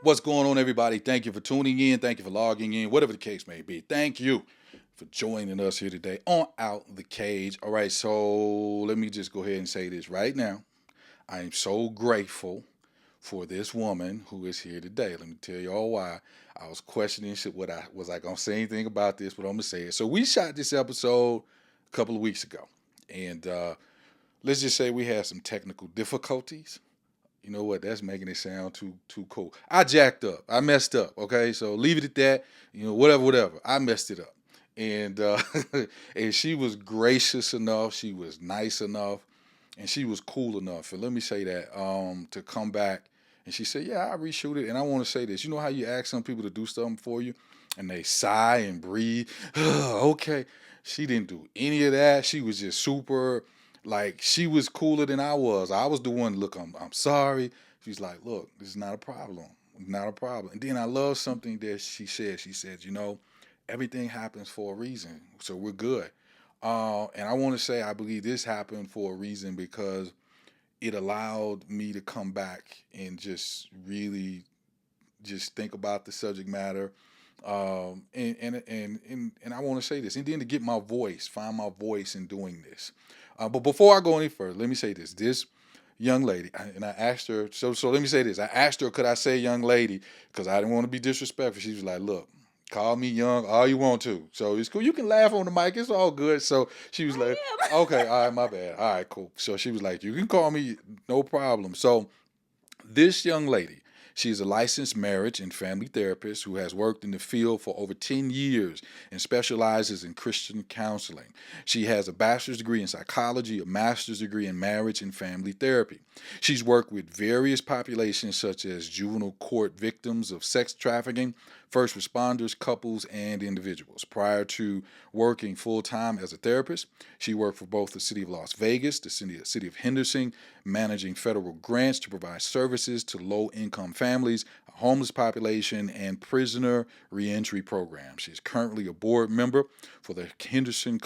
What's going on, everybody? Thank you for tuning in. Thank you for logging in, whatever the case may be. Thank you for joining us here today on Out the Cage. All right, so let me just go ahead and say this right now. I am so grateful for this woman who is here today. Let me tell you all why. I was questioning shit. What I was I gonna say anything about this? But I'm gonna say it. So we shot this episode a couple of weeks ago, and let's just say we had some technical difficulties. You know what? That's making it sound too cool. I jacked up. I messed up. Okay, so leave it at that. Whatever. I messed it up, and and she was gracious enough. She was nice enough, and she was cool enough. And let me say that to come back. And she said, "Yeah, I reshoot it." And I want to say this. You know how you ask some people to do something for you, and they sigh and breathe. Okay. She didn't do any of that. She was just super like she was cooler than I was. I was the one, look, I'm sorry. She's like, look, this is not a problem. Not a problem. And then I love something that she said. She said, everything happens for a reason. So we're good. And I want to say I believe this happened for a reason because it allowed me to come back and just really just think about the subject matter. And I want to say this, and then to get my voice, find my voice in doing this. But before I go any further, let me say this: this young lady, and I asked her. So let me say this: I asked her, could I say young lady, because I didn't want to be disrespectful. She was like, "Look, call me young all you want to. So it's cool. You can laugh on the mic. It's all good." So she was like, "Okay, all right, my bad. All right, cool." So she was like, "You can call me, no problem." So this young lady, she's a licensed marriage and family therapist who has worked in the field for over 10 years and specializes in Christian counseling. She has a bachelor's degree in psychology, a master's degree in marriage and family therapy. She's worked with various populations such as juvenile court victims of sex trafficking, first responders, couples, and individuals. Prior to working full time as a therapist, she worked for both the city of Las Vegas, the city of Henderson, managing federal grants to provide services to low income families, a homeless population, and prisoner reentry programs. She's currently a board member for the Henderson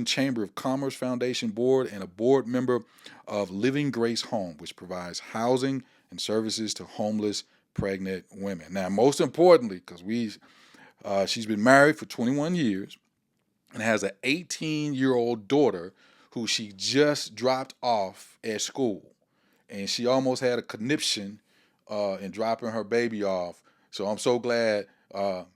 Chamber of Commerce Foundation Board and a board member of Living Grace Home, which provides housing and services to homeless pregnant women. Now, most importantly, because she's been married for 21 years and has an 18-year-old daughter who she just dropped off at school. And she almost had a conniption in dropping her baby off. So I'm so glad,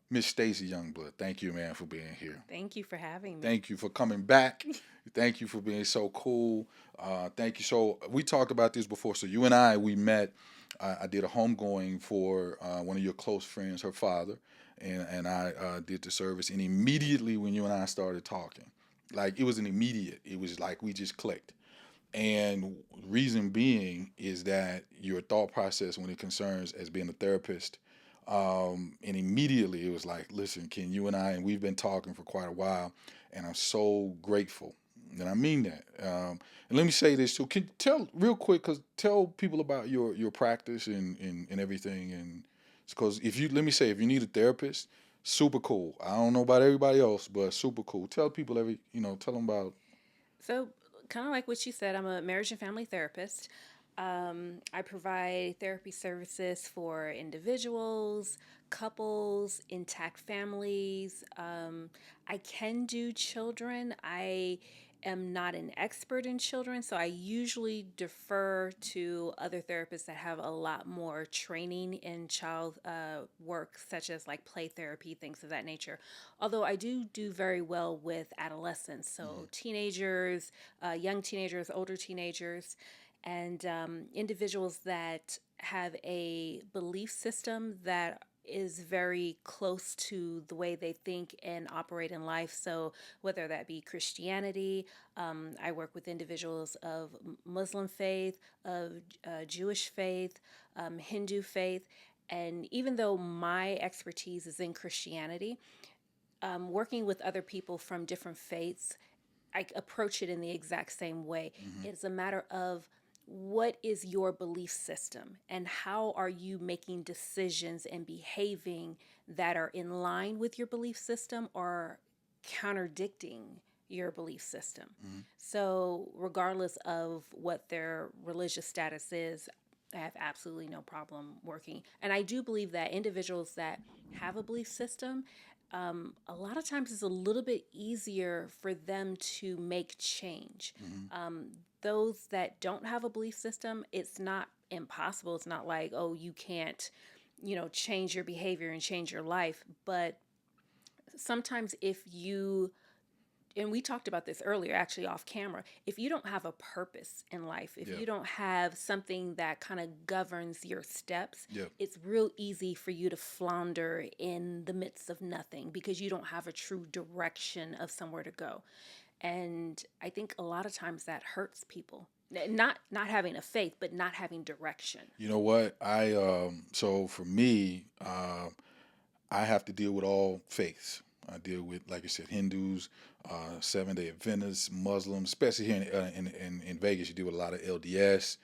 Miss Stacey Youngblood. Thank you, man, for being here. Thank you for having me. Thank you for coming back. Thank you for being so cool. Thank you. So we talked about this before. So you and we met. I did a homegoing for one of your close friends, her father, and I did the service. And immediately when you and I started talking, like it was an immediate. It was like we just clicked. And reason being is that your thought process when it concerns as being a therapist, and immediately it was like, listen, can you and we've been talking for quite a while, and I'm so grateful. And I mean that. And let me say this too. Can you tell real quick, cause tell people about your practice and everything. And because let me say, if you need a therapist, super cool. I don't know about everybody else, but super cool. Tell people tell them about. So, kind of like what you said, I'm a marriage and family therapist. I provide therapy services for individuals, couples, intact families. I can do children. I am not an expert in children, so I usually defer to other therapists that have a lot more training in child work, such as like play therapy, things of that nature. Although I do very well with adolescents, so teenagers, young teenagers, older teenagers, and individuals that have a belief system that is very close to the way they think and operate in life. So, whether that be Christianity, I work with individuals of Muslim faith, of Jewish faith, Hindu faith. And even though my expertise is in Christianity, working with other people from different faiths, I approach it in the exact same way. Mm-hmm. It's a matter of what is your belief system and how are you making decisions and behaving that are in line with your belief system or contradicting your belief system. Mm-hmm. So, regardless of what their religious status is, I have absolutely no problem working. And I do believe that individuals that have a belief system, a lot of times it's a little bit easier for them to make change. Mm-hmm. Those that don't have a belief system, it's not impossible. It's not like, oh, you can't, change your behavior and change your life. But sometimes if you, and we talked about this earlier actually off camera, if you don't have a purpose in life, if Yeah. you don't have something that kind of governs your steps, Yeah. it's real easy for you to flounder in the midst of nothing because you don't have a true direction of somewhere to go. And I think a lot of times that hurts people. Not having a faith, but not having direction. You know what? So for me, I have to deal with all faiths. I deal with, like I said, Hindus, Seventh Day Adventists, Muslims, especially here in Vegas. You deal with a lot of LDS,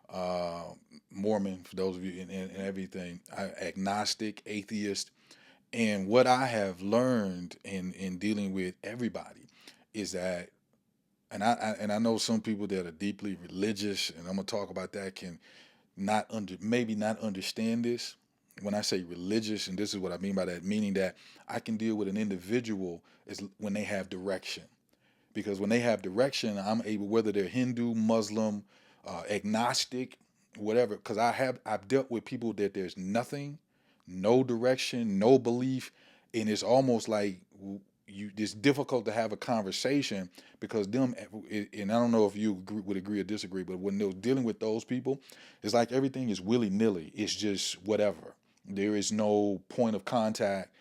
uh, Mormon, for those of you, and everything. Agnostic, atheist, and what I have learned in dealing with everybody is that, and I know some people that are deeply religious, and I'm gonna talk about that, can maybe not understand this. When I say religious, and this is what I mean by that, meaning that I can deal with an individual is when they have direction. Because when they have direction, I'm able, whether they're Hindu, Muslim, agnostic, whatever. Because I've dealt with people that there's nothing, no direction, no belief, and it's almost like it's difficult to have a conversation because them. And I don't know if you would agree or disagree, but when they're dealing with those people, it's like everything is willy nilly. It's just whatever. There is no point of contact.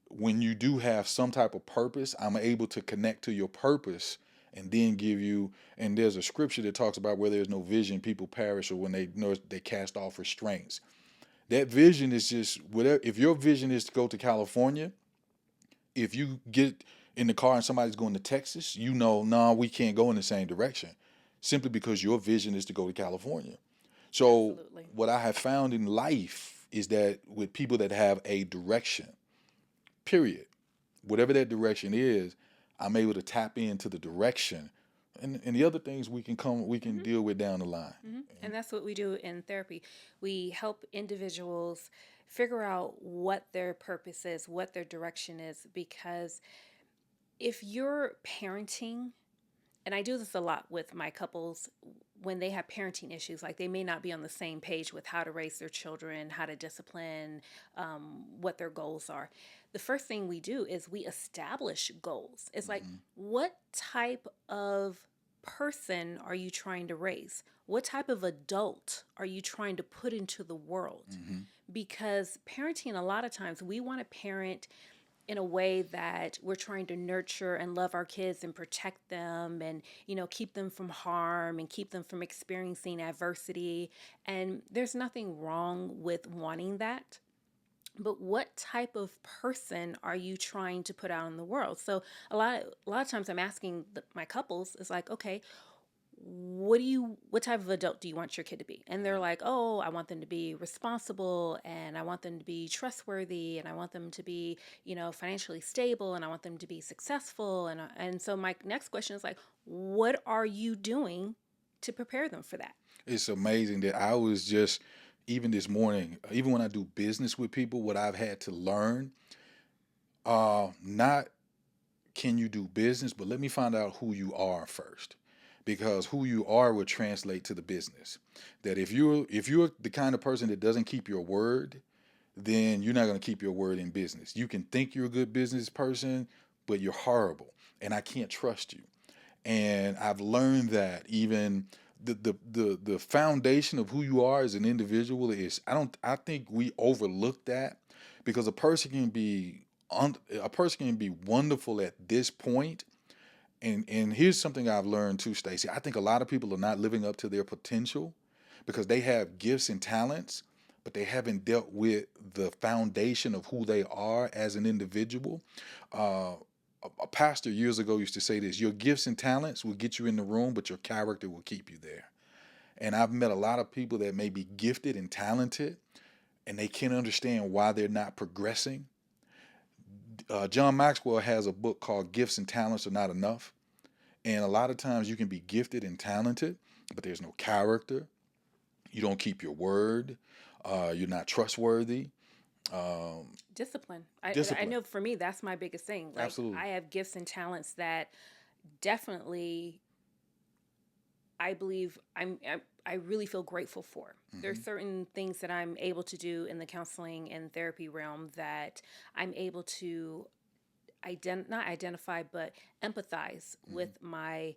When you do have some type of purpose, I'm able to connect to your purpose and then give you. And there's a scripture that talks about where there's no vision, people perish, or when they cast off restraints. That vision is just whatever. If your vision is to go to California, if you get in the car and somebody's going to Texas, nah, we can't go in the same direction, simply because your vision is to go to California. So Absolutely. what I have found in life is that with people that have a direction, period, whatever that direction is, I'm able to tap into the direction, and the other things we can Hmm. deal with down the line. And that's what we do in therapy. We help individuals figure out what their purpose is, what their direction is, because if you're parenting, and I do this a lot with my couples when they have parenting issues, like they may not be on the same page with how to raise their children, how to discipline, what their goals are. The first thing we do is we establish goals. It's like, Mm-hmm. what type of person are you trying to raise? What type of adult are you trying to put into the world? Mm-hmm. Because parenting, a lot of times, we want to parent in a way that we're trying to nurture and love our kids and protect them and keep them from harm and keep them from experiencing adversity, and there's nothing wrong with wanting that, but what type of person are you trying to put out in the world? So a lot of times I'm asking my couples, it's like, okay, what type of adult do you want your kid to be? And they're like, oh, I want them to be responsible, and I want them to be trustworthy, and I want them to be financially stable, and I want them to be successful. And so my next question is like, what are you doing to prepare them for that? It's amazing that I was just, even this morning, even when I do business with people, what I've had to learn, not can you do business, but let me find out who you are first. Because who you are will translate to the business. That if you're the kind of person that doesn't keep your word, then you're not going to keep your word in business. You can think you're a good business person, but you're horrible, and I can't trust you. And I've learned that even the foundation of who you are as an individual is, I think we overlook that, because a person can be wonderful at this point. And here's something I've learned too, Stacey. I think a lot of people are not living up to their potential because they have gifts and talents, but they haven't dealt with the foundation of who they are as an individual. Uh, a pastor years ago used to say this: your gifts and talents will get you in the room, but your character will keep you there. And I've met a lot of people that may be gifted and talented, and they can't understand why they're not progressing. John Maxwell has a book called Gifts and Talents Are Not Enough. And a lot of times you can be gifted and talented, but there's no character. You don't keep your word. You're not trustworthy. Discipline. I Discipline. know for me, that's my biggest thing. Like, Absolutely. I have gifts and talents that definitely I believe I really feel grateful for. There are Hmm. certain things that I'm able to do in the counseling and therapy realm that I'm able to not identify, but empathize Hmm. with my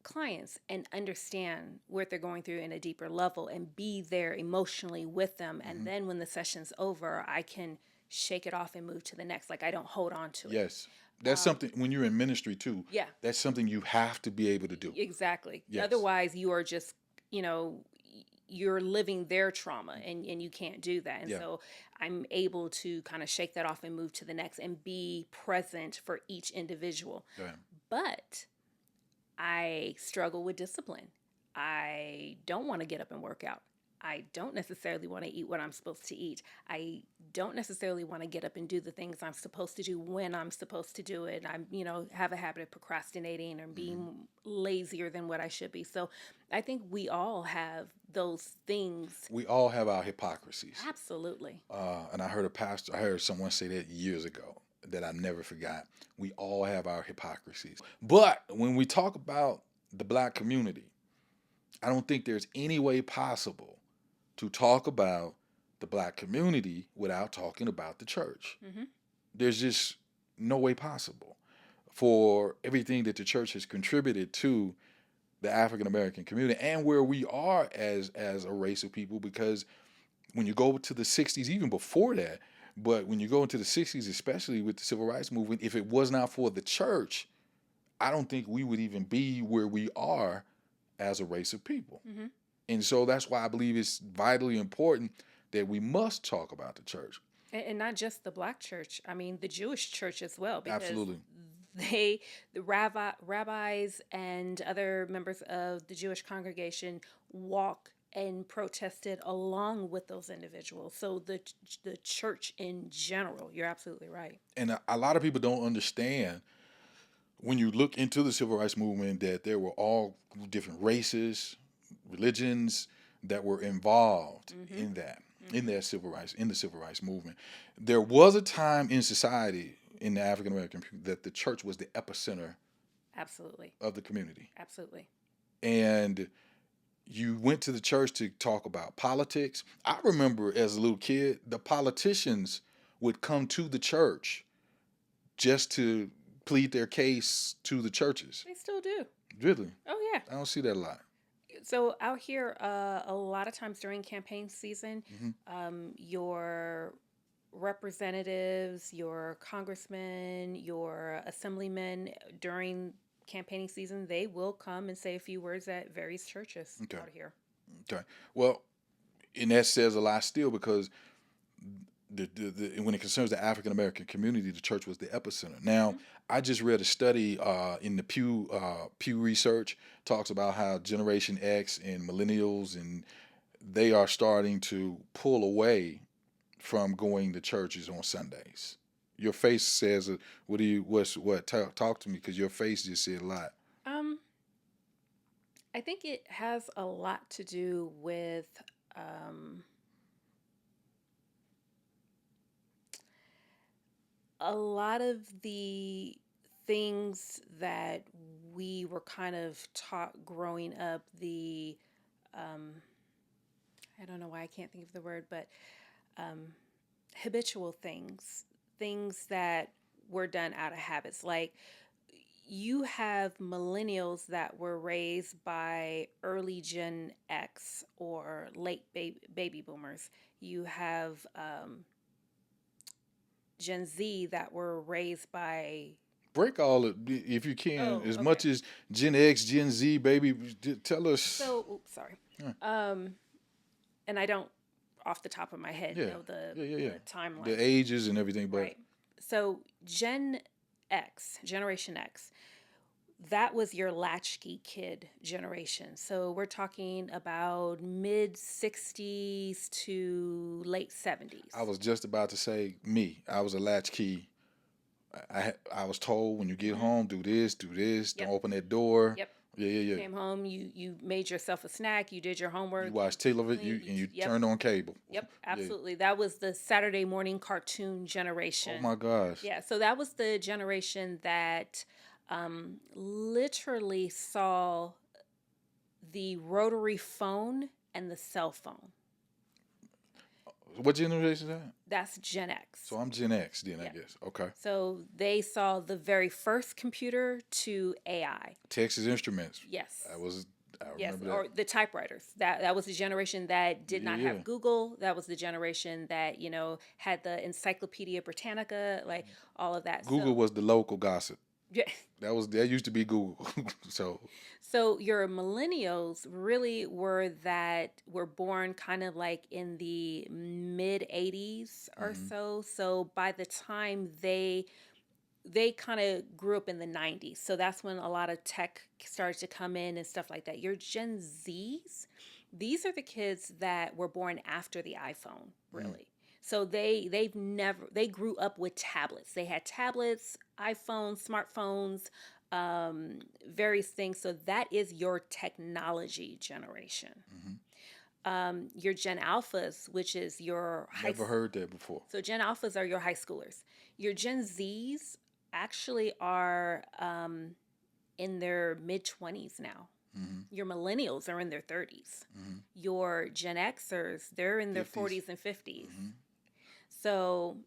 clients and understand what they're going through in a deeper level and be there emotionally with them. And Hmm. then when the session's over, I can shake it off and move to the next. Like, I don't hold on to it. Yes. That's something when you're in ministry too. Yeah, That's something you have to be able to do. exactly. Yes. Otherwise, you are just, you know, you're living their trauma, and you can't do that. And Yeah. so I'm able to kind of shake that off and move to the next and be present for each individual. Yeah. But I struggle with discipline. I don't want to get up and work out. I don't necessarily want to eat what I'm supposed to eat. I don't necessarily want to get up and do the things I'm supposed to do when I'm supposed to do it. I'm, have a habit of procrastinating or Hmm. being lazier than what I should be. So I think we all have those things. We all have our hypocrisies. Absolutely. And I heard someone say that years ago that I never forgot. We all have our hypocrisies. But when we talk about the black community, I don't think there's any way possible to talk about the black community without talking about the church. Hmm. There's just no way possible for everything that the church has contributed to the African American community and where we are as a race of people. Because when you go to the 60s, even before that, but when you go into the 60s, especially with the civil rights movement, if it was not for the church, I don't think we would even be where we are as a race of people. Hmm. And so that's why I believe it's vitally important that we must talk about the church. And not just the black church. I mean, the Jewish church as well, because Absolutely. the rabbis and other members of the Jewish congregation walk and protested along with those individuals. So the church in general, you're absolutely right. And a lot of people don't understand when you look into the civil rights movement that there were all different races, religions that were involved Mm-hmm. in that, Mm-hmm. in the civil rights movement. There was a time in society in the African American that the church was the epicenter Absolutely. of the community. Absolutely. And you went to the church to talk about politics. I remember as a little kid, the politicians would come to the church just to plead their case to the churches. They still do. Really? Oh, yeah. I don't see that a lot. So out here, a lot of times during campaign season, Hmm. your representatives, your congressmen, your assemblymen during campaigning season, they will come and say a few words at various churches Okay. out here. Okay. Well, and that says a lot still because when it concerns the African American community, the church was the epicenter. Now, Mm-hmm. I just read a study in the Pew Research talks about how Generation X and millennials and they are starting to pull away from going to churches on Sundays. Your face says, "What do you? What? Talk to me," because your face just said a lot. Um, I think it has a lot to do with um, a lot of the things that we were kind of taught growing up. Um, I don't know why I can't think of the word, but um, habitual things that were done out of habits. Like, you have millennials that were raised by early Gen X or late baby boomers. You have Gen Z that were raised by. Break all it if you can, Oh, as okay. much as Gen X, Gen Z, baby. Tell us. So, oops, sorry. Yeah, And I don't, off the top of my head, yeah, know the, yeah. the timeline. The ages and everything, but Right. So, Generation X, that was your latchkey kid generation. So we're talking about mid 60s to late 70s. I was just about to say me. I was a latchkey. I was told when you get Mm-hmm. home, do this, don't Yep. open that door. Yep. Yeah, You yeah, yeah. came home, you made yourself a snack, you did your You homework, watch television, clean, and you yep, turned on cable. yep, Yeah. absolutely. That was the Saturday morning cartoon Oh generation. my gosh. Yeah, so that was the generation that literally saw the rotary phone and the cell phone. What generation is that? That's Gen X. So I'm Gen X then, I Yeah. guess. Okay. So they saw the very first computer to AI. Texas Instruments. Yes. I Yes, remember that. or the typewriters. That was the generation that did Yeah, not yeah. have Google. That was the generation that, had the Encyclopedia Britannica, like all of that. Google So, was the local gossip. yeah. That used to be Google. So So your millennials really were born kind of like in the mid 80s or mhm. so. So by the time they kind of grew up in the 90s. So that's when a lot of tech started to come in and stuff like that. Your Gen Zs, these are the kids that were born after the iPhone, Mm. really. So they grew up with tablets. They had tablets, iPhones, smartphones, various things. So that is your technology generation. Mhm. Your Gen Alphas, which is your Never heard that before. so Gen Alphas are your high schoolers. Your Gen Zs actually are in their mid 20s now. Mm-hmm. Your millennials are in their 30s. Mm-hmm. Your Gen Xers, they're in their 50s. 40s and 50s. Mm-hmm. So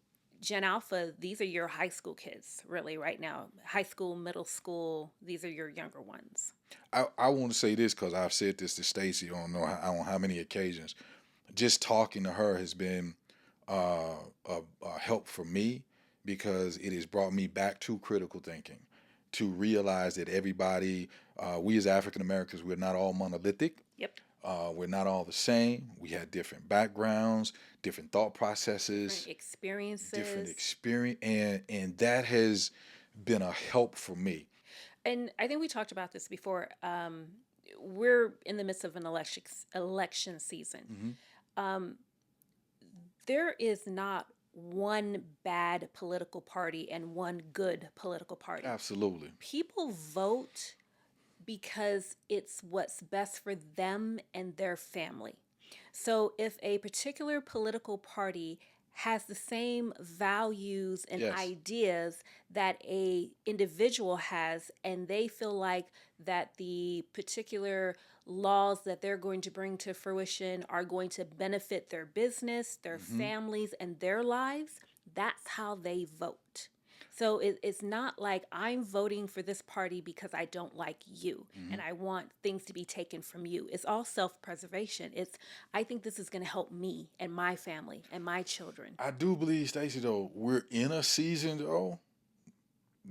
Gen Alpha, these are your high school kids, really, right now. High school, middle school, these are your younger ones. I want to say this because I've said this to Stacey on how many occasions. Just talking to her has been a help for me because it has brought me back to critical thinking, to realize that everybody, we as African Americans, we're not all monolithic. Yep. We're not all the same. We have different backgrounds, different thought processes, Different experiences. different experience, and that has been a help for me. And I think we talked about this before. We're in the midst of an election season. Mm-hmm. There is not one bad political party and one good political party. Absolutely. People vote because it's what's best for them and their family. So if a particular political party has the same values and Yes. ideas that a individual has, and they feel like that the particular laws that they're going to bring to fruition are going to benefit their business, their Mm-hmm. families, and their lives, that's how they vote. So it's not like I'm voting for this party because I don't like you Mm-hmm. and I want things to be taken from you. It's all self-preservation. I think this is going to help me and my family and my children. I do believe, Stacey, though, we're in a season, though,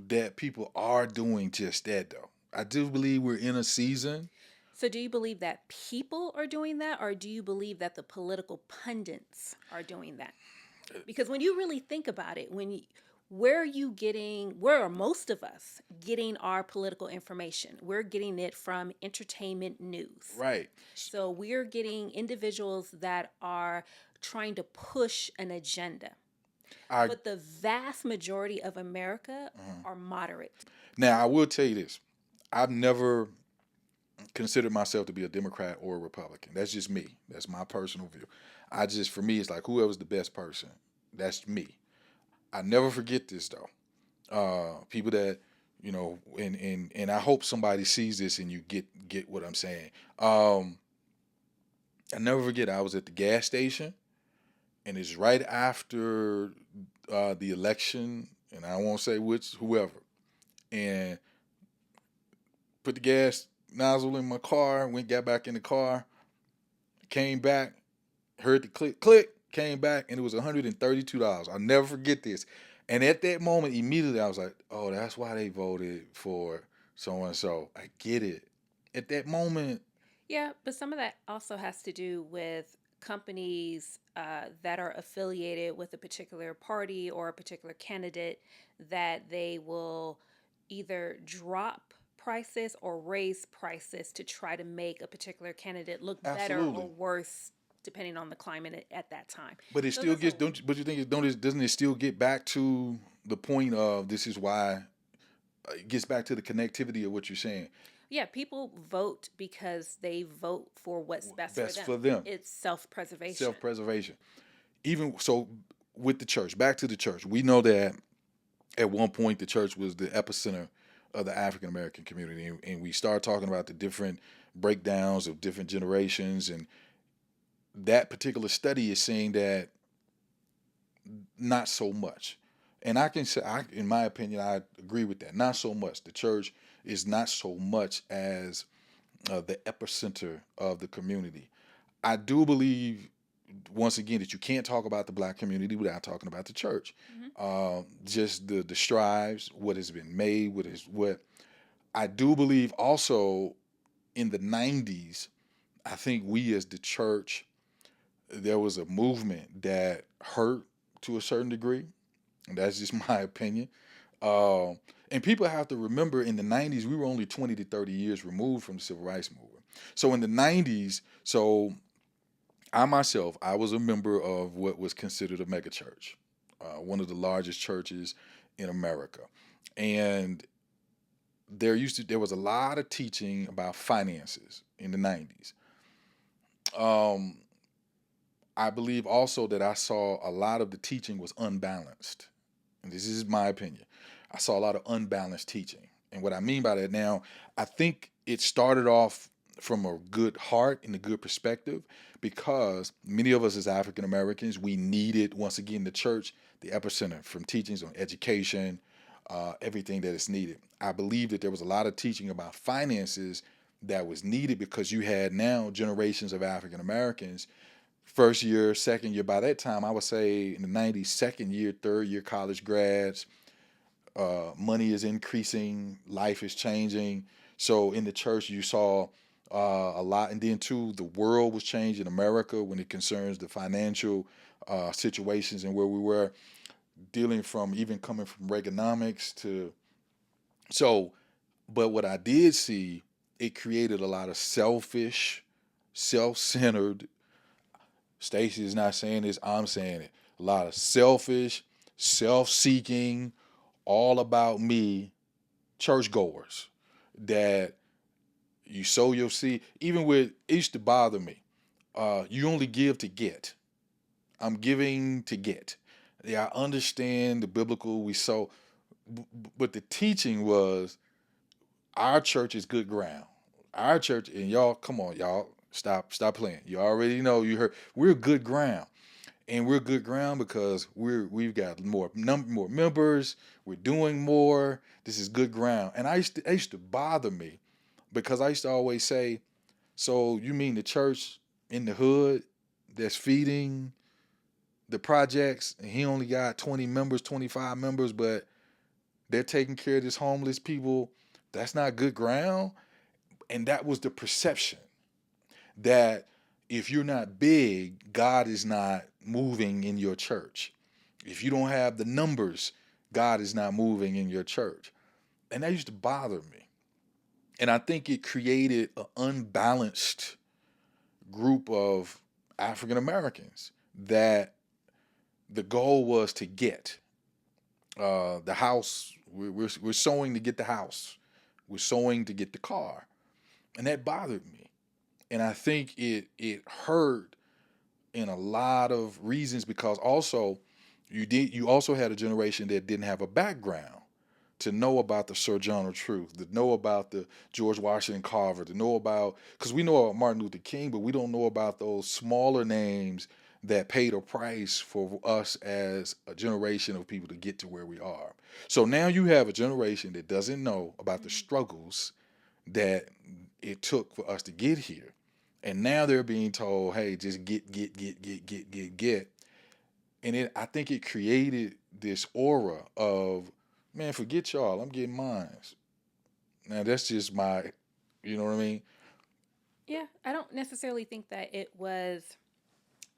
that people are doing just that, though. I do believe we're in a season. So do you believe that people are doing that, or do you believe that the political pundits are doing that? Because when you really think about it, where are most of us getting our political information? We're getting it from entertainment news. Right. So we're getting individuals that are trying to push an agenda. I But the vast majority of America are moderate. Now I will tell you this: I've never considered myself to be a Democrat or a Republican. That's just me. That's my personal view. For me, it's like whoever's the best person. That's me. I never forget this though. People that and I hope somebody sees this and you get what I'm saying. I never forget. I was at the gas station, and it's right after the election, and I won't say whoever, and put the gas nozzle in my car, got back in the car, came back, heard the click, click, came back, and it was $132. I'll never forget this. And at that moment, immediately I was like, oh, that's why they voted for so and so. I get it. At that moment, Yeah, but some of that also has to do with companies that are affiliated with a particular party or a particular candidate, that they will either drop prices or raise prices to try to make a particular candidate look better absolutely. or worse depending on the climate at that time. But it So still there's gets a don't. But you think doesn't it still get back to the point of this is why it gets back to the connectivity of what you're saying. Yeah, people vote because they vote for what's best for Best them. for them. It's self-preservation. Self-preservation. Even so, with the church, back to the church, we know that at one point the church was the epicenter of the African American community, and we start talking about the different breakdowns of different generations, and that particular study is saying that not so much. And I can say, in my opinion, I agree with that. Not so much. The church is not so much as the epicenter of the community. I do believe, once again, that you can't talk about the black community without talking about the church. Just the strives, what has been made, what I do believe also in the 90s, I think we as the church, there was a movement that hurt to a certain degree. And that's just my opinion. Um, and people have to remember in the 90s, we were only 20 to 30 years removed from the civil rights movement. So in the 90s, I myself, I was a member of what was considered a megachurch, one of the largest churches in America. And there was a lot of teaching about finances in the 90s. Um, I believe also that I saw a lot of the teaching was unbalanced. And this is my opinion. I saw a lot of unbalanced teaching. And what I mean by that now, I think it started off from a good heart and a good perspective because many of us as African Americans, we needed, once again, the church, the epicenter from teachings on education, everything that is needed. I believe that there was a lot of teaching about finances that was needed because you had now generations of African Americans first year, second year. By that time, I would say in the 90s, second year, third year college grads. Money is increasing, life is changing. So in the church, you saw a lot. And then, too, the world was changing, America, when it concerns the financial situations and where we were dealing from, even coming from Reaganomics to. So, but what I did see, it created a lot of selfish, self centered. Stacey is not saying this, I'm saying it. A lot of selfish, self seeking, all about me churchgoers that you sow your seed. Even with, it used to bother me. You only give to get. I'm giving to get. Yeah, I understand the biblical, we sow, but the teaching was our church is good ground. Our church, and y'all, come on, y'all, stop playing. You already know, you heard, we're good ground. And we're good ground because we've got more members. We're doing more. This is good ground. And it used to bother me because I used to always say, so you mean the church in the hood that's feeding the projects, and he only got 20 members, 25 members, but they're taking care of this homeless people. That's not good ground. And that was the perception that if you're not big, God is not moving in your church. If you don't have the numbers, God is not moving in your church. And that used to bother me. And I think it created an unbalanced group of African Americans that the goal was to get the house. We're sowing to get the house. We're sowing to get the car. And that bothered me. And I think it hurt in a lot of reasons because also you also had a generation that didn't have a background to know about the Sojourner Truth, to know about the George Washington Carver, to know about, because we know about Martin Luther King, but we don't know about those smaller names that paid a price for us as a generation of people to get to where we are. So now you have a generation that doesn't know about the struggles that it took for us to get here. And now they're being told, hey, just get. And I think it created this aura of, man, forget y'all, I'm getting mines. Now that's just my, you know what I mean? Yeah, I don't necessarily think that it was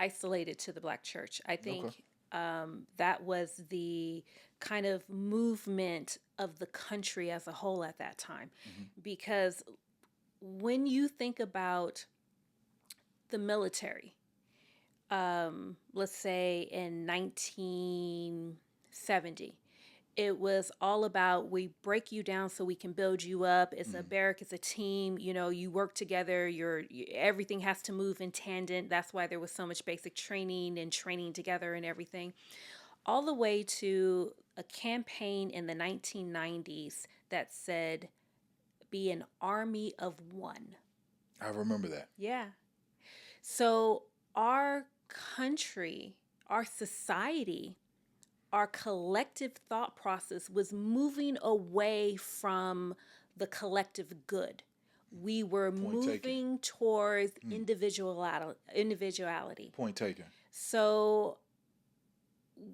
isolated to the Black church. I think Okay. that was the kind of movement of the country as a whole at that time. Mm-hmm. Because when you think about the military, let's say in 1970, It was all about we break you down so we can build you up. It's a Mm. barrack, it's a team. You know, you work together. Everything has to move in tandem. That's why there was so much basic training and training together and everything. All the way to a campaign in the 1990s that said, "Be an army of one." I remember that. Yeah. So our country, our society, our collective thought process was moving away from the collective good. We were Point taken. moving towards Mm. individuality. Point taken. So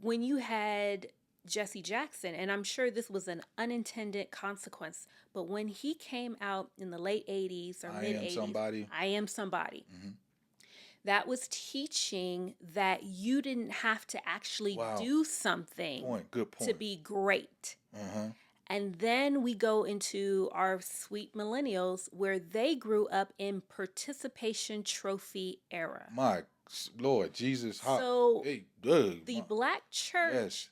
when you had Jesse Jackson, and I'm sure this was an unintended consequence, but when he came out in the late 80s or I mid am 80s, somebody. I am somebody. Hmm. That was teaching that you didn't have to actually Wow. do something Point. Good to point. be great. Uh-huh. And then we go into our sweet millennials where they grew up in participation trophy era. My Lord Jesus. How? So Hey, the black yes. church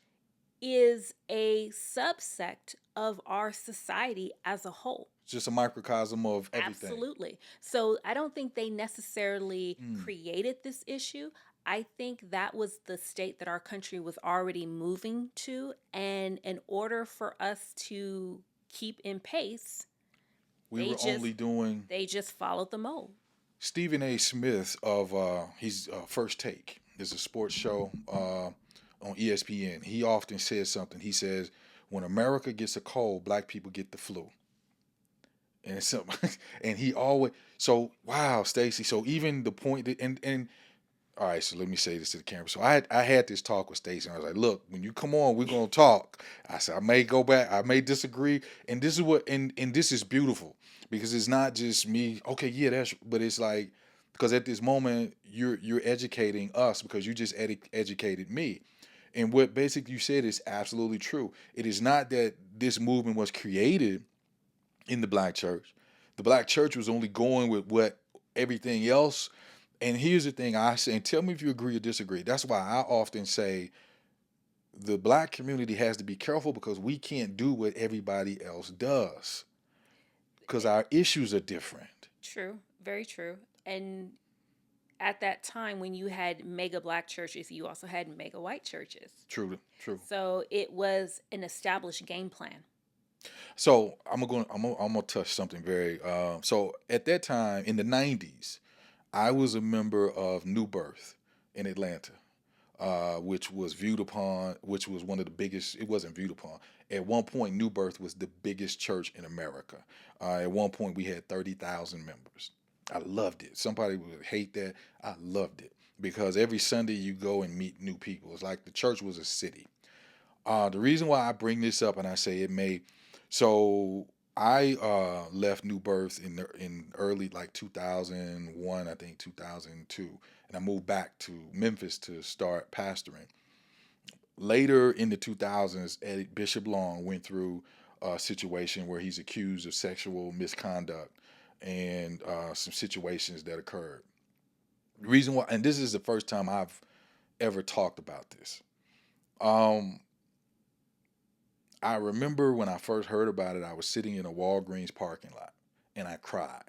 is a subsect of our society as a whole. It's just a microcosm of everything. Absolutely. So I don't think they necessarily Mm. created this issue. I think that was the state that our country was already moving to. And in order for us to keep in pace, We they were just only doing they just followed the mold. Stephen A. Smith of he's First Take. There's a sports show on ESPN. He often says something. He says, "When America gets a cold, black people get the flu." And it's something, and he always so wow, Stacey. So even the point that and all right, so let me say this to the camera. So I had this talk with Stacey, and I was like, "Look, when you come on, we're gonna talk." I said, "I may go back, I may disagree, and this is what, and this is beautiful because it's not just me. Okay, yeah, but it's like because at this moment you're educating us because you just educated me, and what basically you said is absolutely true. It is not that this movement was created in the black church. The black church was only going with what everything else. And here's the thing I say, and tell me if you agree or disagree. That's why I often say the black community has to be careful because we can't do what everybody else does because our issues are different. True, very true. And at that time, when you had mega black churches, you also had mega white churches. True, true. So it was an established game plan. So I'm gonna touch something very. So at that time in the '90s, I was a member of New Birth in Atlanta. Which was viewed upon, which was one of the biggest. It wasn't viewed upon. At one point, New Birth was the biggest church in America. At one point, we had 30,000 members. I loved it. Somebody would hate that. I loved it because every Sunday you go and meet new people. It's like the church was a city. The reason why I bring this up and I say it may, so I left New Birth in early like 2001, I think 2002, and I moved back to Memphis to start pastoring. Later in the 2000s, Bishop Long went through a situation where he's accused of sexual misconduct and some situations that occurred. The reason why, and this is the first time I've ever talked about this. Um, I remember when I first heard about it, I was sitting in a Walgreens parking lot and I cried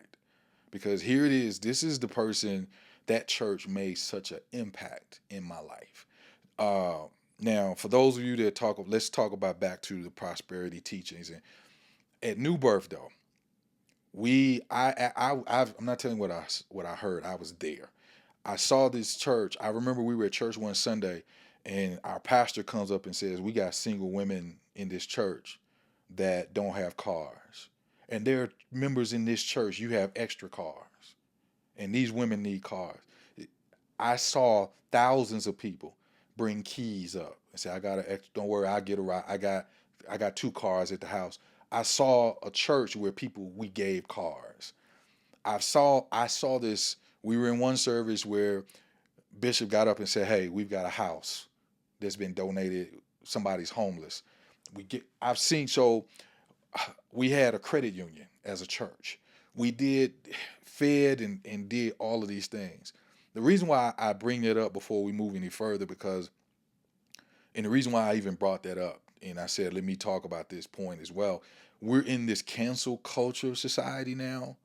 because here it is. This is the person that church made such an impact in my life. Uh, Now, for those of you that let's talk about back to the prosperity teachings. And at New Birth, though, I'm not telling you what I heard. I was there. I saw this church. I remember we were at church one Sunday, and our pastor comes up and says, "We got single women in this church that don't have cars, and there are members in this church. You have extra cars, and these women need cars." I saw thousands of people bring keys up and say, "I got an extra. Don't worry, I'll get a ride. I got two cars at the house." I saw a church where people we gave cars. I saw this. We were in one service where Bishop got up and said, "Hey, we've got a house that's been donated. Somebody's homeless." I've seen so we had a credit union as a church. We did fed and did all of these things. The reason why I bring that up before we move any further because and the reason why I even brought that up and I said, let me talk about this point as well. We're in this cancel culture society now.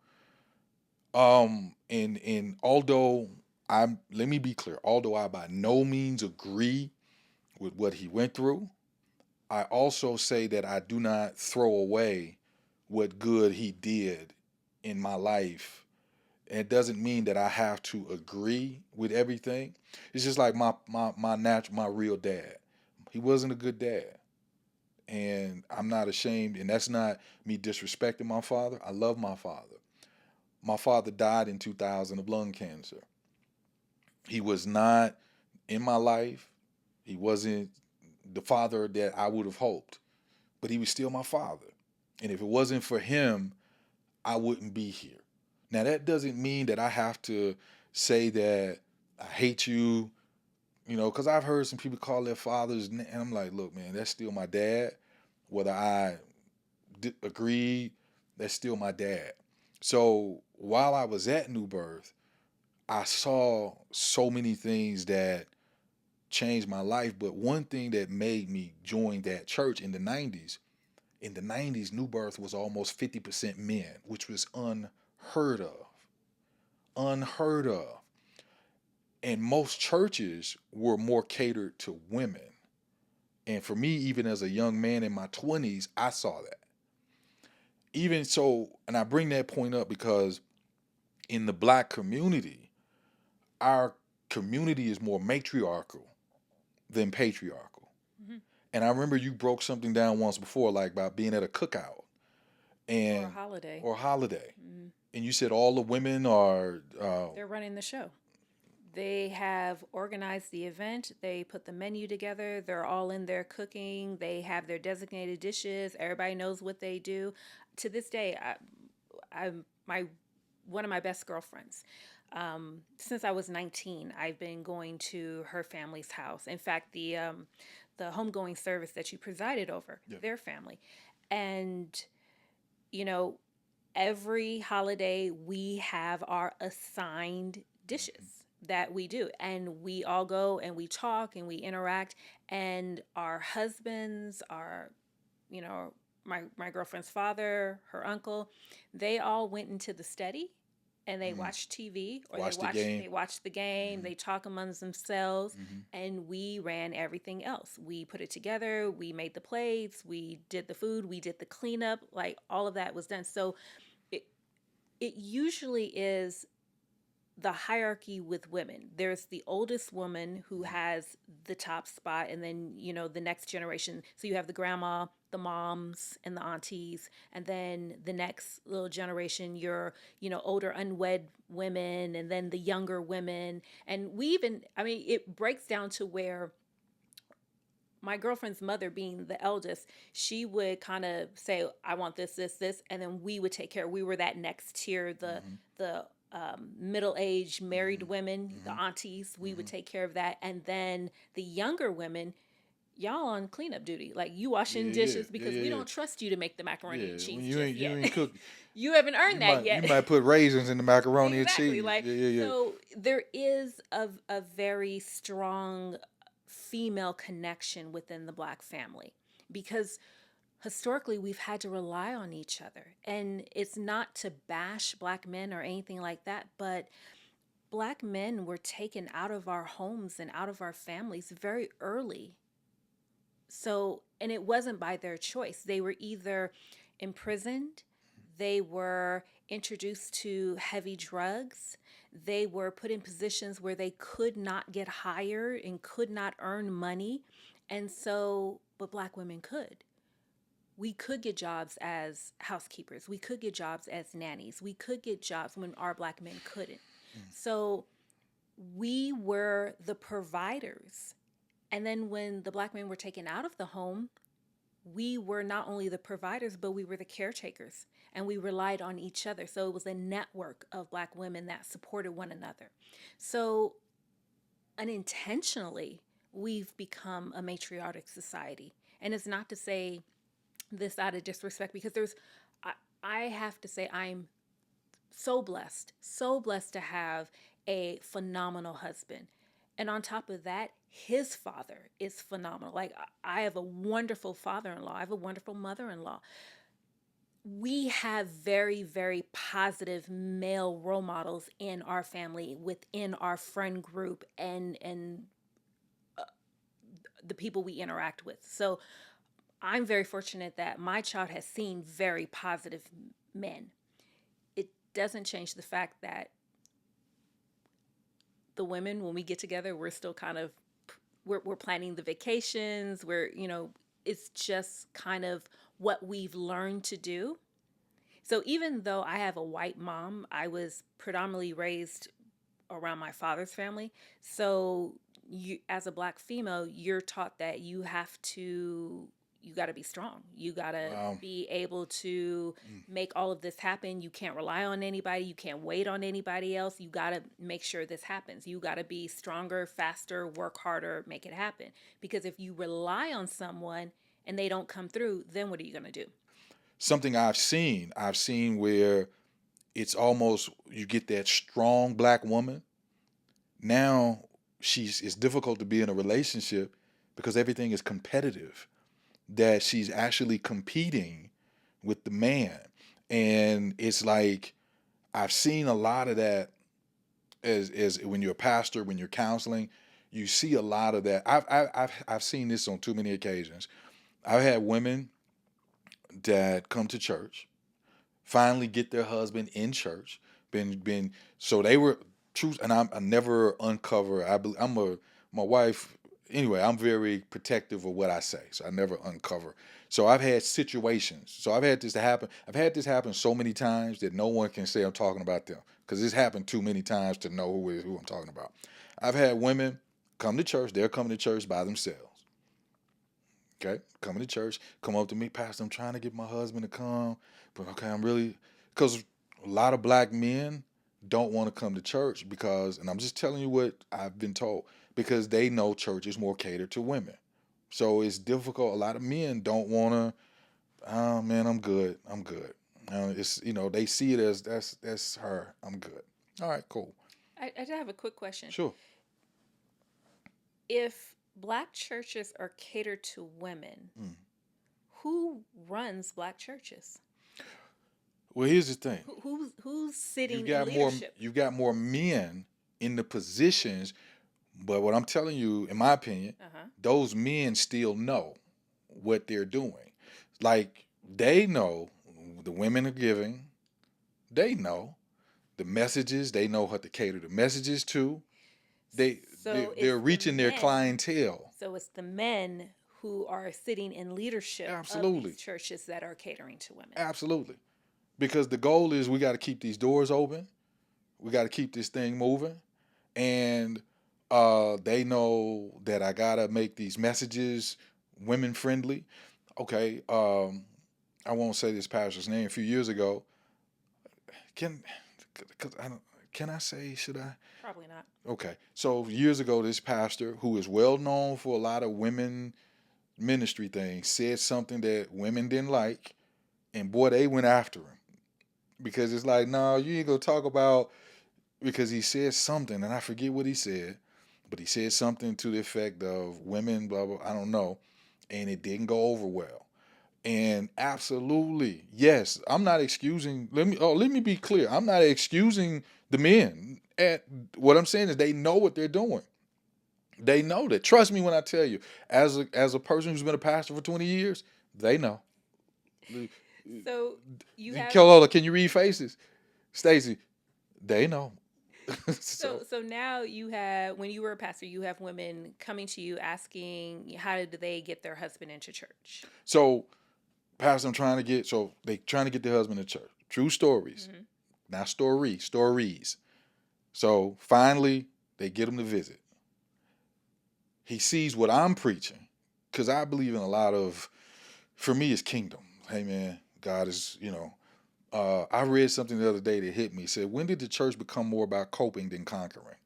And although let me be clear, although I by no means agree with what he went through, I also say that I do not throw away what good he did in my life. And it doesn't mean that I have to agree with everything. It's just like my real dad. He wasn't a good dad. And I'm not ashamed, and that's not me disrespecting my father. I love my father. My father died in 2000 of lung cancer. He was not in my life. He wasn't the father that I would have hoped, but he was still my father. And if it wasn't for him, I wouldn't be here. Now, that doesn't mean that I have to say that I hate you, because I've heard some people call their fathers, and I'm like, look, man, that's still my dad. Whether I agreed, that's still my dad. So while I was at New Birth, I saw so many things that changed my life. But one thing that made me join that church in the 90s, New Birth was almost 50% men, which was unheard of. Unheard of. And most churches were more catered to women. And for me, even as a young man in my 20s, I saw that. Even so, and I bring that point up because in the black community, our community is more matriarchal than patriarchal. Mm-hmm. And I remember you broke something down once before, like about being at a cookout Or a and holiday. or holiday, Mm-hmm. and you said all the women are. They're running the show. They have organized the event. They put the menu together. They're all in there cooking. They have their designated dishes. Everybody knows what they do. To this day, I'm my one of my best girlfriends. Since I was 19, I've been going to her family's house. In fact, the homegoing service that you presided over, Yeah. their family, and you know, every holiday we have our assigned dishes that we do, and we all go and we talk and we interact, and our husbands, our you know my girlfriend's father, her uncle, they all went into the study and they Mm. watched TV, or Watch the game. they watched the game, Mm-hmm. they talk amongst themselves, Mm-hmm. and we ran everything else. We put it together, we made the plates, we did the food, we did the cleanup, like all of that was done. So it it usually is the hierarchy with women. There's the oldest woman who has the top spot, and then, the next generation. So you have the grandma, the moms, and the aunties, and then the next little generation, your, older unwed women, and then the younger women. And we even, I mean, it breaks down to where my girlfriend's mother, being the eldest, she would kind of say, I want this, this, this, and then we would take care. We were that next tier, Mm-hmm. the middle-aged married women, the Mm-hmm. aunties. We would Mm-hmm. take care of that, and then the younger women, y'all on cleanup duty, like you washing Yeah, yeah, dishes, yeah, because yeah, we yeah. don't trust you to make the macaroni and Yeah, when cheese you just ain't you yet. ain't cook, You haven't you earned that might you yet. might put raisins in the macaroni and Exactly. cheese. Like, Yeah, yeah, yeah. so there is a very strong female connection within the black family, because historically we've had to rely on each other. And it's not to bash black men or anything like that, but black men were taken out of our homes and out of our families very early. So, and it wasn't by their choice. They were either imprisoned, they were introduced to heavy drugs, they were put in positions where they could not get hired and could not earn money. And so, but black women could. We could get jobs as housekeepers, we could get jobs as nannies, we could get jobs when our black men couldn't. So, we were the providers. And then when the black men were taken out of the home, we were not only the providers, but we were the caretakers, and we relied on each other. So it was a network of black women that supported one another. So unintentionally, we've become a matriarchic society. And it's not to say this out of disrespect, because I, I have to say, I'm so blessed to have a phenomenal husband. And on top of that, his father is phenomenal. Like, I have a wonderful father-in-law. I have a wonderful mother-in-law. We have very, very positive male role models in our family, within our friend group, and the people we interact with. So I'm very fortunate that my child has seen very positive men. It doesn't change the fact that the women, when we get together, we're still kind of, we're planning the vacations. It's just kind of what we've learned to do. So even though I have a white mom, I was predominantly raised around my father's family. So you, as a black female, you're taught that you got to be strong. You got to Wow. be able to make all of this happen. You can't rely on anybody. You can't wait on anybody else. You got to make sure this happens. You got to be stronger, faster, work harder, make it happen. Because if you rely on someone and they don't come through, then what are you going to do? Something I've seen where it's almost you get that strong black woman. Now it's difficult to be in a relationship because everything is competitive. That she's actually competing with the man. And it's like I've seen a lot of that as when you're a pastor, when you're counseling, you see a lot of that. I've seen this on too many occasions. I've had women that come to church, finally get their husband in church, been so they were truth, and I never uncover. I'm a my wife anyway. I'm very protective of what I say, so I never uncover. So I've had situations. So I've had this to happen. I've had this happen so many times that no one can say I'm talking about them because this happened too many times to know who I'm talking about. I've had women come to church. They're coming to church by themselves. Okay, coming to church, come up to me, Pastor. I'm trying to get my husband to come, but okay, I'm really because a lot of black men don't want to come to church because, and I'm just telling you what I've been told, because they know church is more catered to women. So it's difficult. A lot of men don't want to. Oh man, I'm good. I'm good. It's they see it as that's her. I'm good. All right, cool. I have a quick question. Sure. If black churches are catered to women, Mm. who runs black churches? Well, here's the thing. Who's You've sitting in got more. leadership? You've got more men in the positions. But what I'm telling you, in my opinion, Uh huh. those men still know what they're doing. Like they know the women are giving. They know the messages. They know what to cater the messages to. They they So they're it's the reaching their men. clientele. So it's the men who are sitting in leadership of these Absolutely, churches that are catering to women. absolutely. Because the goal is we got to keep these doors open. We got to keep this thing moving, and they know that I gotta make these messages women friendly. Okay, I won't say this pastor's name. A few years ago, can cause I don't, can I say? Should I? Probably not. Okay, so years ago, this pastor who is well known for a lot of women ministry things said something that women didn't like, and boy, they went after him because it's like, no, you ain't gonna talk about because he said something, and I forget what he said, but he said something to the effect of women, blah blah. I don't know, and it didn't go over well. And absolutely, yes, I'm not excusing. Let me be clear. I'm not excusing the men. And what I'm saying is they know what they're doing. They know that. Trust me when I tell you, as a person who's been a pastor for 20 years, they know. So you have Kelola, can you read faces? Stacey, they know. so So so now you have, when you were a pastor, you have women coming to you asking how did they get their husband into church. so pastor, I'm trying to get so they trying to get their husband to church. True stories, Hmm. not stories. So finally, they get him to visit. He sees what I'm preaching, because I believe in a lot of. For me, it's kingdom. Hey man, God is I read something the other day that hit me. It said, when did the church become more about coping than conquering?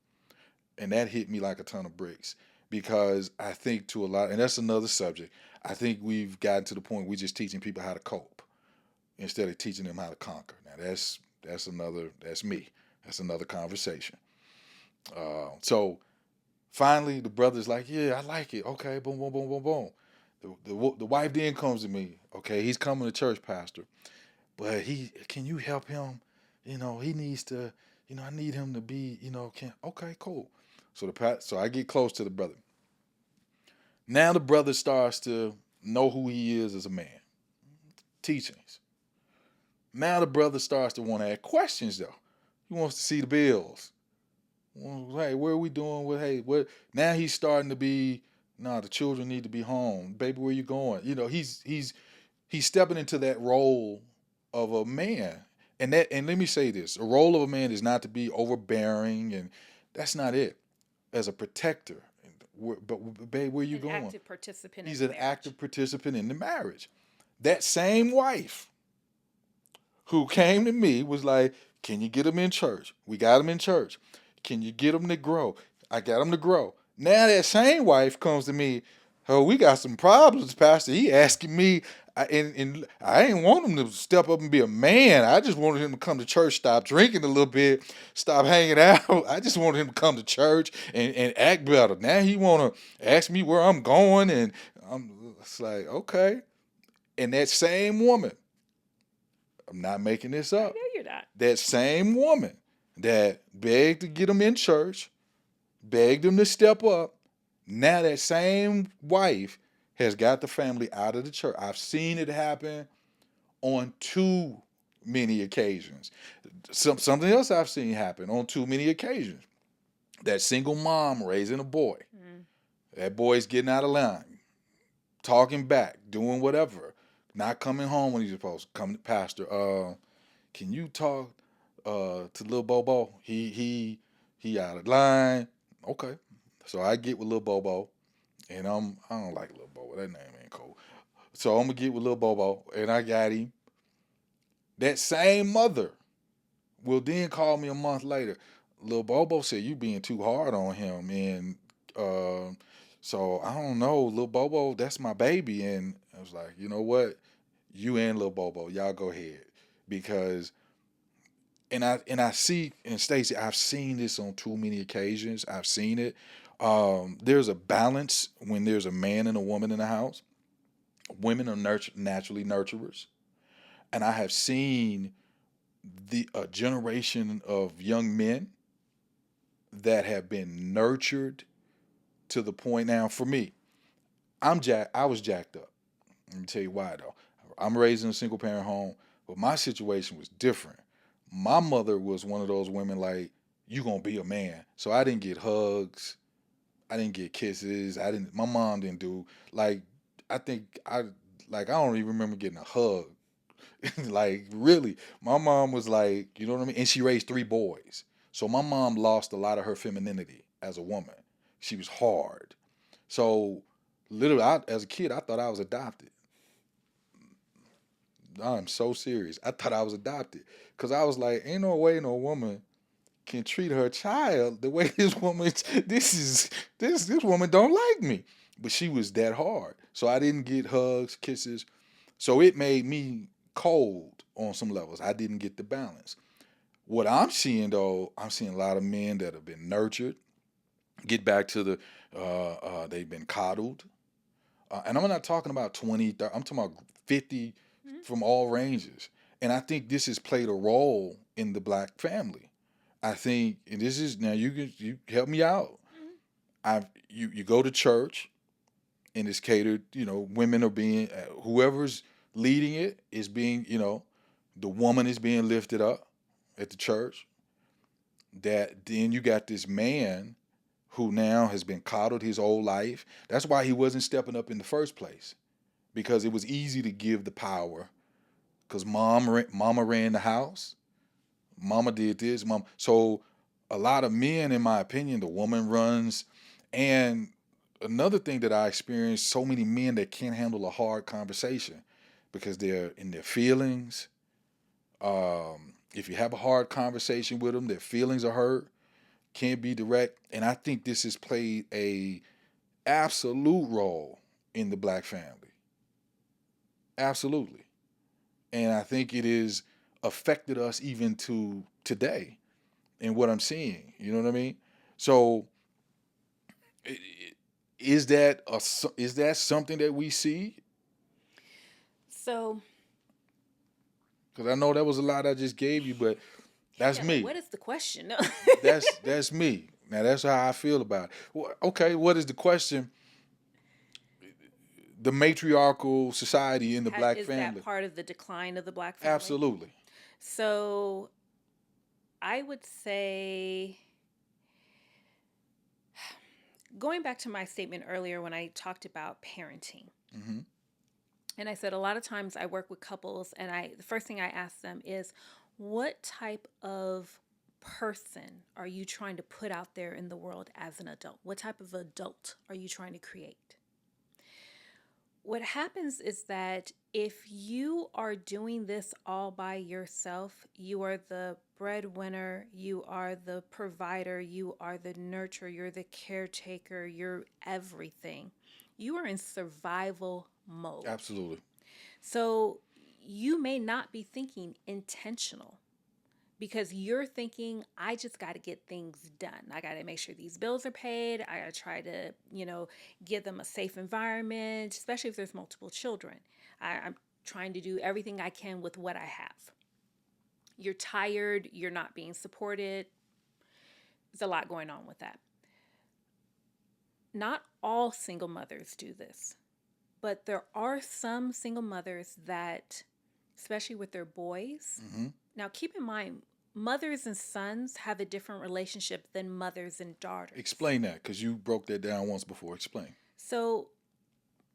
And that hit me like a ton of bricks because I think to a lot, and that's another subject. I think we've gotten to the point we're just teaching people how to cope instead of teaching them how to conquer. Now that's me. That's another conversation. So Finally, the brother's like, yeah, I like it. Okay, boom, boom, boom, boom, boom. The wife then comes to me. Okay, he's coming to church, pastor, but can you help him? He needs to. I need him to be. Can okay, cool. So I get close to the brother. Now the brother starts to know who he is as a man. Teachings. Now the brother starts to want to ask questions though. He wants to see the bills. Well, hey, where are we doing with hey, what now he's starting to be nah, the children need to be home. Baby, where you going? He's stepping into that role of a man. And let me say this, a role of a man is not to be overbearing, and that's not it. As a protector. But babe, where you An going? active participant in He's the an marriage. active participant in the marriage. That same wife who came to me was like, "Can you get him in church? We got him in church. Can you get him to grow? I got him to grow." Now that same wife comes to me, "Oh, we got some problems, Pastor." He asking me, and I didn't want him to step up and be a man. I just wanted him to come to church, stop drinking a little bit, stop hanging out. I just wanted him to come to church and act better. Now he want to ask me where I'm going, and it's like, okay. And that same woman, I'm not making this I know up. you're not. That same woman that begged to get him in church, begged him to step up, now that same wife has got the family out of the church. I've seen it happen on too many occasions. Something else I've seen happen on too many occasions. That single mom raising a boy. Mm. That boy's getting out of line, talking back, doing whatever, not coming home when he's supposed to come. Pastor, can you talk to Lil Bobo? He out of line. Okay. So I get with Lil Bobo, and I don't like Lil Bobo. That name ain't cool. So I'm gonna get with Lil Bobo, and I got him. That same mother will then call me a month later. Lil Bobo said you being too hard on him, and uh, so I don't know, Lil Bobo, that's my baby, and I was like, you know what, you and Lil Bobo, y'all go ahead, because and I see, and Stacey, I've seen this on too many occasions. I've seen it. There's a balance when there's a man and a woman in the house. Women are naturally nurturers, and I have seen the a generation of young men that have been nurtured to the point now. For me, I was jacked up. Let me tell you why though. I'm raised in a single parent home, but my situation was different. My mother was one of those women like, you gonna be a man. So I didn't get hugs. I didn't get kisses. My mom didn't do like I think I don't even remember getting a hug. Like really. My mom was like, you know what I mean? And she raised three boys. So my mom lost a lot of her femininity as a woman. She was hard. So literally as a kid I thought I was adopted. I'm so serious. I thought I was adopted. Cause I was like, ain't no way no woman can treat her child the way this woman this woman don't like me. But she was that hard. So I didn't get hugs, kisses. So it made me cold on some levels. I didn't get the balance. What I'm seeing though, I'm seeing a lot of men that have been nurtured, get back to the they've been coddled. And I'm not talking about 20, 30, I'm talking about 50 Mm. from all ranges. And I think this has played a role in the black family. I think, and this is now you help me out. Mm. You go to church and it's catered. Women are being whoever's leading it is being. The woman is being lifted up at the church. That then you got this man who now has been coddled his whole life. That's why he wasn't stepping up in the first place, because it was easy to give the power because mama ran the house. Mama did this, mom. So a lot of men, in my opinion, the woman runs. And another thing that I experienced, so many men that can't handle a hard conversation because they're in their feelings. If you have a hard conversation with them, their feelings are hurt, can't be direct. And I think this has played a absolute role in the black family. Absolutely. And I think it has affected us even to today in what I'm seeing. You know what I mean? So Is that is that something that we see? So, Because I know that was a lot I just gave you, but that's yeah, like, me. what is the question? No. That's me. Now that's how I feel about it. Well, okay, what is the question? The matriarchal society in the black Is that family. part of the decline of the black family? Absolutely. So, I would say, going back to my statement earlier when I talked about parenting, Hmm. and I said a lot of times I work with couples, and the first thing I ask them is, what type of person are you trying to put out there in the world as an adult? What type of adult are you trying to create? What happens is that if you are doing this all by yourself, you are the breadwinner, you are the provider, you are the nurturer, you're the caretaker, you're everything. You are in survival mode. Absolutely. So you may not be thinking intentional because you're thinking, I just got to get things done. I got to make sure these bills are paid. I got to try to, give them a safe environment, especially if there's multiple children. I'm trying to do everything I can with what I have. You're tired, you're not being supported. There's a lot going on with that. Not all single mothers do this, but there are some single mothers that, especially with their boys, Hmm. now keep in mind, mothers and sons have a different relationship than mothers and daughters. Explain that, because you broke that down once before. Explain. So,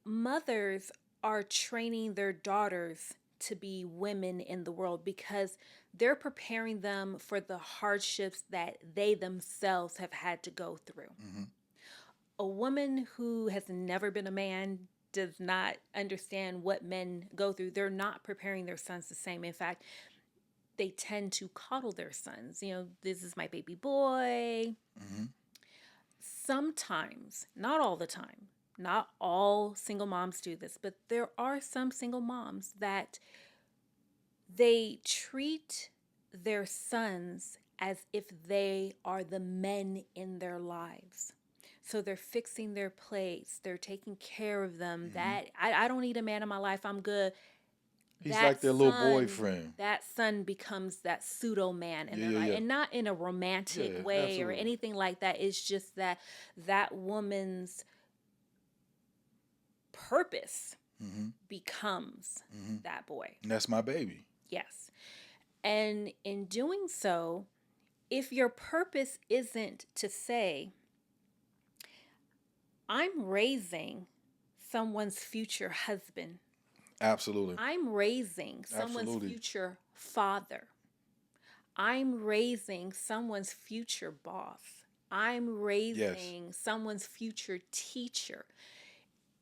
mothers are training their daughters to be women in the world because they're preparing them for the hardships that they themselves have had to go through. Hmm. A woman who has never been a man does not understand what men go through. They're not preparing their sons the same. In fact, they tend to coddle their sons. This is my baby boy. Hmm. Sometimes, not all the time, not all single moms do this, but there are some single moms that they treat their sons as if they are the men in their lives. So they're fixing their plates, they're taking care of them. Hmm. That I don't need a man in my life, I'm good. He's like their little Son, boyfriend. that son becomes that pseudo man in Yeah, their yeah, life, yeah. and not in a romantic Yeah, way or absolutely. anything like that. It's just that that woman's purpose Hmm. becomes Hmm. that boy. And that's my baby. Yes. And in doing so, if your purpose isn't to say, I'm raising someone's future husband, Absolutely. I'm raising someone's Absolutely. future father, I'm raising someone's future boss, I'm Yes. raising someone's future teacher.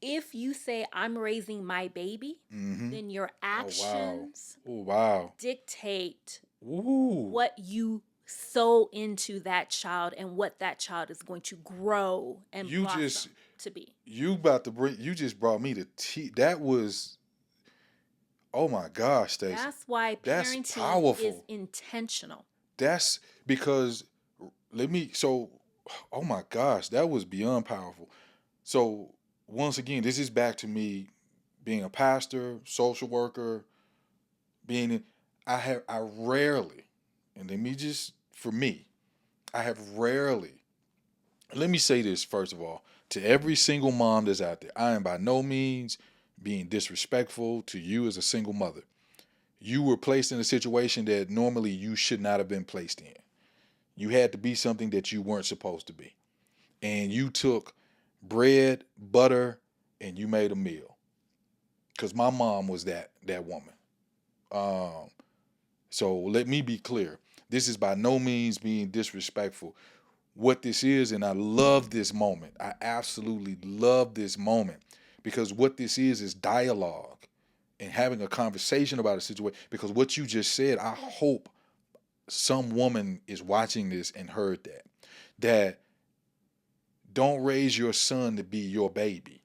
If you say, I'm raising my baby, Hmm. then your Oh, wow. actions Oh, wow. dictate Ooh. what you sow into that child and what that child is going to grow and You just blossom to be. you just brought me to tea. That was, oh my gosh, Stacey. That's why That's parenting is powerful. intentional. That's because let me so oh my gosh, that was beyond powerful. So once again, this is back to me being a pastor, social worker, being in, I rarely, and let me just for me, I have rarely, let me say this first of all, to every single mom that's out there, I am by no means being disrespectful to you as a single mother. You were placed in a situation that normally you should not have been placed in. You had to be something that you weren't supposed to be. And you took bread, butter, and you made a meal. Because my mom was that woman. Um, so let me be clear. This is by no means being disrespectful. What this is, and I love this moment. I absolutely love this moment because what this is dialogue and having a conversation about a situation. Because what you just said, I hope some woman is watching this and heard that. That don't raise your son to be your baby.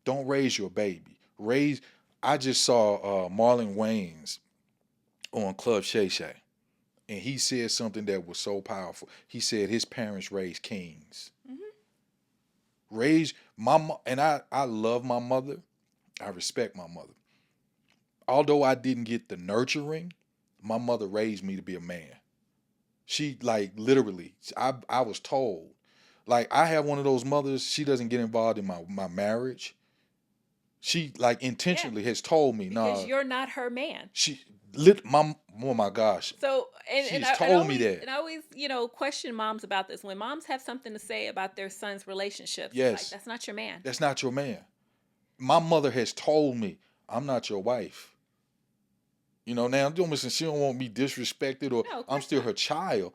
Don't raise your baby. Raise. I just saw Marlon Wayans on Club Shay Shay, and he said something that was so powerful. He said his parents raised kings. Mm-hmm. Raise and I love my mother. I respect my mother. Although I didn't get the nurturing, my mother raised me to be a man. She like literally, I was told. Like I have one of those mothers, she doesn't get involved in my marriage. She like Yeah, intentionally has told me, because nah, you're not her man. she lit my oh my gosh. So She has and told me that. I always question moms about this. When moms have something to say about their son's relationships, it's like Yes, that's not your man. that's not your man. My mother has told me, I'm not your wife. You know, now don't listen, she don't want me disrespected or No, of I'm course still not. her child.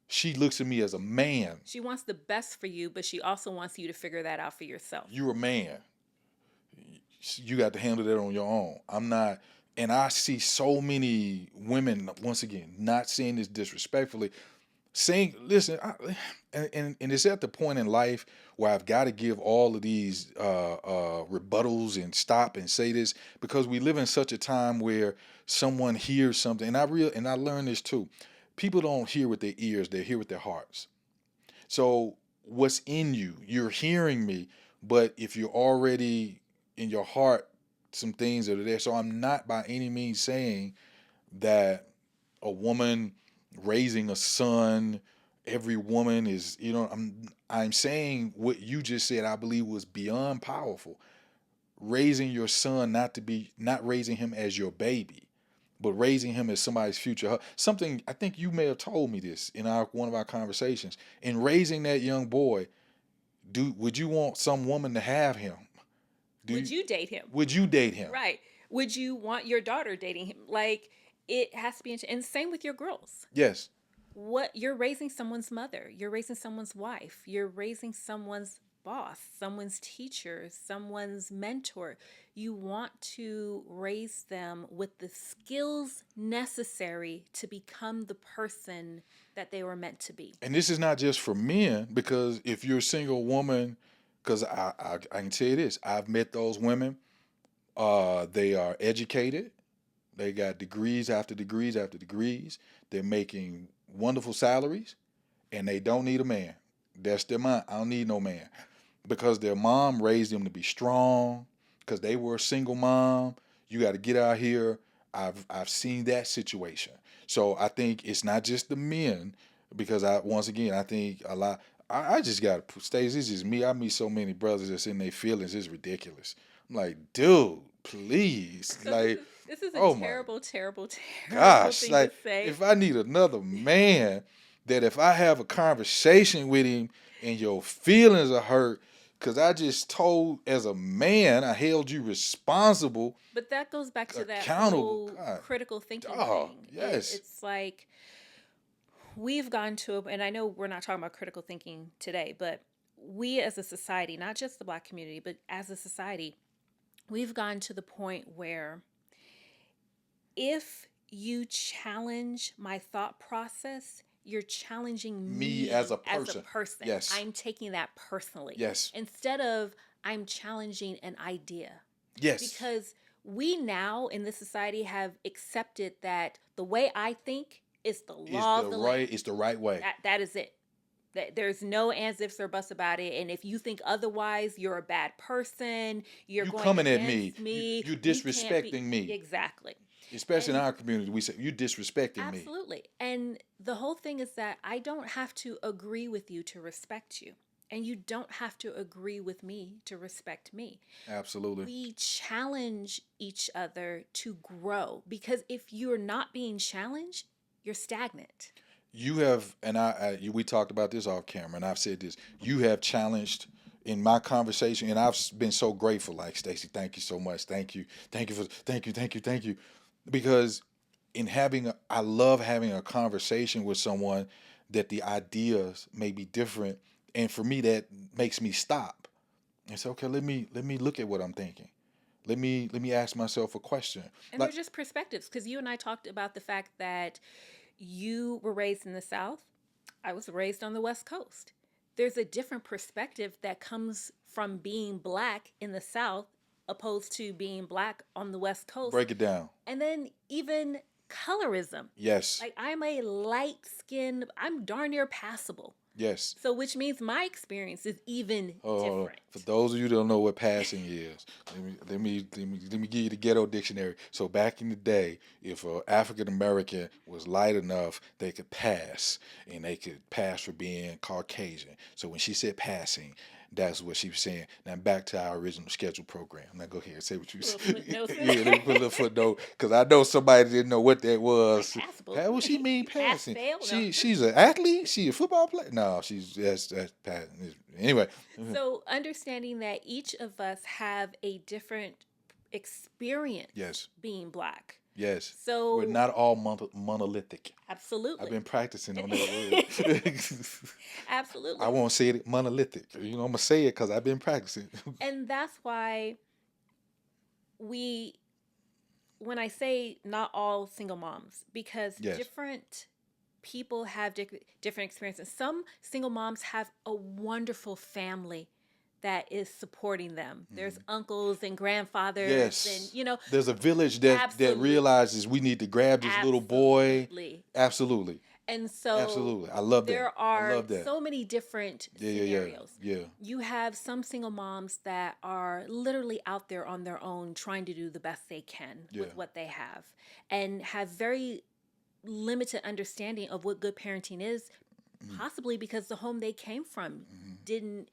She looks at me as a man. She wants the best for you, but she also wants you to figure that out for yourself. You're a man. You got to handle that on your own. I'm not, and I see so many women, once again, not saying this disrespectfully, saying, listen, and it's at the point in life where I've got to give all of these rebuttals and stop and say this because we live in such a time where someone hears something, and I learned this too. People don't hear with their ears; they hear with their hearts. So what's in you? You're hearing me, but if you're already in your heart, some things that are there. So I'm not by any means saying that a woman raising a son, every woman is, I'm saying what you just said, I believe was beyond powerful. Raising your son not raising him as your baby, but raising him as somebody's future. Something I think you may have told me this in one of our conversations. In raising that young boy, would you want some woman to have him? Would you date him? Would you date him? Right. Would you want your daughter dating him? Like it has to be, and same with your girls. Yes. What you're raising someone's mother, you're raising someone's wife, you're raising someone's boss, someone's teacher, someone's mentor. You want to raise them with the skills necessary to become the person that they were meant to be. And this is not just for men, because if you're a single woman, because I can tell you this, I've met those women. They are educated. They got degrees after degrees after degrees. They're making wonderful salaries, and they don't need a man. That's their mind. I don't need no man, because their mom raised them to be strong. Because they were a single mom. You got to get out here. I've seen that situation. So I think it's not just the men, because once again I think a lot. I just got to stay. This is me. I meet so many brothers that's in their feelings. It's ridiculous. I'm like, dude, please, So like, this is a oh my terrible, terrible, terrible gosh, thing to like say. if I need another man, that if I have a conversation with him and your feelings are hurt, because I just told as a man, I held you responsible, But that goes back to that accountable. whole God, critical thinking dog, thing. yes, It's like we've gone to, and I know we're not talking about critical thinking today, but we as a society, not just the Black community, but as a society, we've gone to the point where if you challenge my thought process, you're challenging me me as a as a person. person. Yes, I'm taking that personally yes, instead of I'm challenging an idea. yes. Because we now in this society have accepted that the way I think is the law of the land. It's the right way. That is it. That there's no ands, ifs, or buts about it. And if you think otherwise, you're a bad person. You're You going coming at against me. me. You We can't be disrespecting me. exactly. Especially in And our community, we say you disrespecting me. absolutely. And the whole thing is that I don't have to agree with you to respect you. And you don't have to agree with me to respect me. Absolutely. We challenge each other to grow because if you're not being challenged, you're stagnant. You have, and we talked about this off camera, and I've said this. You have challenged in my conversation, and I've been so grateful. Like Stacey, thank you so much. Thank you, because I love having a conversation with someone that the ideas may be different, and for me that makes me stop and say, okay, let me look at what I'm thinking. Let me ask myself a question. And they're Like, just perspectives because you and I talked about the fact that you were raised in the South. I was raised on the West Coast. There's a different perspective that comes from being Black in the South opposed to being Black on the West Coast. break it down. And then even colorism. Yes. Like I'm a light skinned, I'm darn near passable. Yes. So, which means my experience is even different. For those of you that don't know what passing is, let me give you the ghetto dictionary. So back in the day, if an African American was light enough, they could pass, and they could pass for being Caucasian. So when she said passing, that's what she was saying. Now back to our original scheduled program. Now go ahead and say what you Little said. footnotes. Yeah, let me put a little footnote because I know somebody didn't know what that Like was. passable. What she mean Pass passing? fail? No. She's an athlete. She a football player? No, that's passing. Anyway. So, understanding that each of us have a different experience Yes. being black. Yes. So, We're not all monolithic. absolutely. I've been practicing on that word. Absolutely. I won't say it monolithic. I'm going to say it because I've been practicing. And that's why when I say not all single moms, because Yes. different people have different experiences. Some single moms have a wonderful family that is supporting them. There's uncles and grandfathers, Yes. and There's a village that Absolutely. realizes we need to grab this little boy. Absolutely. Absolutely. And so Absolutely. I love that. there I are love that. so many different scenarios. Yeah. You have some single moms that are literally out there on their own trying to do the best they can Yeah. with what they have, and have very limited understanding of what good parenting is, possibly because the home they came from didn't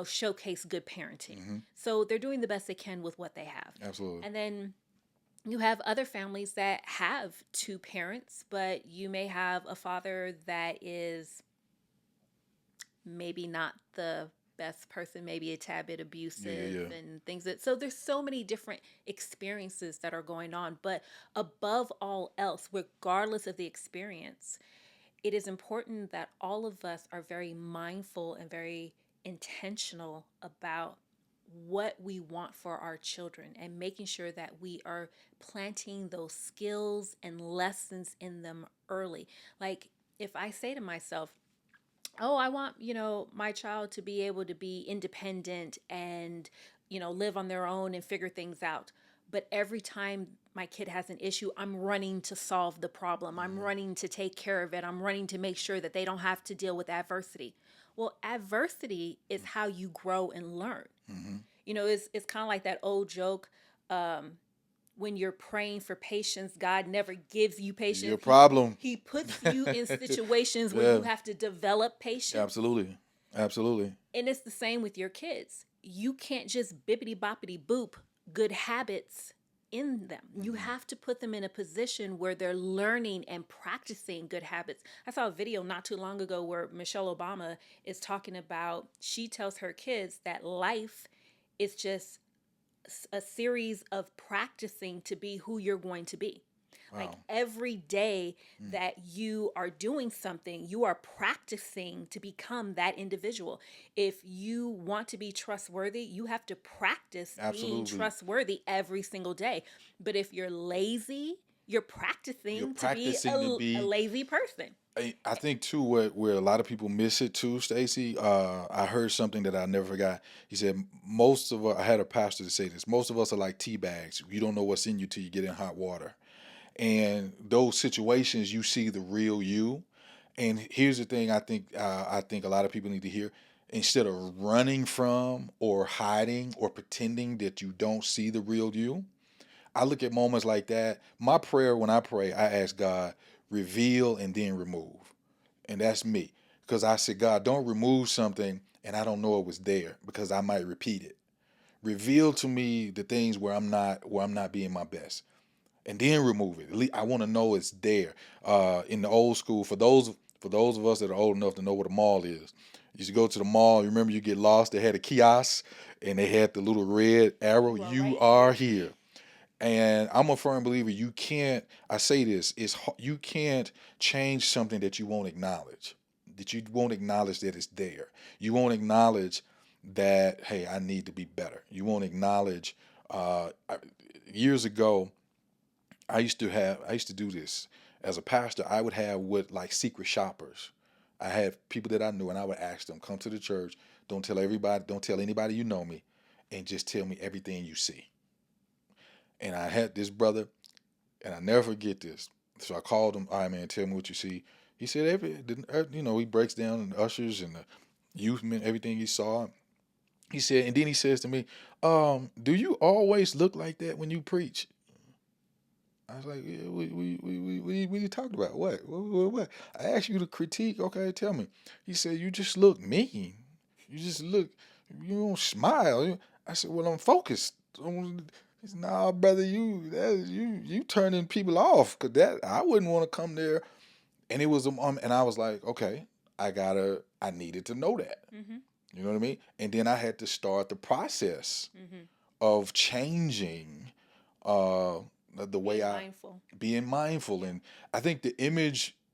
showcase good parenting. So they're doing the best they can with what they have. Absolutely. And then you have other families that have two parents, but you may have a father that is maybe not the best person, maybe a tad bit abusive and things so there's so many different experiences that are going on. But above all else, regardless of the experience, it is important that all of us are very mindful and very intentional about what we want for our children, and making sure that we are planting those skills and lessons in them early. Like, if I say to myself, oh, I want, my child to be able to be independent and, live on their own and figure things out. But every time my kid has an issue, I'm running to solve the problem. I'm running to take care of it. I'm running to make sure that they don't have to deal with adversity. Well, adversity is how you grow and learn. It's kind of like that old joke. When you're praying for patience, God never gives you patience. Your problem. He puts you in situations where you have to develop patience. Absolutely. Absolutely. And it's the same with your kids. You can't just bippity boppity boop good habits in them. You have to put them in a position where they're learning and practicing good habits. I saw a video not too long ago where Michelle Obama is talking about, she tells her kids that life is just a series of practicing to be who you're going to be. Wow. Like, every day that you are doing something, you are practicing to become that individual. If you want to be trustworthy, you have to practice being trustworthy every single day. But if you're lazy, you're practicing to be a lazy person. I think too where a lot of people miss it too, Stacey. I heard something that I never forgot. He said most of us, I had a pastor to say this. Most of us are like tea bags. You don't know what's in you till you get in hot water. And those situations, you see the real you. And here's the thing: I think a lot of people need to hear. Instead of running from or hiding or pretending that you don't see the real you, I look at moments like that. My prayer when I pray, I ask God, reveal and then remove. And that's me. Because I said, God, don't remove something and I don't know it was there because I might repeat it. Reveal to me the things where I'm not being my best. And then remove it. At least I want to know it's there. In the old school, for those of us that are old enough to know what a mall is, you used to go to the mall. You remember you get lost. They had a kiosk and they had the little red arrow. Well, you right are here. And I'm a firm believer. You can't. I say this: you can't change something that you won't acknowledge. That you won't acknowledge that it's there. You won't acknowledge that, hey, I need to be better. You won't acknowledge. Years ago, I used to do this as a pastor. I would have what like secret shoppers. I had people that I knew, and I would ask them, "Come to the church. Don't tell everybody. Don't tell anybody you know me, and just tell me everything you see." And I had this brother, and I never forget this. So I called him, all right, man, tell me what you see. He said he breaks down the ushers and the youth men, everything he saw. He said, and then he says to me, "Do you always look like that when you preach?" I was like, "Yeah, we talked about what? I asked you to critique. Okay, tell me." He said, "You just look mean. You just look. You don't smile." I said, "Well, I'm focused." He said, "Nah, brother, you turning people off because that I wouldn't want to come there." And it was and I was like, "Okay, I needed to know that." Mm-hmm. You know what I mean? And then I had to start the process Mm-hmm. of changing uh, the way Being I mindful. being mindful. Yeah. And I think the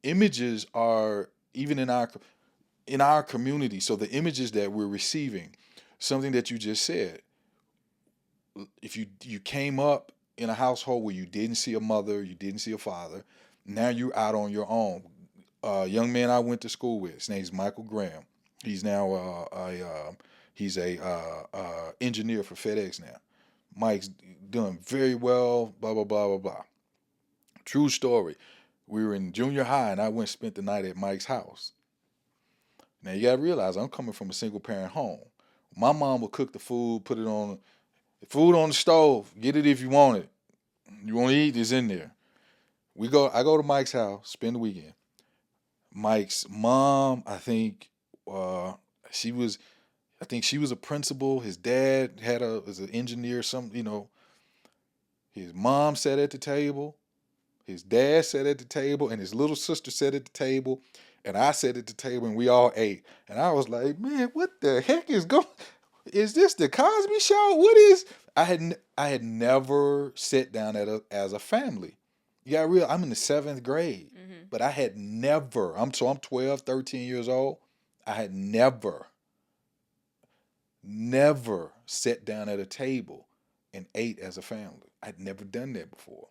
images are even in our community. So the images that we're receiving, something that you just said, if you came up in a household where you didn't see a mother, you didn't see a father, now you're out on your own. Young man I went to school with, his name's Michael Graham. He's now he's a engineer for FedEx now. Mike's doing very well. Blah blah blah blah blah. True story. We were in junior high, and I went and spent the night at Mike's house. Now you gotta realize I'm coming from a single parent home. My mom would cook the food, put it on the food on the stove. Get it if you want it. You want to eat? It's in there. I go to Mike's house, spend the weekend. Mike's mom, uh, she was, I think she was a principal. His dad was an engineer. His mom sat at the table. His dad sat at the table, and his little sister sat at the table, and I sat at the table, and we all ate. And I was like, man, what the heck is going? Is this the Cosby Show? What is? I had never sat down as a family. You got real. I'm in the seventh grade, Mm-hmm. but I had never. I'm 12, 13 years old. I had never sat down at a table and ate as a family. I'd never done that before.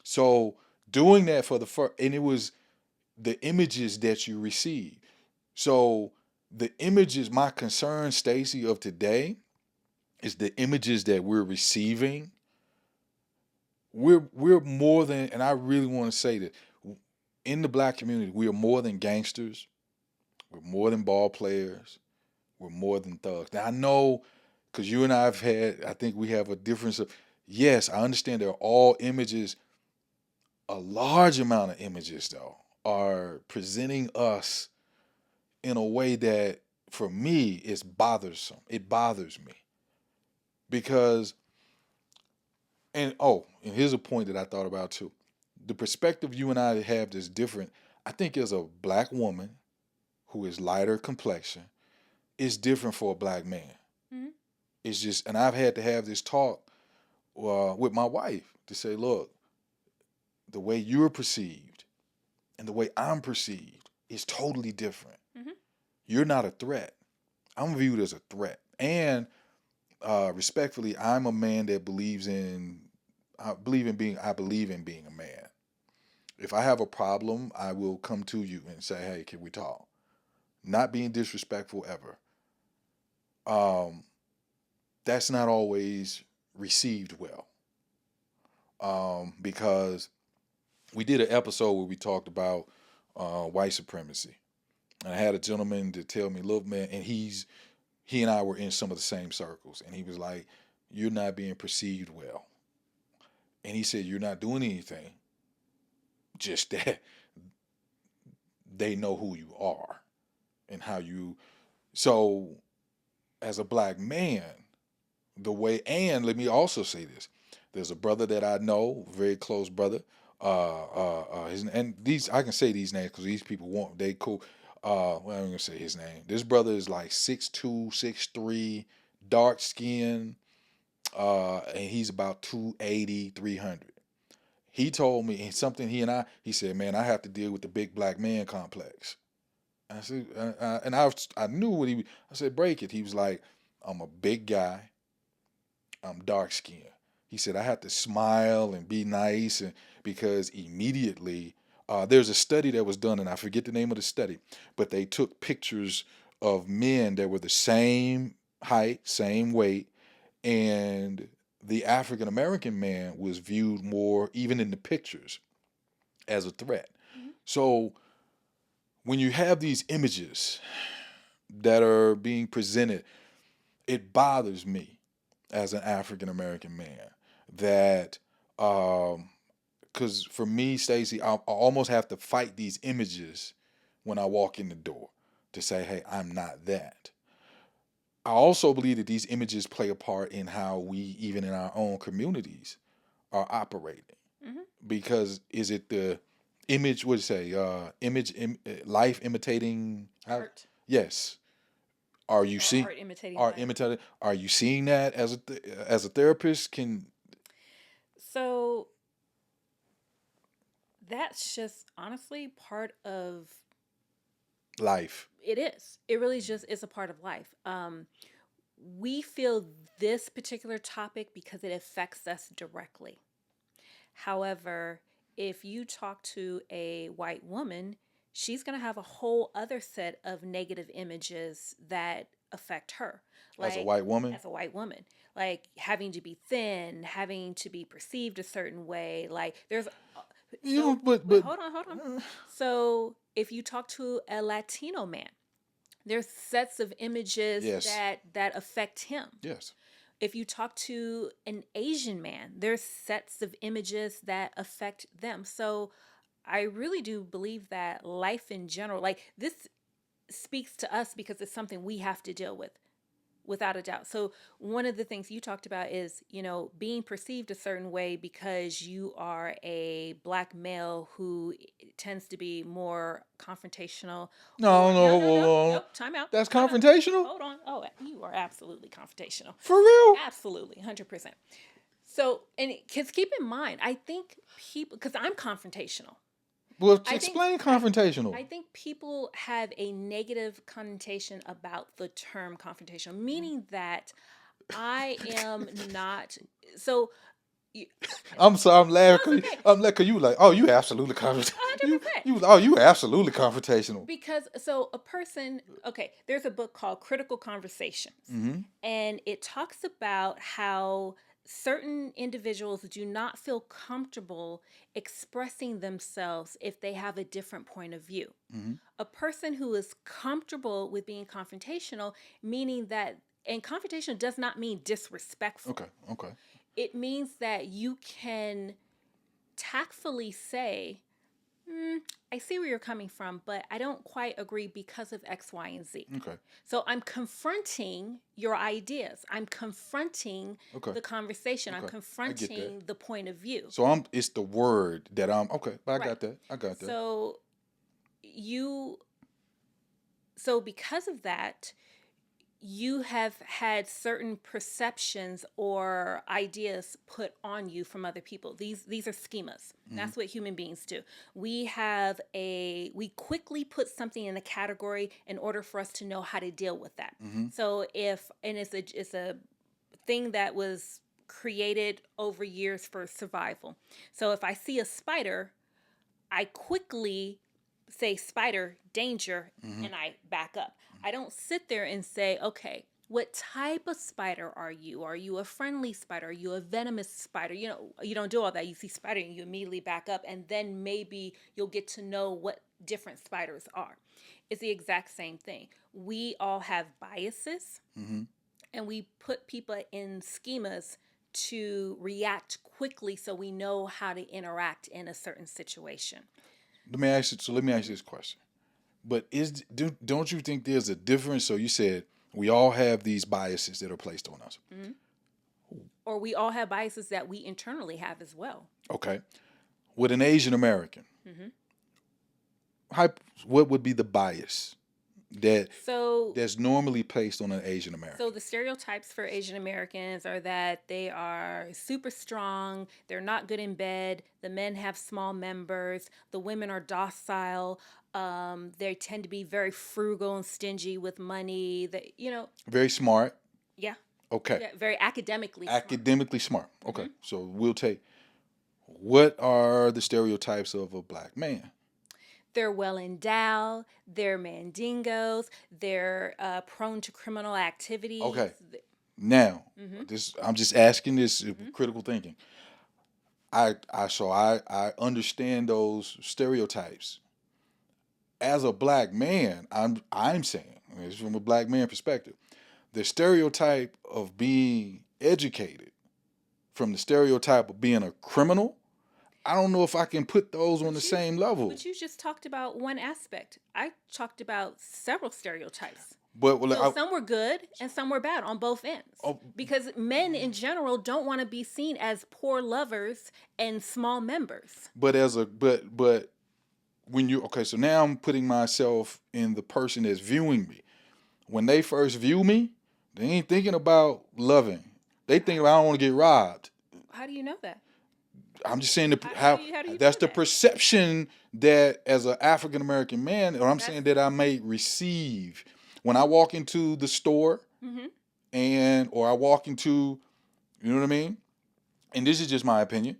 So doing that for the first, and it was the images that you receive. So the images, my concern, Stacey, of today is the images that we're receiving. We're more than, and I really want to say that in the black community, we are more than gangsters. We're more than ball players. We're more than thugs. Now I know, because you and I think we have a difference of. Yes, I understand they're all images. A large amount of images, though, are presenting us in a way that, for me, is bothersome. It bothers me because, and here's a point that I thought about too. The perspective you and I have is different. I think as a black woman who is lighter complexion, it's different for a black man. Mm-hmm. It's just, and I've had to have this talk with my wife to say, look, the way you're perceived and the way I'm perceived is totally different. Mm-hmm. You're not a threat. I'm viewed as a threat. And respectfully, I'm a man that I believe in being a man. If I have a problem, I will come to you and say, hey, can we talk? Not being disrespectful ever. Um, that's not always received well. Because we did an episode where we talked about white supremacy. And I had a gentleman to tell me, look, man, and he and I were in some of the same circles. And he was like, you're not being perceived well. And he said, you're not doing anything. Just that they know who you are and how you. So, as a black man, and let me also say this: there's a brother that I know, very close brother. And these I can say these names because these people want they cool. Well, I'm gonna say his name. This brother is like 6'2", 6'3", dark skin, and he's about 280, 300. He told me and something he said, man, I have to deal with the big black man complex. I said, and I knew I said, break it. He was like, I'm a big guy. I'm dark skinned. He said, I have to smile and be nice. And because immediately, there's a study that was done, and I forget the name of the study, but they took pictures of men that were the same height, same weight, and the African American man was viewed more, even in the pictures, as a threat. Mm-hmm. So when you have these images that are being presented, it bothers me as an African American man that because for me, Stacey, I almost have to fight these images when I walk in the door to say, hey, I'm not that. I also believe that these images play a part in how we, even in our own communities, are operating. Mm-hmm. Because is it the image? What do you say? Life imitating Art. Yes. Are you Or seeing art imitating art life. imitating? Are you seeing that as a therapist? Can So that's just honestly part of life? it is. It really just is a part of life. We feel this particular topic because it affects us directly. However, if you talk to a white woman, she's going to have a whole other set of negative images that affect her. As a Like, white woman? as a white woman, like having to be thin, having to be perceived a certain way. Like, there's You know, so, but hold on. So, if you talk to a Latino man, there's sets of images yes, that affect him. yes. If you talk to an Asian man, there's sets of images that affect them. So I really do believe that life in general, like this speaks to us because it's something we have to deal with without a doubt. So one of the things you talked about is, being perceived a certain way because you are a black male who tends to be more confrontational. No, Or no, no, time out. that's Time out. confrontational Hold on. Oh, you are absolutely confrontational. for real. Absolutely, 100%. So, and because keep in mind, I think people, because I'm confrontational. Well, I think explain confrontational. I think people have a negative connotation about the term confrontational, meaning that I am not. So, you, I'm sorry, I'm no, laughing. it's okay. I'm laughing. 'Cause you like, oh, you absolutely confrontational. You, 100%. you, oh, you absolutely confrontational. Because so a person, okay, there's a book called Critical Conversations, Mm-hmm. and it talks about how certain individuals do not feel comfortable expressing themselves if they have a different point of view. Mm-hmm. A person who is comfortable with being confrontational, meaning that, and confrontation does not mean disrespectful. Okay. Okay. It means that you can tactfully say, I see where you're coming from, but I don't quite agree because of X, Y, and Z. Okay. So I'm confronting your ideas. I'm confronting Okay. the conversation. I'm Okay. I get that. confronting the point of view. So it's the word that I'm okay. But I Right. got that. I got that. So you, so because of that, you have had certain perceptions or ideas put on you from other people. These are schemas. That's what human beings do. We quickly put something in a category in order for us to know how to deal with that. Mm-hmm. So it's a thing that was created over years for survival. So if I see a spider, I quickly say spider, danger, Mm-hmm. and I back up. I don't sit there and say, okay, what type of spider are you? Are you a friendly spider? Are you a venomous spider? You don't do all that. You see spider and you immediately back up, and then maybe you'll get to know what different spiders are. It's the exact same thing. We all have biases, Mm-hmm. and we put people in schemas to react quickly so we know how to interact in a certain situation. Let me ask you. So let me ask you this question. But don't you think there's a difference? So you said we all have these biases that are placed on us. Mm-hmm. Or we all have biases that we internally have as well. Okay. With an Asian American, Mm-hmm. what would be the bias that So, that's normally placed on an Asian American? so the stereotypes for Asian Americans are that they are super strong, they're not good in bed, the men have small members, the women are docile, they tend to be very frugal and stingy with money. Very smart. Yeah, Okay. yeah, very academically smart. Academically smart. Okay. Mm-hmm. So we'll take what are the stereotypes of a black man? They're well endowed, they're mandingos, they're prone to criminal activities. Okay. Now, Mm-hmm. I'm just asking this Mm-hmm. critical thinking. I understand those stereotypes. as a black man, I'm saying, this is from a black man perspective, the stereotype of being educated from the stereotype of being a criminal, I don't know if I can put those on the same level. But you just talked about one aspect. I talked about several stereotypes. But well, So some were good and some were bad on both ends. Oh. Because men in general don't want to be seen as poor lovers and small members. but as a but when you okay, so now I'm putting myself in the person that's viewing me. When they first view me, they ain't thinking about loving. They think I don't want to get robbed. How do you know that? I'm just saying How do you that's know the that? perception that as an African American man, or I'm saying that I may receive when I walk into the store or I walk into, you know what I mean? And this is just my opinion.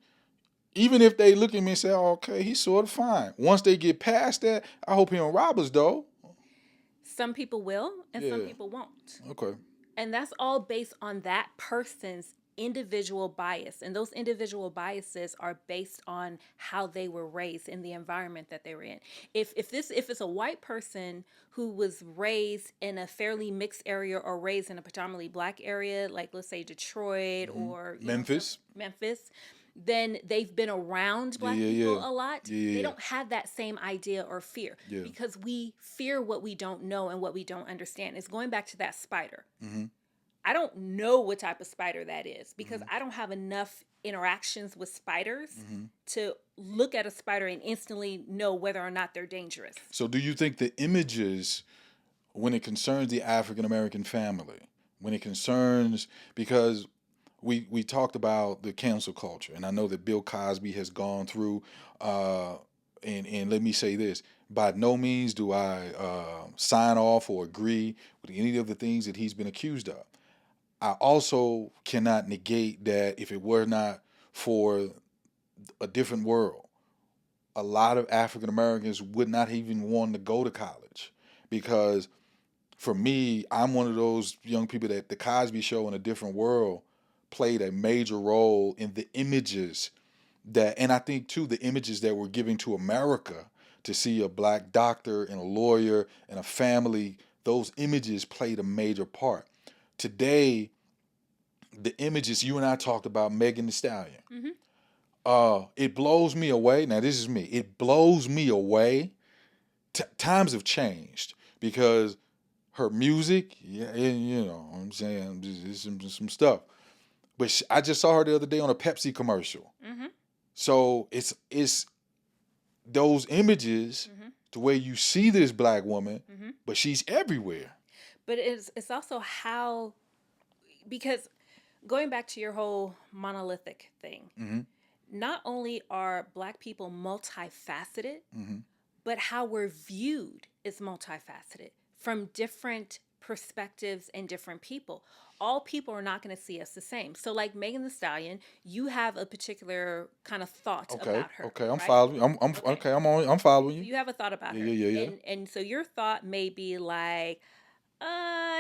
Even if they look at me and say, oh, okay, he's sort of fine. Once they get past that, I hope he don't rob us though. Some people will and some Yeah. people won't. Okay. And that's all based on that person's individual bias. And those individual biases are based on how they were raised in the environment that they were in. If it's a white person who was raised in a fairly mixed area or raised in a predominantly black area, like let's say Detroit or Memphis. Memphis, then they've been around black people a lot. They don't have that same idea or fear because we fear what we don't know and what we don't understand. It's going back to that spider. I don't know what type of spider that is because I don't have enough interactions with spiders to look at a spider and instantly know whether or not they're dangerous. So do you think the images, when it concerns the African American family, when it concerns, because we talked about the cancel culture, and I know that Bill Cosby has gone through, and let me say this, by no means do I sign off or agree with any of the things that he's been accused of. I also cannot negate that if it were not for a different world, a lot of African Americans would not even want to go to college because for me, I'm one of those young people that the Cosby Show in a different world played a major role in the images that, and I think too, the images that were given to America to see a black doctor and a lawyer and a family, those images played a major part. Today, the images you and I talked about, Megan Thee Stallion, it blows me away. Now, this is me. It blows me away. Times have changed because her music, you know what I'm saying, there's some stuff. But I just saw her the other day on a Pepsi commercial. So it's those images to where you see this black woman, but she's everywhere. But it's also how, because going back to your whole monolithic thing, not only are black people multifaceted, but how we're viewed is multifaceted from different perspectives and different people. All people are not going to see us the same. So like Megan Thee Stallion, you have a particular kind of thought about her. Okay, I'm right? following. I'm following you. You have a thought about her. Yeah. And so your thought may be like,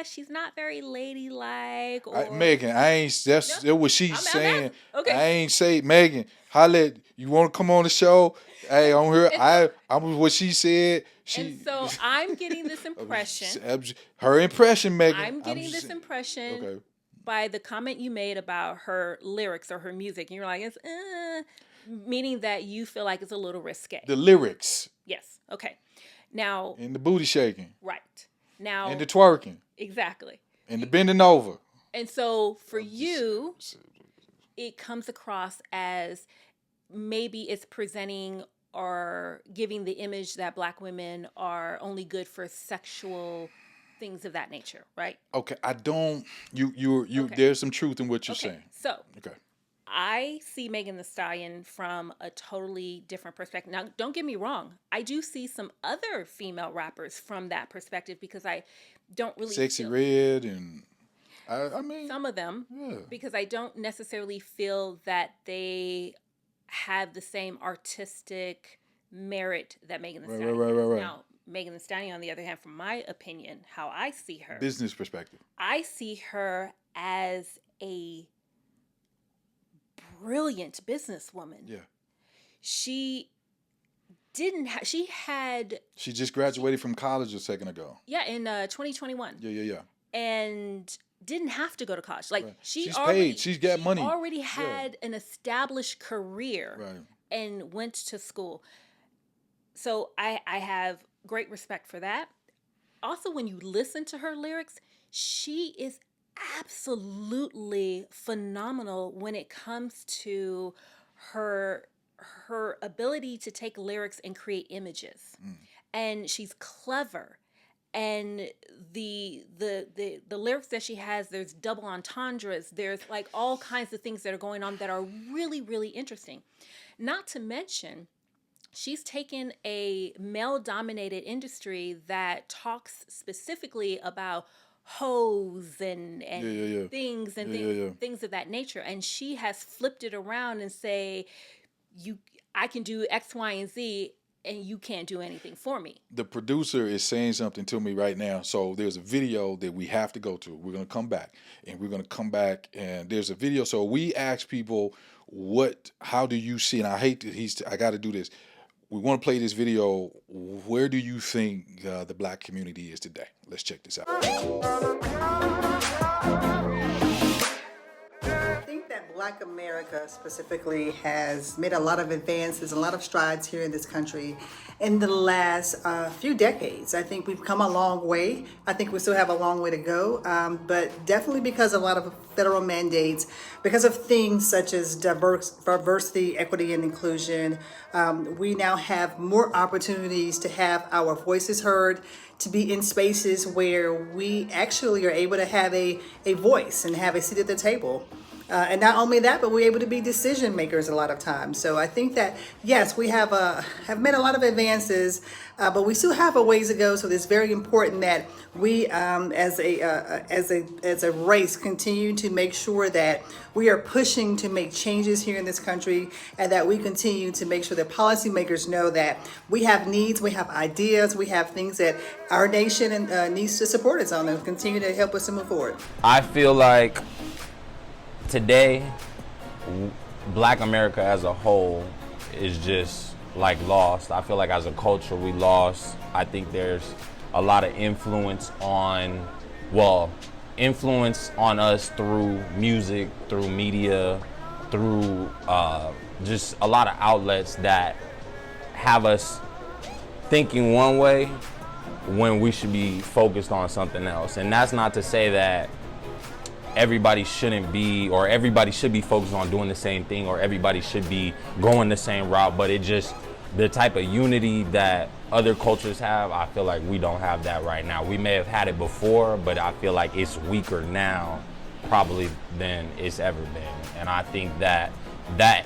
she's not very ladylike. Or Megan, I ain't. That's what she's saying. Okay. I ain't say Megan. Holla, you want to come on the show? Hey, I'm here. I'm what she said. And so I'm getting this impression. Her impression, Megan. I'm getting this impression by the comment you made about her lyrics or her music, and you're like, it's meaning that you feel like it's a little risque. The lyrics. Yes. Okay. Now. And the booty shaking. Right. Now. And the twerking. Exactly. And the bending over. And so for you, it comes across as maybe it's presenting or giving the image that black women are only good for sexual things of that nature, right? Okay, I don't. You. Okay. There's some truth in what you're saying. So. Okay. I see Megan Thee Stallion from a totally different perspective. Now, don't get me wrong. I do see some other female rappers from that perspective because I don't really Sexy Red and I mean some of them because I don't necessarily feel that they have the same artistic merit that Megan Thee Stallion has. Right. Now, Megan Thee Stallion, on the other hand, from my opinion, how I see her, business perspective, I see her as a brilliant businesswoman. Yeah. She She just graduated from college a second ago. in 2021. Yeah. And didn't have to go to college. Like Right. she She's already paid. She's got money. already had an established career Right. and went to school. So I have great respect for that. Also, when you listen to her lyrics, she is absolutely phenomenal when it comes to her ability to take lyrics and create images. And she's clever. And the lyrics that she has, there's double entendres, there's like all kinds of things that are going on that are really, really interesting. Not to mention, she's taken a male dominated industry that talks specifically about hoes and things and things of that nature, and she has flipped it around and say, I can do X, Y, and Z, and you can't do anything for me. The producer is saying something to me right now. So there's a video that we have to go to. We're going to come back, and there's a video. So we ask people, how do you see, and I got to do this. We want to play this video. Where do you think the black community is today? Let's check this out. I think that Black America specifically has made a lot of advances, a lot of strides here in this country in the last few decades. I think we've come a long way. I think we still have a long way to go, but definitely because of a lot of federal mandates, because of things such as diversity, equity, and inclusion, we now have more opportunities to have our voices heard, to be in spaces where we actually are able to have a voice and have a seat at the table. And not only that, but we're able to be decision makers a lot of times. So I think that, yes, we have made a lot of advances, but we still have a ways to go. So it's very important that we, as a race, continue to make sure that we are pushing to make changes here in this country, and that we continue to make sure that policymakers know that we have needs, we have ideas, we have things that our nation needs to support us on, and continue to help us to move forward. I feel like today, Black America as a whole is just like lost. I feel like as a culture we lost. I think there's a lot of influence on us through music, through media, through just a lot of outlets that have us thinking one way when we should be focused on something else. And that's not to say that everybody shouldn't be, or everybody should be focused on doing the same thing, or everybody should be going the same route, but it just, the type of unity that other cultures have, I feel like we don't have that right now. We may have had it before, but I feel like it's weaker now probably than it's ever been. And I think that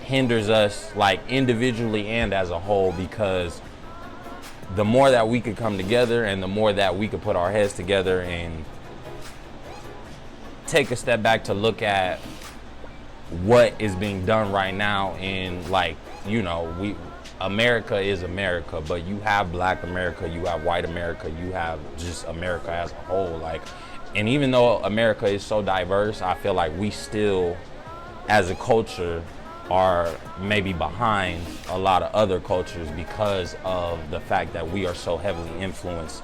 hinders us, like individually and as a whole, because the more that we could come together and the more that we could put our heads together and take a step back to look at what is being done right now in, like, America is America, but you have Black America, you have white America, you have just America as a whole. Like, and even though America is so diverse, I feel like we still, as a culture, are maybe behind a lot of other cultures because of the fact that we are so heavily influenced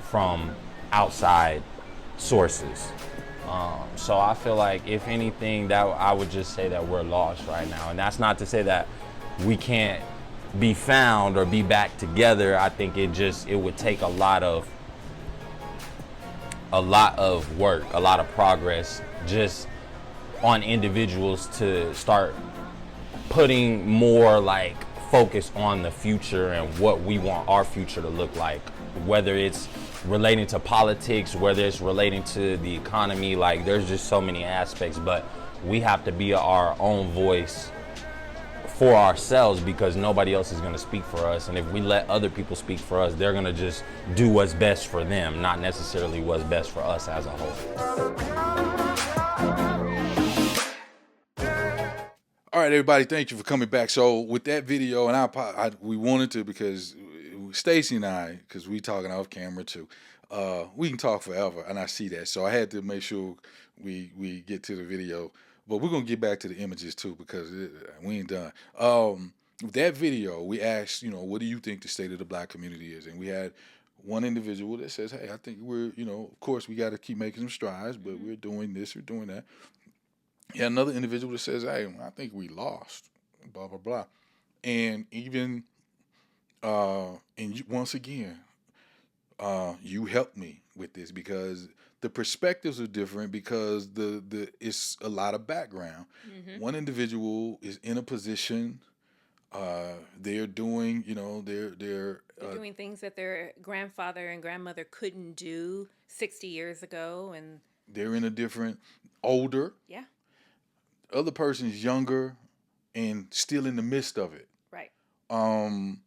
from outside sources. So I feel like, if anything, that I would just say that we're lost right now. And that's not to say that we can't be found or be back together. I think it would take a lot of work, a lot of progress just on individuals to start putting more like focus on the future and what we want our future to look like, whether it's relating to politics, whether it's relating to the economy. Like, there's just so many aspects, but we have to be our own voice for ourselves, because nobody else is going to speak for us. And if we let other people speak for us, they're going to just do what's best for them, not necessarily what's best for us as a whole. All right, everybody, thank you for coming back. So with that video, and we wanted to, because Stacey and I, because we talking off camera too, we can talk forever, and I see that. So I had to make sure we get to the video. But we're going to get back to the images too, because we ain't done. with that video, we asked, what do you think the state of the black community is? And we had one individual that says, hey, I think we're, of course we got to keep making some strides, but we're doing this, we're doing that. You had another individual that says, hey, I think we lost, blah, blah, blah. And even, once again, you helped me with this because the perspectives are different because it's a lot of background. One individual is in a position, they're doing, they're doing things that their grandfather and grandmother couldn't do 60 years ago, and they're in a different, older. yeah, Other person is younger and still in the midst of it. right. Um,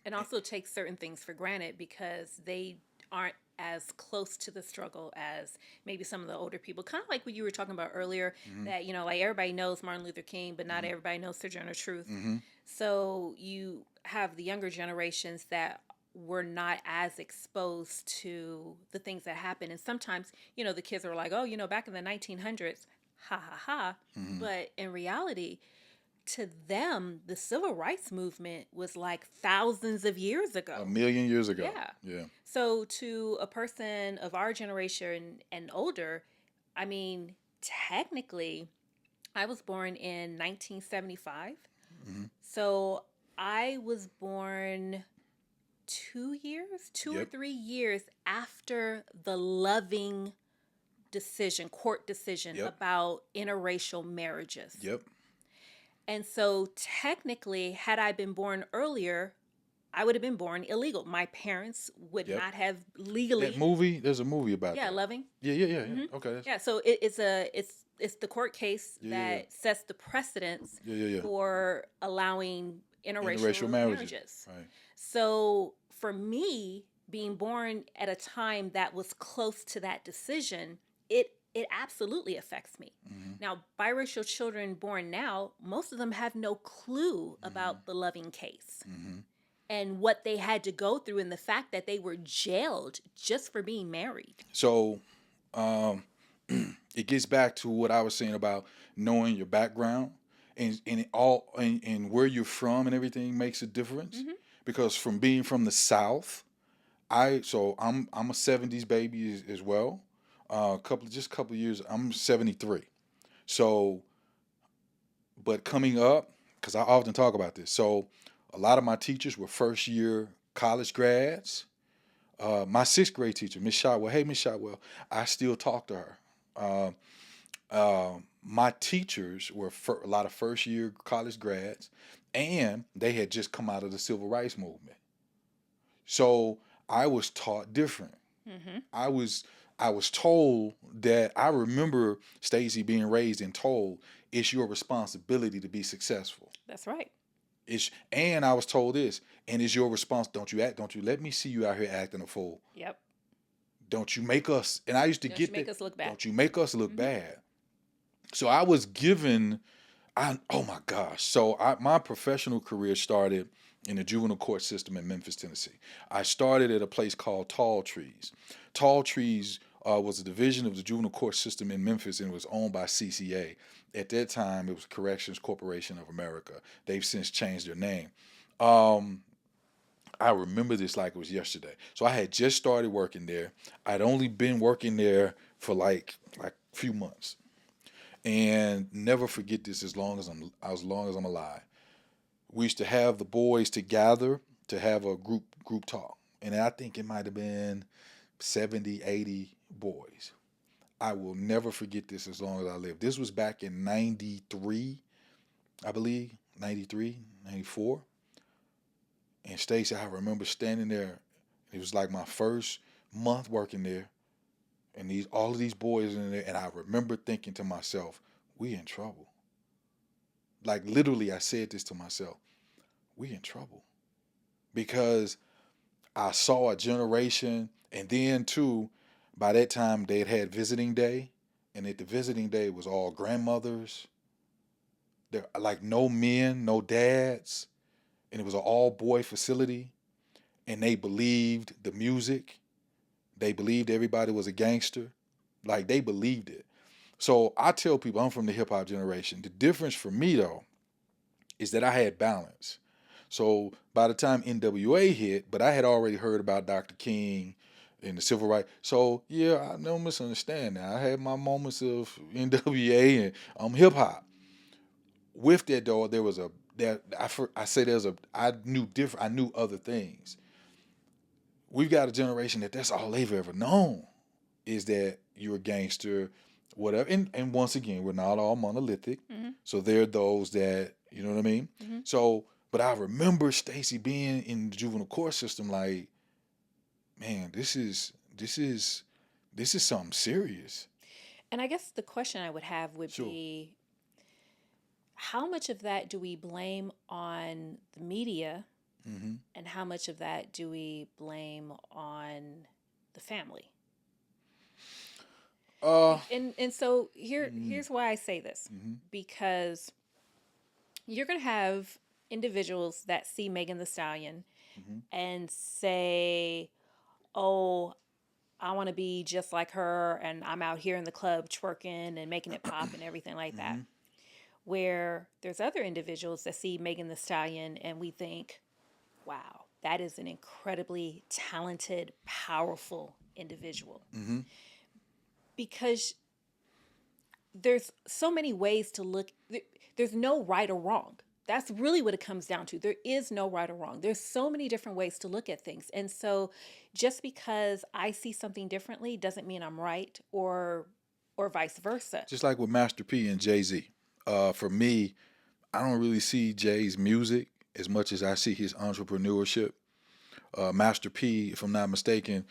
And also take certain things for granted because they aren't as close to the struggle as maybe some of the older people. Kind of like what you were talking about earlier, that, like everybody knows Martin Luther King, but not everybody knows Sojourner Truth. So you have the younger generations that were not as exposed to the things that happen. And sometimes, the kids are like, oh, back in the 1900s, ha ha ha. But in reality, to them, the civil rights movement was like thousands of years ago. 1,000,000 years ago. Yeah. So to a person of our generation and older, I mean, technically, I was born in 1975. So I was born 2 or 3 years after the Loving court decision about interracial marriages. Yep. And so technically, had I been born earlier, I would have been born illegal. My parents would not have legally. That movie, there's a movie about that. Loving. Yeah. Okay. Yeah, so it's the court case that sets the precedence for allowing interracial marriages. Right. So for me, being born at a time that was close to that decision, it absolutely affects me. Now, biracial children born now, most of them have no clue about the Loving case and what they had to go through and the fact that they were jailed just for being married. So it gets back to what I was saying about knowing your background and where you're from and everything makes a difference. Because from being from the South, I'm a 70s baby as well. Couple of years, I'm 73. So, but coming up, because I often talk about this, so a lot of my teachers were first year college grads. My sixth grade teacher, Miss Shotwell, hey Miss Shotwell, I still talk to her. My teachers were a lot of first year college grads, and they had just come out of the civil rights movement. So I was taught different. I was told that I remember Stacey being raised and told it's your responsibility to be successful. That's right. And I was told this, and it's your response. Don't you let me see you out here acting a fool. Yep. Don't you make us, and I used to get that. Don't you make us look bad. Don't you make us look bad. So I was given, oh my gosh. So my professional career started in the juvenile court system in Memphis, Tennessee. I started at a place called Tall Trees. Tall Trees was a division of the juvenile court system in Memphis and was owned by CCA. At that time, it was Corrections Corporation of America. They've since changed their name. I remember this like it was yesterday. So I had just started working there. I'd only been working there for like a few months. And never forget this as long as I'm alive. We used to have the boys to gather to have a group talk. And I think it might have been 70, 80 boys. I will never forget this as long as I live. This was back in 93, I believe, 93, 94. And Stacey, I remember standing there. It was like my first month working there. And all of these boys in there. And I remember thinking to myself, we in trouble. Like literally I said this to myself. We in trouble. Because I saw a generation, and then too, by that time they had visiting day, and at the visiting day it was all grandmothers. There like no men, no dads, and it was an all-boy facility, and they believed the music. They believed everybody was a gangster. Like they believed it. So I tell people I'm from the hip hop generation. The difference for me though is that I had balance. So by the time NWA hit, but I had already heard about Dr. King and the civil rights. So yeah, I don't misunderstand now. I had my moments of NWA and hip hop. With that though, there was a that I say there's a I knew different. I knew other things. We've got a generation that's all they've ever known is that you're a gangster, whatever. And once again, we're not all monolithic. Mm-hmm. So there are those that, you know what I mean? Mm-hmm. So, but I remember Stacey being in the juvenile court system like, man, this is something serious. And I guess the question I would have would Sure. be, how much of that do we blame on the media, Mm-hmm. and how much of that do we blame on the family? And so here's why I say this. Mm-hmm. Because you're going to have individuals that see Megan the Stallion Mm-hmm. and say, "Oh, I want to be just like her, and I'm out here in the club twerking and making it pop and everything like that." Where there's other individuals that see Megan the Stallion and we think, "Wow, that is an incredibly talented, powerful individual." Mm-hmm. Because there's so many ways to look. There's no right or wrong. That's really what it comes down to. There is no right or wrong. There's so many different ways to look at things. And so just because I see something differently doesn't mean I'm right, or vice versa. Just like with Master P and Jay-Z. For me, I don't really see Jay's music as much as I see his entrepreneurship. Master P, if I'm not mistaken,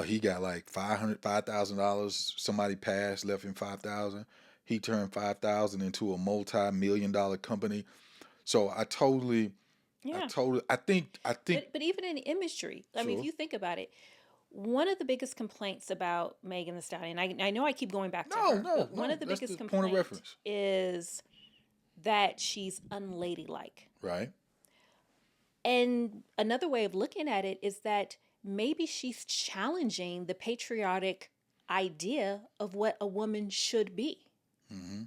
he got like $5,000. Somebody passed, left him $5,000. He turned $5,000 into a multi-million-dollar company. So I Yeah. think, But even in imagery, I mean, if Sure. you think about it, one of the biggest complaints about Megan Thee Stallion, I know I keep going back to No, her, no, but one no, of the that's biggest the point of complaints reference. is that she's unladylike. right? And another way of looking at it is that maybe she's challenging the patriotic idea of what a woman should be. Mm-hmm.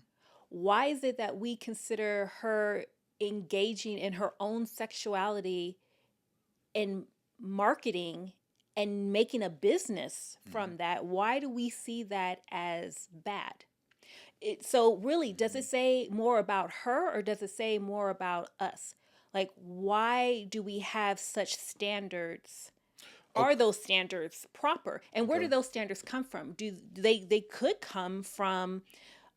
Why is it that we consider her engaging in her own sexuality and marketing and making a business from that? Why do we see that as bad? So really, does it say more about her, or does it say more about us? Like, why do we have such standards? Are those standards proper? And where do Okay. those standards come from? Do they could come from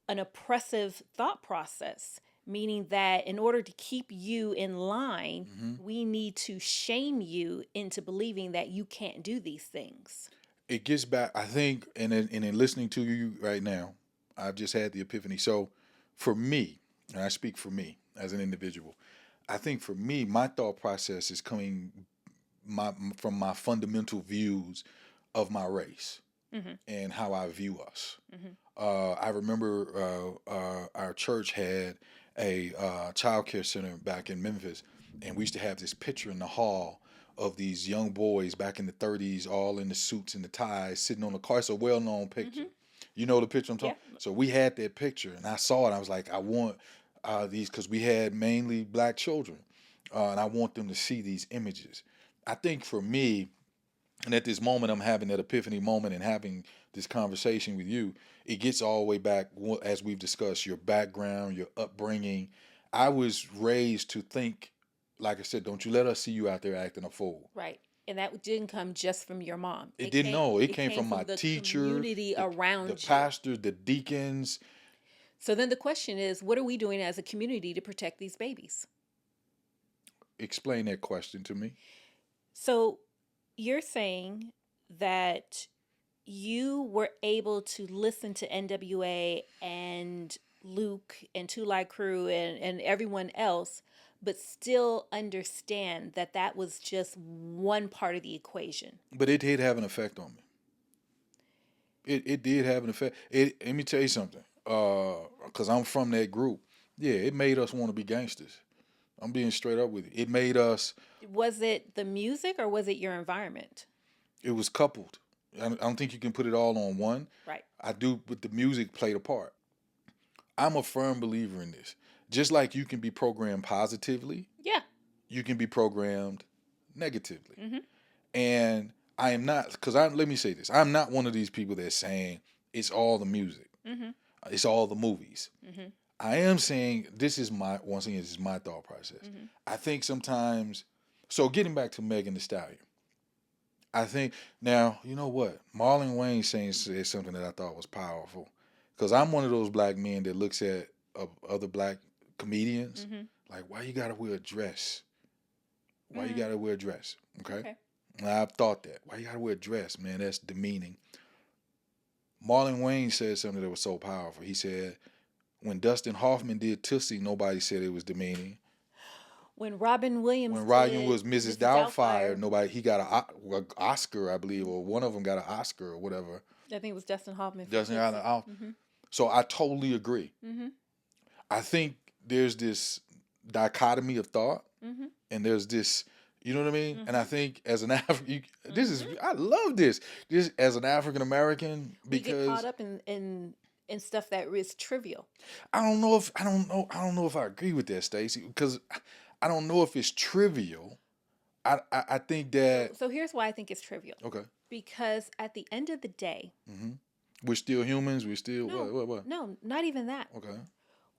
an oppressive thought process, meaning that in order to keep you in line, we need to shame you into believing that you can't do these things. It gets back, I think, and in listening to you right now, I've just had the epiphany. So for me, and I speak for me as an individual, I think for me, my thought process is coming from my fundamental views of my race and how I view us. I remember our church had a child care center back in Memphis, and we used to have this picture in the hall of these young boys back in the 30s, all in the suits and the ties, sitting on the car. It's a well-known picture. You know the picture I'm talking? Yeah. So we had that picture, and I saw it. I was like, I want these, because we had mainly black children, and I want them to see these images. I think for me, and at this moment, I'm having that epiphany moment and having this conversation with you. It gets all the way back, as we've discussed, your background, your upbringing. I was raised to think, like I said, don't you let us see you out there acting a fool. Right. And that didn't come just from your mom. It didn't know. It came from my the teacher, community around the you. pastor, the deacons. So then the question is, what are we doing as a community to protect these babies? Explain that question to me. So you're saying that you were able to listen to NWA and Luke and Two Light Crew and everyone else, but still understand that that was just one part of the equation. But it did have an effect on me. It did have an effect. Let me tell you something. Because I'm from that group. Yeah, it made us want to be gangsters. I'm being straight up with you. It made us. Was it the music or was it your environment? It was coupled. I don't think you can put it all on one. Right. I do, but the music played a part. I'm a firm believer in this. Just like you can be programmed positively, Yeah. you can be programmed negatively. And I am not, because let me say this, I'm not one of these people that's saying it's all the music, it's all the movies. I am saying this is once again, this is my thought process. I think sometimes, so getting back to Megan Thee Stallion, I think, now, you know what? Marlon Wayne said something that I thought was powerful. Because I'm one of those black men that looks at other black comedians, like, why you gotta wear a dress? Why you gotta wear a dress? Okay? And I've thought that. Why you gotta wear a dress, man? That's demeaning. Marlon Wayne said something that was so powerful. He said, when Dustin Hoffman did Tootsie, nobody said it was demeaning. When Robin Williams was Mrs. Doubtfire, he got an Oscar, I believe, or one of them got an Oscar or whatever. I think it was Dustin Hoffman. So I totally agree. I think there's this dichotomy of thought, and there's this, you know what I mean? And I think as an I love this. This as an African American, because we get caught up in stuff that is trivial. I don't know if I agree with that, Stacey, because I don't know if it's trivial. I think that. So here's why I think it's trivial. Okay. Because at the end of the day, we're still humans. We're still what? No, not even that. Okay.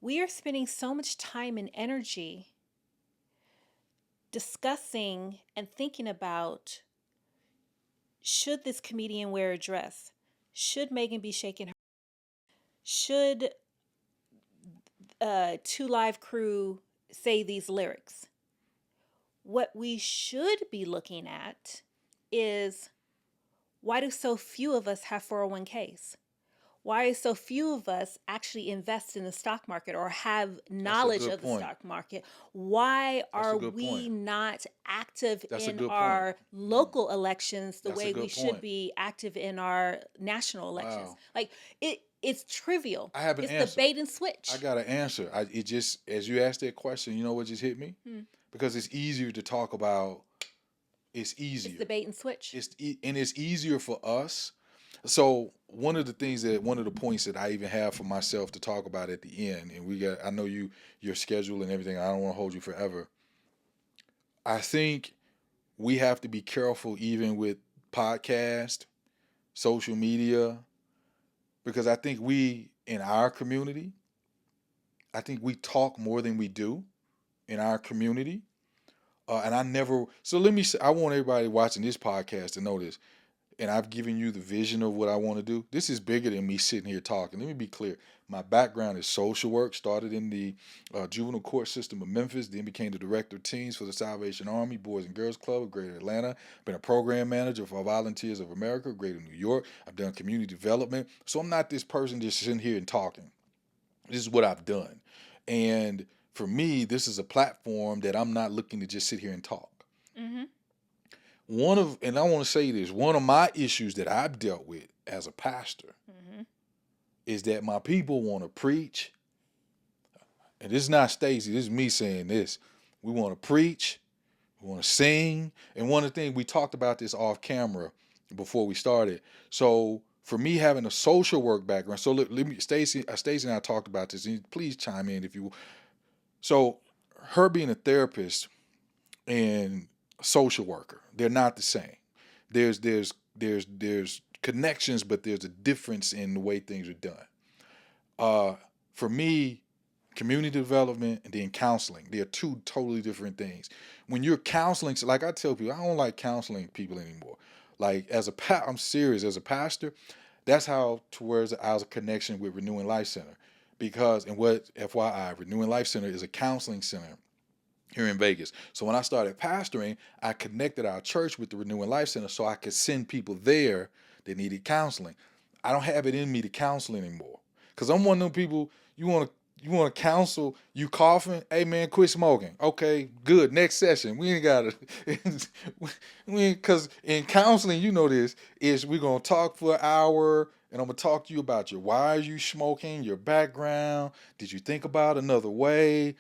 We are spending so much time and energy discussing and thinking about, should this comedian wear a dress? Should Megan be shaking her? Should 2 Live Crew say these lyrics? What we should be looking at is, why do so few of us have 401ks? Why do so few of us actually invest in the stock market or have knowledge of the stock market? Why are we not active in our local elections the way we should be active in our national elections? Like, it's trivial. I have an answer. It's the bait and switch. I got an answer. It just, as you asked that question, you know what just hit me? Because it's easier to talk about. It's easier. It's the bait and switch. And it's easier for us. So one of the points that I even have for myself to talk about at the end, and I know your schedule and everything, I don't want to hold you forever. I think we have to be careful even with podcast, social media, because I think we, in our community, I think we talk more than we do in our community. I want everybody watching this podcast to know this. And I've given you the vision of what I want to do. This is bigger than me sitting here talking. Let me be clear. My background is social work. Started in the juvenile court system of Memphis. Then became the director of teams for the Salvation Army Boys and Girls Club of Greater Atlanta. Been a program manager for Volunteers of America, Greater New York. I've done community development. So I'm not this person just sitting here and talking. This is what I've done. And for me, this is a platform that I'm not looking to just sit here and talk. And I want to say this, one of my issues that I've dealt with as a pastor is that my people want to preach. And this is not Stacey, this is me saying this. We want to preach, we want to sing. And one of the things, we talked about this off camera before we started. So for me having a social work background, so Stacey and I talked about this, and please chime in if you will. So her being a therapist and social worker, they're not the same. There's connections, but there's a difference in the way things are done. For me, community development and then counseling, they're two totally different things. When you're counseling, so like I tell people, I don't like counseling people anymore. Like I'm serious, as a pastor, that's how towards I was a connection with Renewing Life Center. Because, and what FYI, Renewing Life Center is a counseling center here in Vegas. So when I started pastoring, I connected our church with the Renewing Life Center so I could send people there that needed counseling. I don't have it in me to counsel anymore. Because I'm one of them people, you want to counsel, you coughing, hey man, quit smoking. Okay, good, next session. We ain't got to, because in counseling, you know this, is we're going to talk for an hour, and I'm going to talk to you about why are you smoking, your background, did you think about another way?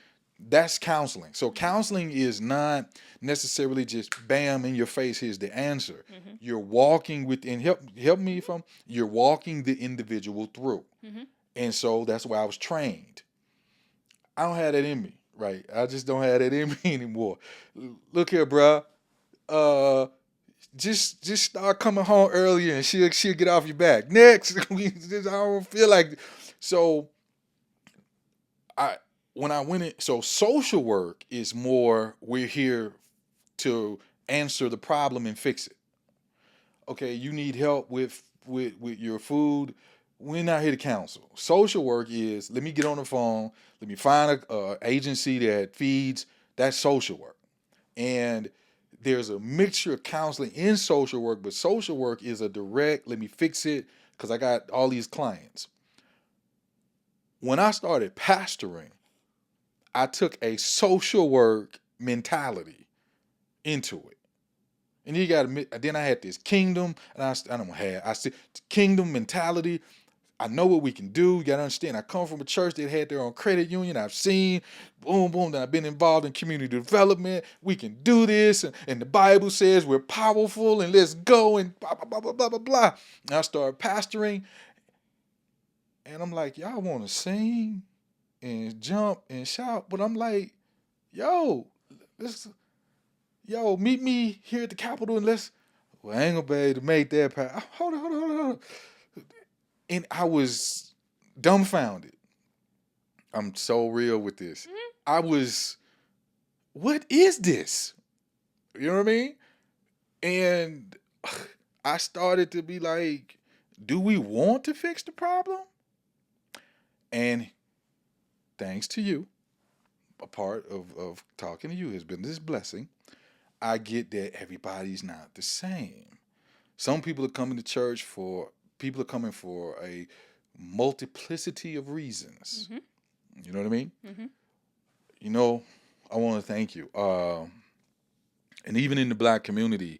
That's counseling. So counseling is not necessarily just bam in your face, here's the answer. You're walking within, help me if you're walking the individual through. And so that's why I was trained. I don't have that in me. right? I just don't have that in me anymore. Look here, bruh. Just start coming home earlier, and she'll get off your back. Next, I don't feel like so. I when I went in, so social work is more we're here to answer the problem and fix it. Okay, you need help with your food. We're not here to counsel. Social work is let me get on the phone, let me find a agency that feeds. That's social work, and there's a mixture of counseling in social work, but social work is a direct. Let me fix it because I got all these clients. When I started pastoring, I took a social work mentality into it. And you got to then I had this kingdom, and I see kingdom mentality. I know what we can do. You got to understand. I come from a church that had their own credit union. I've seen, boom, boom. Then I've been involved in community development. We can do this, and the Bible says we're powerful, and let's go, and blah blah blah blah blah blah blah. And I started pastoring, and I'm like, y'all want to sing and jump and shout, but I'm like, yo, let's meet me here at the Capitol and let's. Well, I ain't gonna be able to make that pass. Hold on. And I was dumbfounded. I'm so real with this. I was, what is this? You know what I mean? And I started to be like, do we want to fix the problem? And thanks to you, a part of talking to you has been this blessing. I get that everybody's not the same. Some people are coming to church people are coming for a multiplicity of reasons. Mm-hmm. You know what I mean? Mm-hmm. You know, I want to thank you. And even in the black community,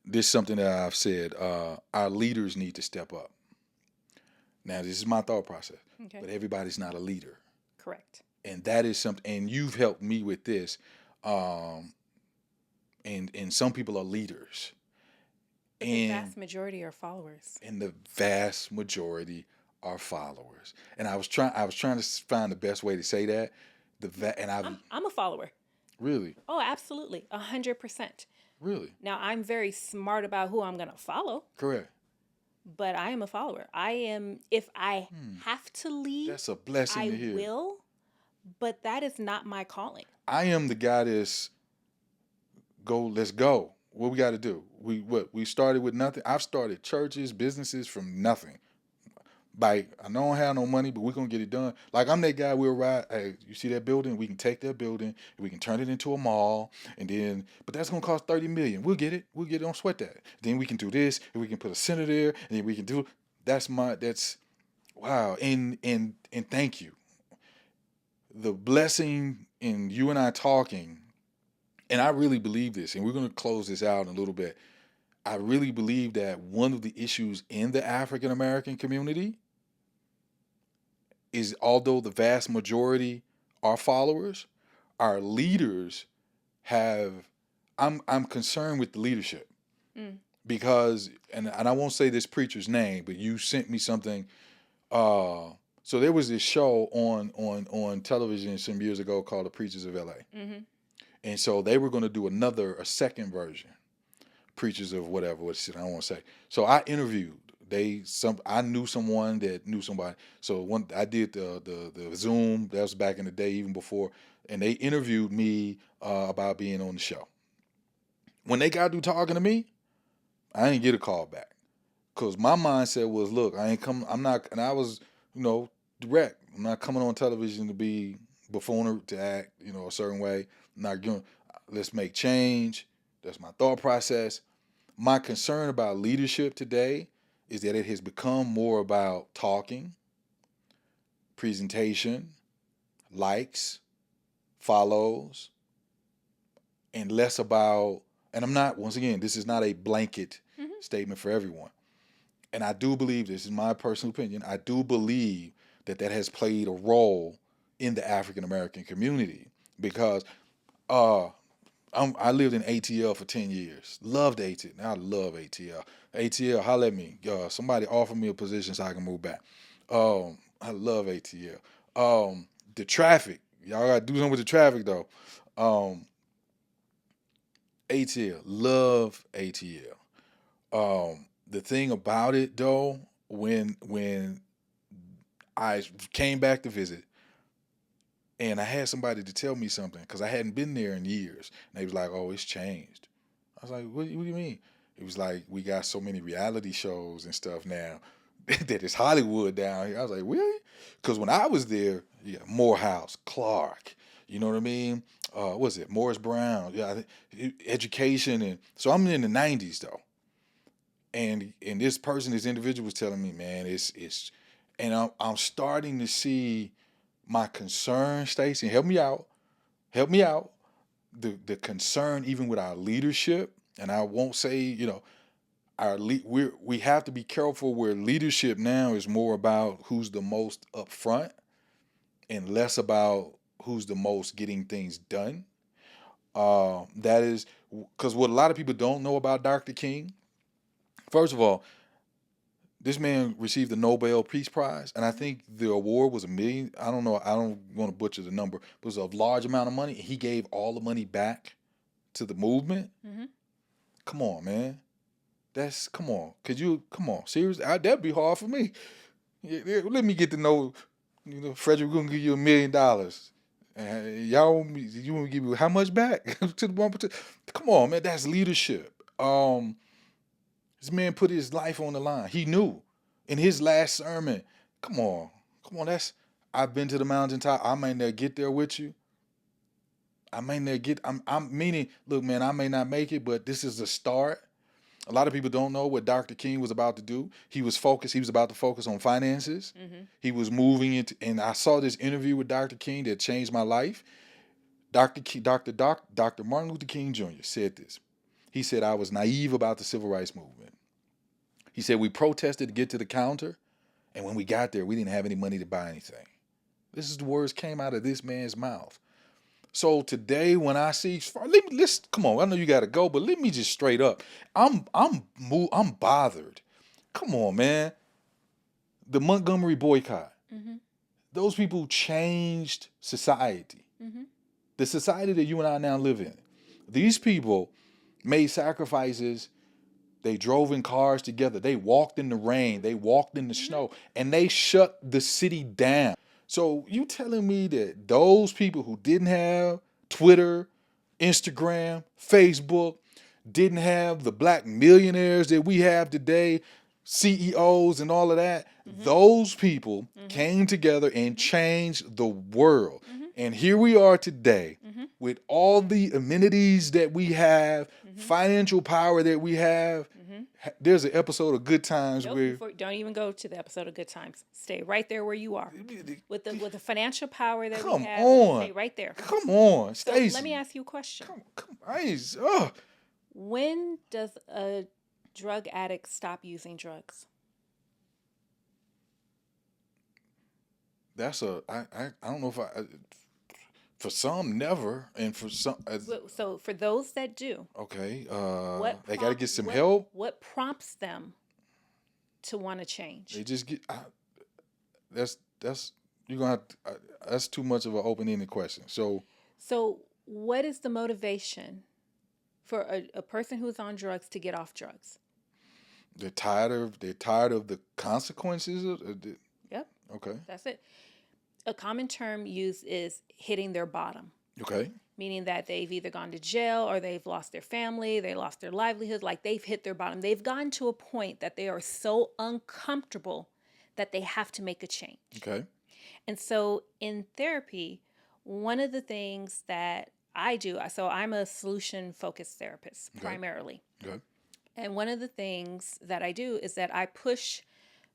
this is something that I've said. Our leaders need to step up. Now, this is my thought process. Okay. But everybody's not a leader. Correct. And that is something, and you've helped me with this. And some people are leaders. But the vast majority are followers. And the vast majority are followers. And I was trying to find the best way to say that. I'm a follower. Really? Oh, absolutely. 100%. Really? Now, I'm very smart about who I'm going to follow. Correct. But I am a follower. If I have to lead, that's a blessing to hear. I will, but that is not my calling. I am the guy that's let's go. What we got to do? We started with nothing. I've started churches, businesses from nothing. Like, I don't have no money, but we're going to get it done. Like, I'm that guy, we'll ride, hey, you see that building? We can take that building, and we can turn it into a mall, but that's going to cost $30 million. We'll get it. Don't sweat that. Then we can do this, and we can put a center there, and then we can do, wow. And thank you. The blessing in you and I talking, and I really believe this, and we're going to close this out in a little bit. I really believe that one of the issues in the African American community is, although the vast majority are followers, our leaders I'm concerned with the leadership. Because, and I won't say this preacher's name, but you sent me something. So there was this show on television some years ago called The Preachers of LA. Mm-hmm. And so they were going to do a second version. Preachers of whatever, I don't want to say. So I interviewed. I knew someone that knew somebody. So I did the Zoom. That was back in the day, even before, and they interviewed me about being on the show. When they got through talking to me, I didn't get a call back because my mindset was, look, I ain't coming. I'm not, and I was, direct. I'm not coming on television to be buffoonery, to act, a certain way. I'm not going. Let's make change. That's my thought process. My concern about leadership today is that it has become more about talking, presentation, likes, follows, and less about, and I'm not, once again, this is not a blanket statement for everyone. And I do believe, this is my personal opinion, I do believe that has played a role in the African American community because I lived in ATL for 10 years. Loved ATL. I love ATL. ATL, holla at me. Somebody offer me a position so I can move back. I love ATL. The traffic Y'all gotta do something with the traffic though. ATL, love ATL. The thing about it though, when I came back to visit, and I had somebody to tell me something because I hadn't been there in years, and they was like, "Oh, it's changed." I was like, "What do you mean?" It was like we got so many reality shows and stuff now that it's Hollywood down here. I was like, really? Because when I was there, yeah, Morehouse, Clark, you know what I mean? What was it Morris Brown? Yeah, education, and so I'm in the '90s though, and this individual was telling me, man, and I'm starting to see my concern, Stacey. Help me out. The concern even with our leadership, and I won't say we have to be careful where leadership now is more about who's the most upfront and less about who's the most getting things done. That is because what a lot of people don't know about Dr. King. First of all, this man received the Nobel Peace Prize, and I think the award was $1 million. I don't know. I don't want to butcher the number. But it was a large amount of money. He gave all the money back to the movement. Mm-hmm. Come on, man. Come on. Come on. Seriously, that'd be hard for me. Yeah, let me get to know, Frederick, we're going to give you $1 million. Y'all you want to give me how much back? to the one? Come on, man. That's leadership. This man put his life on the line. He knew in his last sermon. Come on. I've been to the mountaintop. I may not get there with you. I'm meaning, look, man, I may not make it, but this is a start. A lot of people don't know what Dr. King was about to do. He was about to focus on finances. Mm-hmm. He was moving into, and I saw this interview with Dr. King that changed my life. Dr. Martin Luther King Jr. said this. He said, I was naive about the civil rights movement. He said, we protested to get to the counter, and when we got there, we didn't have any money to buy anything. This is the words came out of this man's mouth. So today, when I see, let's come on. I know you got to go, but let me just straight up. I'm bothered. Come on, man. The Montgomery boycott. Mm-hmm. Those people changed society. Mm-hmm. The society that you and I now live in. These people made sacrifices. They drove in cars together. They walked in the rain. They walked in the snow, and they shut the city down. So you telling me that those people who didn't have Twitter, Instagram, Facebook, didn't have the black millionaires that we have today, CEOs and all of that, those people came together and changed the world. And here we are today with all the amenities that we have, financial power that we have. There's an episode of Good Times where don't even go to the episode of Good Times. Stay right there where you are with the financial power that we have. Stay right there. Come on, Stacey. So let me ask you a question. Come on. When does a drug addict stop using drugs? That's I don't know if for some never, and for some. So for those that do, okay, they got to get some help. What prompts them to want to change? They just get. That's you're gonna have. That's too much of an open-ended question. So what is the motivation for a person who's on drugs to get off drugs? They're tired of the consequences of. Yep. Okay. That's it. A common term used is hitting their bottom. Okay. Meaning that they've either gone to jail or they've lost their family, they lost their livelihood, like they've hit their bottom. They've gotten to a point that they are so uncomfortable that they have to make a change. Okay. And so in therapy, one of the things that I do, so I'm a solution-focused therapist primarily. Okay. And one of the things that I do is that I push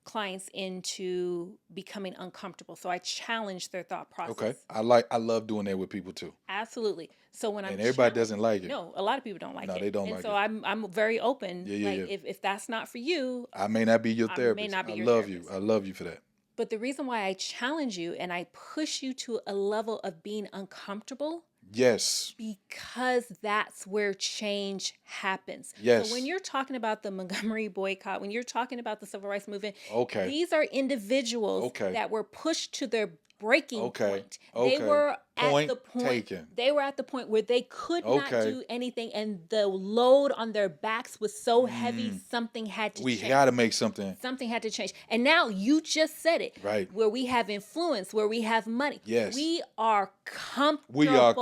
clients into becoming uncomfortable. So I challenge their thought process. Okay. I love doing that with people too. Absolutely. So when and everybody doesn't like it. No, a lot of people don't like it. No, they don't like it. And so I'm very open. Yeah. If that's not for you, I may not be your therapist. I may not be your therapist. I love you for that. But the reason why I challenge you and I push you to a level of being uncomfortable. Yes. Because that's where change happens. Yes. So when you're talking about the Montgomery boycott, when you're talking about the civil rights movement, okay, these are individuals that were pushed to their breaking point. They were at Point the point taken. they were at the point where they could not Okay. do anything, and the load on their backs was so heavy. Something had to We change. got to make something. Something had to change. And now you just said it. Right. Where we have influence, where we have money. Yes. We are comfortable. We are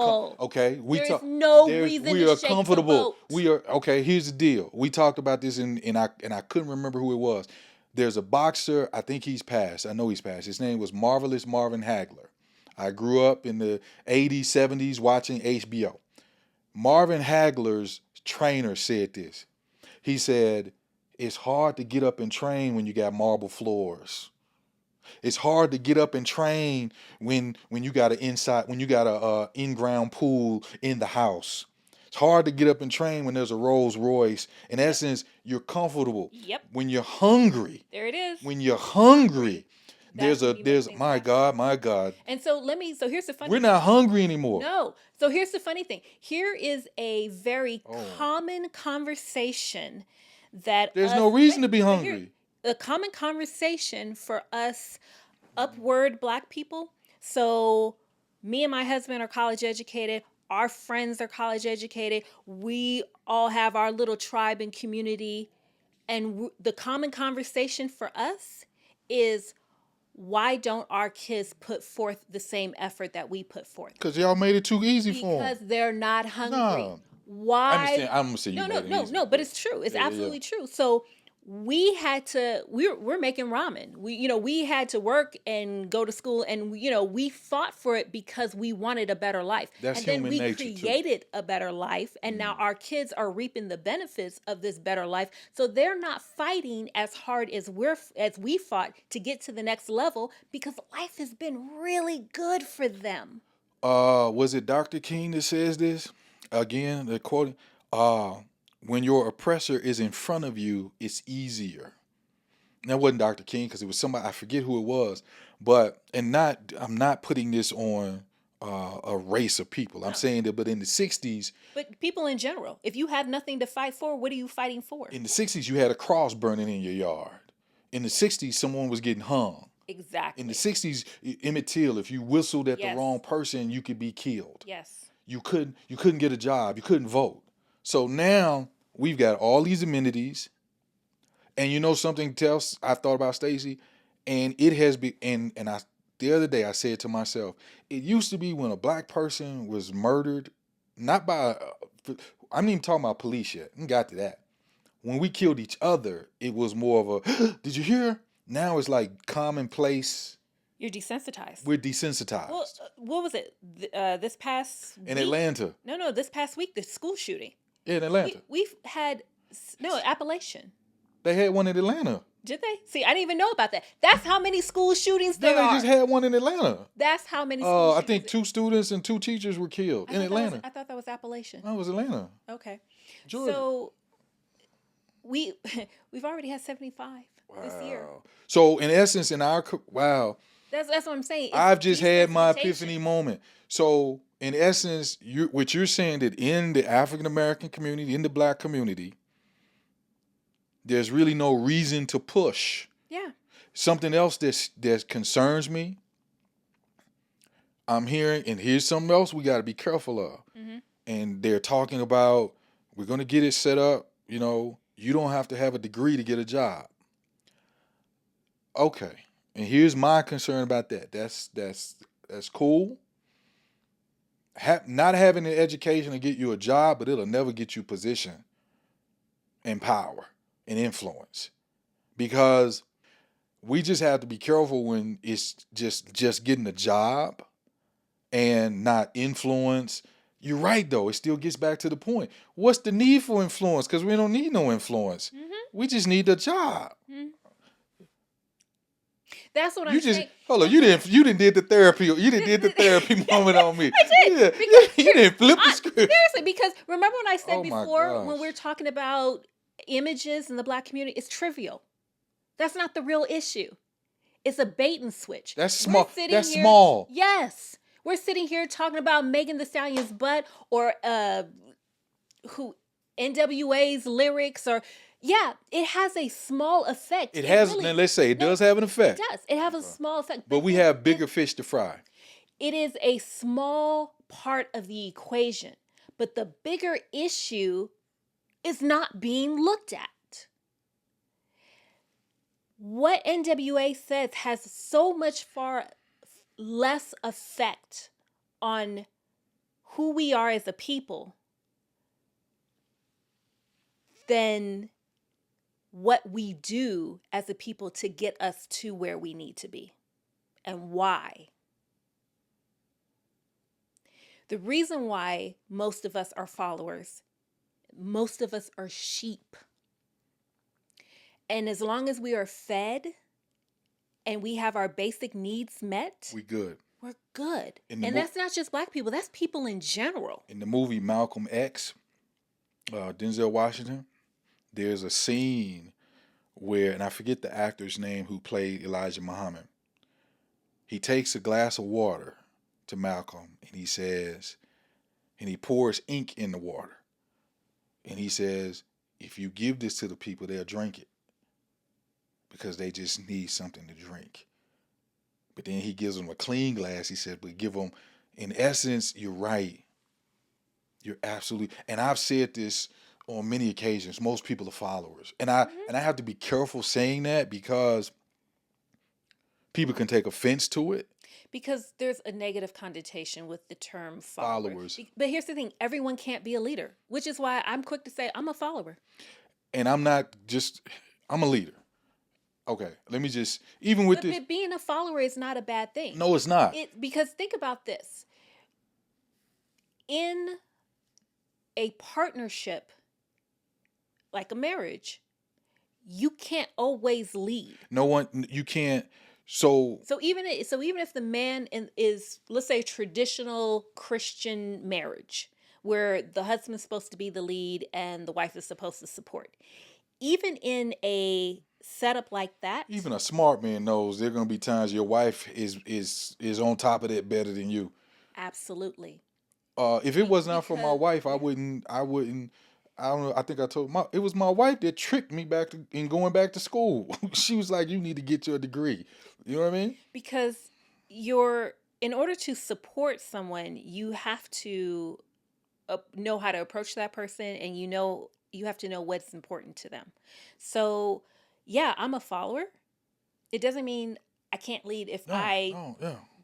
okay. There's no reason we to are shake comfortable. the boat. We are okay. Here's the deal. We talked about this and I couldn't remember who it was. There's a boxer. I think he's passed. I know he's passed. His name was Marvelous Marvin Hagler. I grew up in the 80s, 70s watching HBO. Marvin Hagler's trainer said this. He said, "It's hard to get up and train when you got marble floors. It's hard to get up and train when you got a in-ground pool in the house. It's hard to get up and train when there's a Rolls Royce. In essence, you're comfortable. Yep. When you're hungry, There it is. when you're hungry, That's when you make things my happen. God. And so here's the funny We're not hungry anymore. No. So here's the funny thing. Here is a very Oh. common conversation that There's us- no reason to be Here- hungry. a common conversation for us upward Black people. So me and my husband are college educated. Our friends are college educated. We all have our little tribe and community. And the common conversation for us is, why don't our kids put forth the same effort that we put forth? Because y'all made it too easy for Because them. they're not hungry. No. Why? I understand. I'm gonna say you No, made it easy. no, but it's true. It's Yeah, yeah, absolutely true. So we had to. We're making ramen. We had to work and go to school, and we fought for it because we wanted a better life. That's and then human we nature, too. created a better life, and now our kids are reaping the benefits of this better life. So they're not fighting as hard as we fought to get to the next level, because life has been really good for them. Was it Dr. King that says this? Again, the quote, when your oppressor is in front of you, it's easier. That wasn't Dr. King, because it was somebody, I forget who it was, I'm not putting this on a race of people. I'm saying that, but in the 60s, But people in general, if you have nothing to fight for, what are you fighting for? in the 60s, you had a cross burning in your yard. In the 60s, someone was getting hung. Exactly. In the 60s, Emmett Till, if you whistled at Yes. the wrong person, you could be killed. Yes. You couldn't get a job. You couldn't vote. So now we've got all these amenities. And you know something else I thought about, Stacey? And it has been, the other day I said to myself, it used to be when a Black person was murdered, not by, I'm not even talking about police yet. I got to that. When we killed each other, it was more of a, did you hear? Now it's like commonplace. You're desensitized. We're desensitized. Well, what was it? This past In week? Atlanta. No, this past week, the school shooting. Yeah, in Atlanta. We've had, Appalachian. They had one in Atlanta. Did they? See, I didn't even know about that. That's how many school shootings No, there they are. just had one in Atlanta. That's how many school I shootings. think 2 students and 2 teachers were killed in Atlanta. I thought that was Appalachian. No, it was Atlanta. Okay. Georgia. So we've already had 75 this year. So in essence, wow, That's what I'm saying. It's I've just had my desensitization. epiphany moment. So in essence, what you're saying that in the African American community, in the Black community, there's really no reason to push. Yeah. Something else that concerns me, I'm hearing, and here's something else we got to be careful of. Mm-hmm. And they're talking about, we're going to get it set up, you don't have to have a degree to get a job. Okay. And here's my concern about that. That's cool. Not having an education to get you a job, but it'll never get you position and power and influence. Because we just have to be careful when it's just getting a job and not influence. You're right, though. It still gets back to the point. What's the need for influence? Because we don't need no influence. Mm-hmm. We just need a job. Mm-hmm. That's what You I'm just saying. hold on. You didn't did the therapy. You didn't did the therapy moment on me. I did, Yeah. because You didn't flip the script. Seriously, because remember when I said Oh my before, when gosh. we were talking about images in the Black community, it's trivial. That's not the real issue. It's a bait and switch. That's We're small. sitting That's here- small. Yes. We're sitting here talking about Megan Thee Stallion's butt, or NWA's lyrics, or it has a small effect. It has. really- Then let's say it does have an effect. It does. It has a small effect. But we have bigger fish to fry. It is a small part of the equation, but the bigger issue is not being looked at. What NWA says has so much far less effect on who we are as a people than what we do as a people to get us to where we need to be and why. The reason why most of us are followers, most of us are sheep. And as long as we are fed and we have our basic needs met, We good. we're good. In the And that's not just black people, that's people in general. In the movie Malcolm X, Denzel Washington, there's a scene where, and I forget the actor's name who played Elijah Muhammad. He takes a glass of water to Malcolm and he says, and he pours ink in the water. And he says, if you give this to the people, they'll drink it because they just need something to drink. But then he gives them a clean glass. He said, but give them, in essence, you're right. You're absolutely, and I've said this on many occasions. Most people are followers. And I have to be careful saying that because people can take offense to it. Because there's a negative connotation with the term Followers. But here's the thing, everyone can't be a leader, which is why I'm quick to say I'm a follower. And I'm not just, I'm a leader. Okay, let me just, even with this. But being a follower is not a bad thing. No, it's not. Because think about this. In a partnership, like a marriage, you can't always lead. No one, you can't. So even if the man is, let's say, traditional Christian marriage, where the husband's supposed to be the lead and the wife is supposed to support, even in a setup like that, even a smart man knows there are going to be times your wife is on top of that better than you. Absolutely. If it was not for my wife, I wouldn't. I don't know. I think I told it was my wife that tricked me in going back to school. She was like, "You need to get your degree." You know what I mean? Because in order to support someone, you have to know how to approach that person, and you have to know what's important to them. So, yeah, I'm a follower. It doesn't mean I can't lead if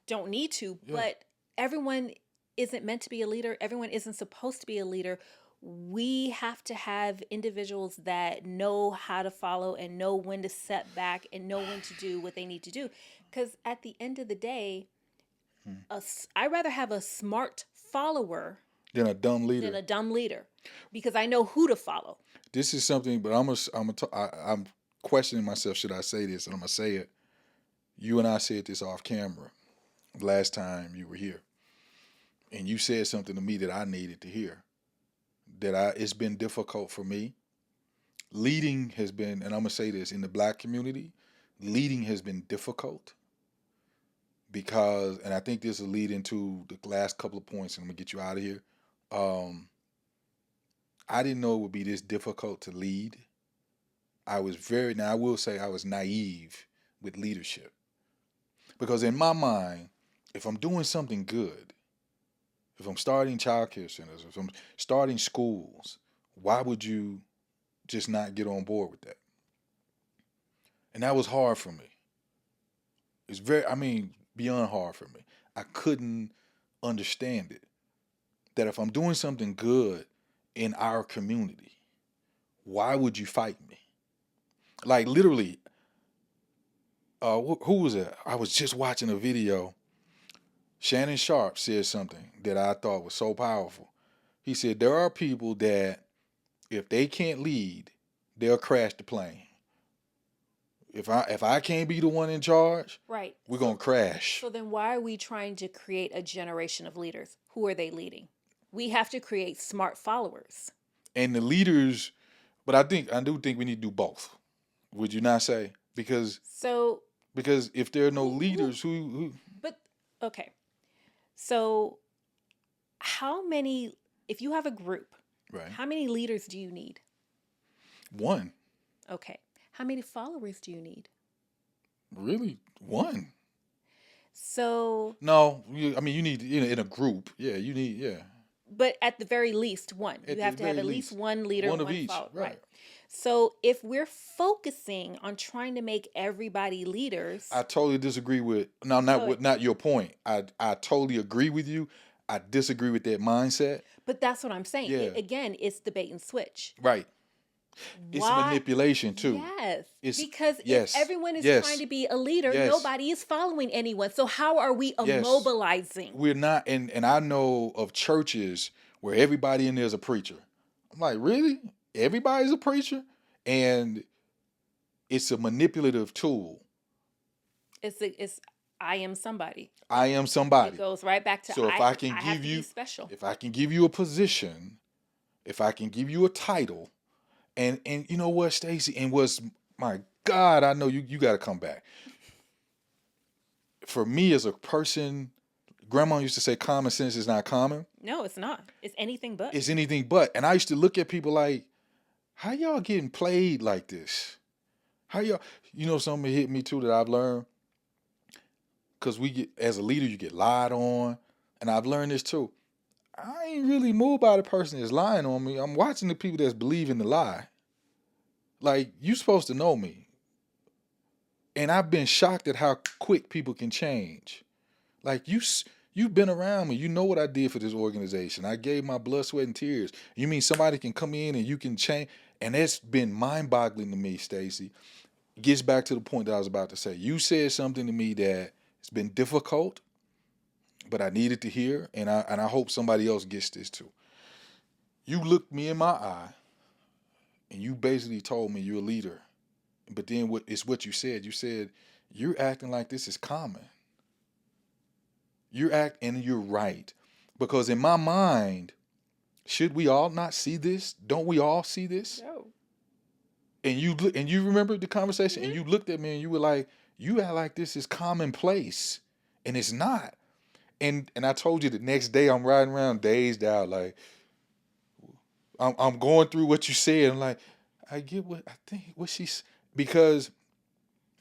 don't need to, but everyone isn't meant to be a leader. Everyone isn't supposed to be a leader. We have to have individuals that know how to follow and know when to step back and know when to do what they need to do. Because at the end of the day, I'd rather have a smart follower than a dumb leader. Because I know who to follow. This is something, but I'm questioning myself. Should I say this? And I'm gonna say it. You and I said this off camera last time you were here, and you said something to me that I needed to hear. It's been difficult for me. Leading has been, and I'm gonna say this, in the black community, leading has been difficult because, and I think this will lead into the last couple of points, and I'm gonna get you out of here. I didn't know it would be this difficult to lead. I will say I was naive with leadership because in my mind, if I'm doing something good, if I'm starting childcare centers, if I'm starting schools, why would you just not get on board with that? And that was hard for me. It's beyond hard for me. I couldn't understand it. That if I'm doing something good in our community, why would you fight me? Like literally, who was it? I was just watching a video. Shannon Sharp said something that I thought was so powerful. He said, there are people that if they can't lead, they'll crash the plane. If I can't be the one in charge, right, we're going to crash. So then why are we trying to create a generation of leaders? Who are they leading? We have to create smart followers. And the leaders, but I do think we need to do both. Would you not say? Because if there are no leaders, who? But okay. So, if you have a group, right? How many leaders do you need? One. Okay. How many followers do you need? Really? One. So, No, I mean, you need, in a group. Yeah, you need, yeah. but at the very least, one. At You the have to have very at least least, one leader, one of one each. follower, right? Right. So, if we're focusing on trying to make everybody leaders, I totally disagree with, no, not go with, ahead. not your point. I totally agree with you. I disagree with that mindset. But that's what I'm saying. Yeah. Again, it's the bait and switch. Right. It's Why? manipulation too. Yes. It's Because if yes. everyone is trying Yes. to be a leader, Yes. nobody is following anyone. So how are we Yes. immobilizing? We're not, and I know of churches where everybody in there is a preacher. I'm like, really? Everybody's a preacher? And it's a manipulative tool. It's I am somebody. I am It somebody. goes right back to So if I can have give to you, be special. if I can give you a position, if I can give you a title, and you know what, Stacey, and my God, I know you got to come back. For me as a person, Grandma used to say, common sense is not common. No, it's not. It's anything but. It's anything but. And I used to look at people like, how y'all getting played like this? How y'all, something hit me too that I've learned. Because as a leader, you get lied on. And I've learned this too. I ain't really moved by the person that's lying on me. I'm watching the people that's believing the lie. Like, you supposed to know me. And I've been shocked at how quick people can change. Like, you've been around me. You know what I did for this organization. I gave my blood, sweat, and tears. You mean somebody can come in and you can change? And it's been mind-boggling to me, Stacey. It gets back to the point that I was about to say. You said something to me that it's been difficult, but I needed to hear, and I hope somebody else gets this too. You looked me in my eye, and you basically told me you're a leader. But then it's what you said. You said, you're acting like this is common. And you're right. Because in my mind, should we all not see this? Don't we all see this? No. And you remember the conversation, and you looked at me and you were like, you act like this is commonplace. And it's not. And I told you the next day I'm riding around dazed out, like I'm going through what you said. I'm like, I get what I think what she's because,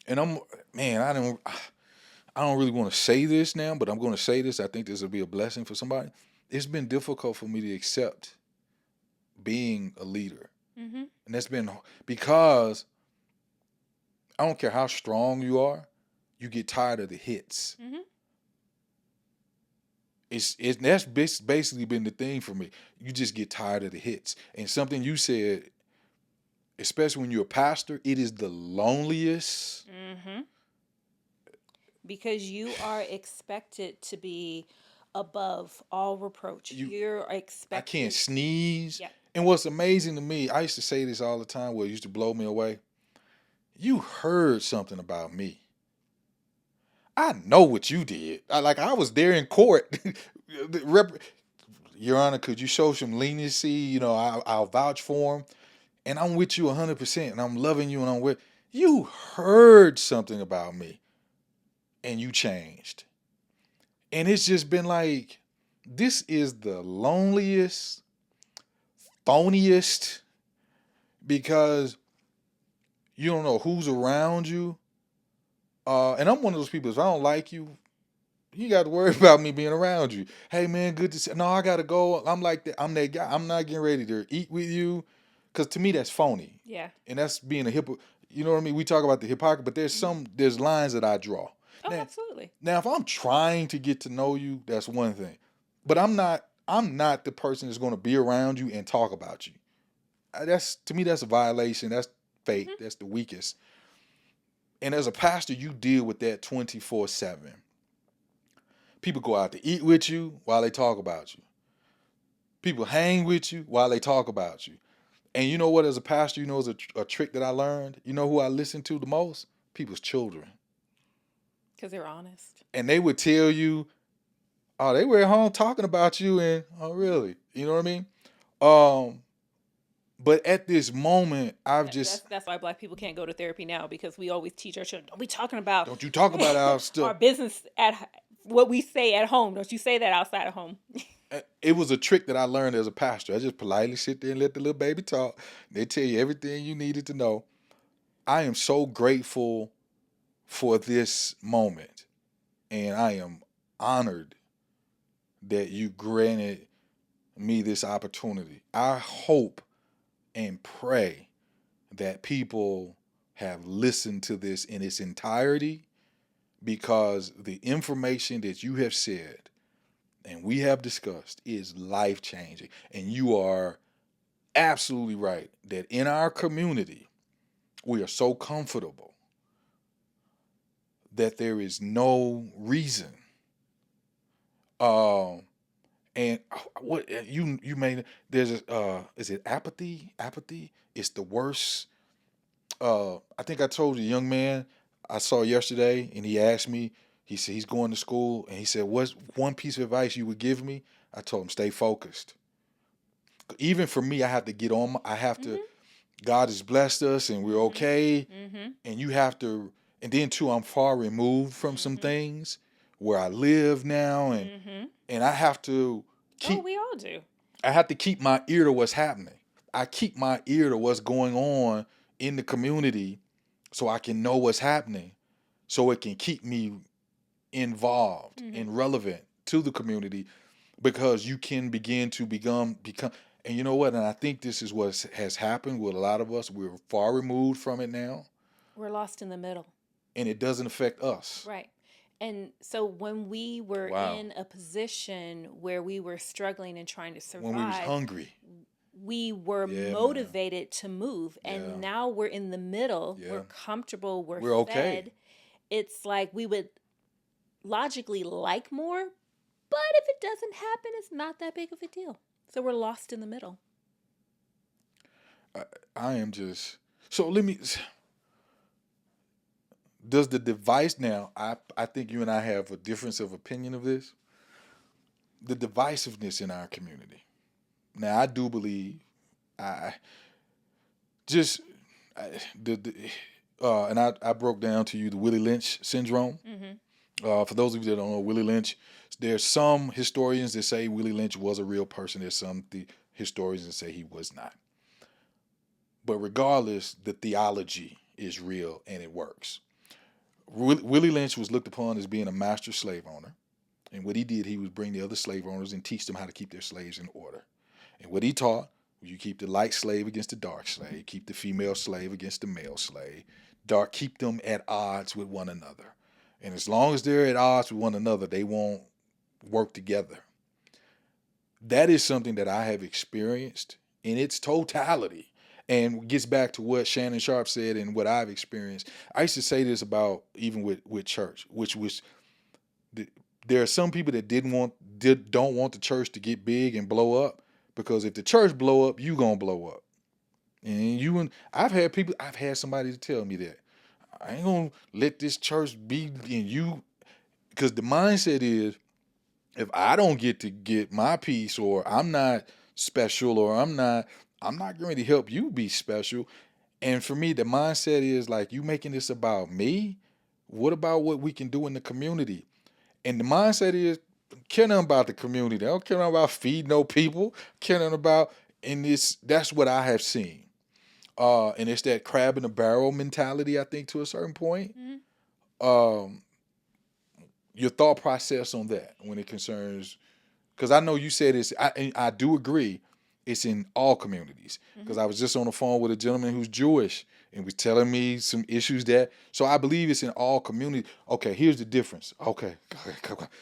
and I don't really want to say this now, but I'm going to say this. I think this will be a blessing for somebody. It's been difficult for me to accept being a leader, and that's been because I don't care how strong you are, you get tired of the hits. That's basically been the thing for me. You just get tired of the hits. And something you said, especially when you're a pastor, it is the loneliest. Because you are expected to be above all reproach. You're expected. I can't sneeze. Yeah. And what's amazing to me, I used to say this all the time where it used to blow me away. You heard something about me. I know what you did. I was there in court. Your Honor, could you show some leniency? I'll vouch for him. And I'm with you 100%. And I'm loving you. And I'm with you. Heard something about me. And you changed. And it's just been like, this is the loneliest, phoniest, because you don't know who's around you. And I'm one of those people, if I don't like you, you got to worry about me being around you. Hey, man, good to see. No, I got to go. I'm like that. I'm that guy. I'm not getting ready to eat with you. Because to me, that's phony. Yeah. And that's being a hypocrite. You know what I mean? We talk about the hypocrisy, but there's lines that I draw. Oh, absolutely. Now, if I'm trying to get to know you, that's one thing. But I'm not the person that's going to be around you and talk about you. To me, that's a violation. That's fake. That's the weakest. And as a pastor, you deal with that 24/7. People go out to eat with you while they talk about you. People hang with you while they talk about you. And you know what, as a pastor, is a trick that I learned? You know who I listen to the most? People's children. Because they're honest. And they would tell you, oh, they were at home talking about you, and oh, really? You know what I mean? But at this moment, That's why Black people can't go to therapy now, because we always teach our children, don't be talking about. Don't you talk about our stuff. Our business what we say at home. Don't you say that outside of home. It was a trick that I learned as a pastor. I just politely sit there and let the little baby talk. They tell you everything you needed to know. I am so grateful for this moment. and I am honored that you granted me this opportunity. I hope and pray that people have listened to this in its entirety, because the information that you have said and we have discussed is life changing. And you are absolutely right that in our community, we are so comfortable that there is no reason. And what you may there's is it apathy? Apathy is the worst. I think I told you, young man I saw yesterday, and he asked me. He said he's going to school, and he said, "What's one piece of advice you would give me?" I told him, "Stay focused." Even for me, I have to get on. I have to. God has blessed us, and we're okay. And you have to. And then too, I'm far removed from some things where I live now, and I have to keep. We all do. I have to keep my ear to what's happening. I keep my ear to what's going on in the community, so I can know what's happening, so it can keep me involved and relevant to the community, because you can begin to become. And you know what? And I think this is what has happened with a lot of us. We're far removed from it now, We're lost in the middle. and it doesn't affect us. Right. And so when we were Wow. in a position where we were struggling and trying to survive, When we was hungry, we were Yeah, motivated to move. And Yeah. now we're in the middle. Yeah. We're comfortable. We're okay. fed. It's like we would logically like more, but if it doesn't happen, it's not that big of a deal. So we're lost in the middle. I am just so. Let me. Does the device now? I think you and I have a difference of opinion of this. The divisiveness in our community. Now, I do believe, I just and I broke down to you the Willie Lynch syndrome. For those of you that don't know Willie Lynch, there's some historians that say Willie Lynch was a real person. There's some historians that say he was not. But regardless, the theology is real and it works. Willie Lynch was looked upon as being a master slave owner. And what he did, he would bring the other slave owners and teach them how to keep their slaves in order. And what he taught, you keep the light slave against the dark slave, keep the female slave against the male slave, keep them at odds with one another. And as long as they're at odds with one another, they won't work together. That is something that I have experienced in its totality. And gets back to what Shannon Sharp said and what I've experienced. I used to say this about even with church, which was there are some people that don't want the church to get big and blow up, because if the church blow up, you gonna blow up. And I've had somebody to tell me that I ain't gonna let this church be in you, because the mindset is, if I don't get my piece, or I'm not special, or I'm not going to help you be special. And for me, the mindset is like, you making this about me? What about what we can do in the community? And the mindset is, care nothing about the community. I don't care nothing about feeding no people. Care nothing about, and that's what I have seen. And it's that crab in the barrel mentality, I think, to a certain point. Your thought process on that when it concerns, because I know you said it's, I do agree, it's in all communities. Because I was just on the phone with a gentleman who's Jewish and was telling me some issues so I believe it's in all communities. Okay, here's the difference. Okay,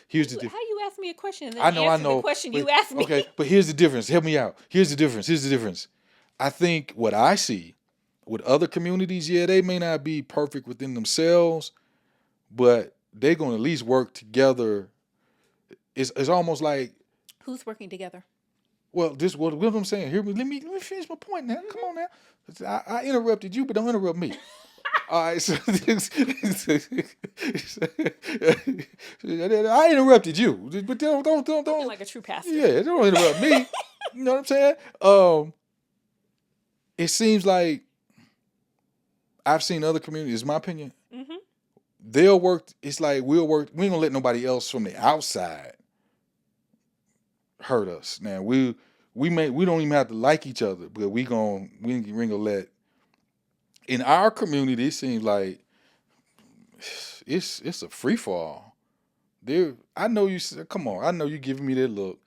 here's the difference. How you ask me a question and then I know. answer the question you asked me? Okay, but here's the difference. Help me out. Here's the difference. I think what I see with other communities, yeah, they may not be perfect within themselves, but they're going to at least work together. It's almost like, Who's working together? well, this what I'm saying. Here, let me finish my point now. Come on now. I interrupted you, but don't interrupt me. All right, so I interrupted you, but don't Like a true pastor. Yeah, don't interrupt me. You know what I'm saying? It seems like I've seen other communities. My opinion. They'll work. It's like we'll work. We ain't gonna let nobody else from the outside hurt us. Now we don't even have to like each other, but we gonna let. In our community, it seems like it's a free fall. I know you. Come on, I know you giving me that look.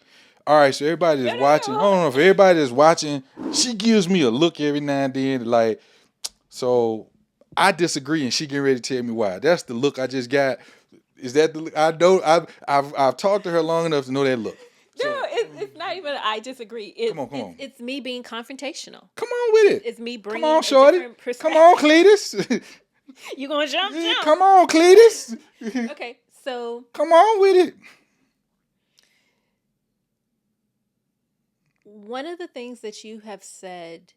All right, so everybody that's No, watching, no. hold on. For everybody that's watching, she gives me a look every now and then, like. So I disagree, and she getting ready to tell me why. That's the look I just got. Is that the look? I know I've talked to her long enough to know that look. No, So it's not even. I disagree. It, come on. It's me being confrontational. Come on with it. It's me Come bringing on, a shorty. different Come perspective. on, Cletus. You gonna jump? Yeah, Jump. come on, Cletus. Okay, so Come on with it. one of the things that you have said,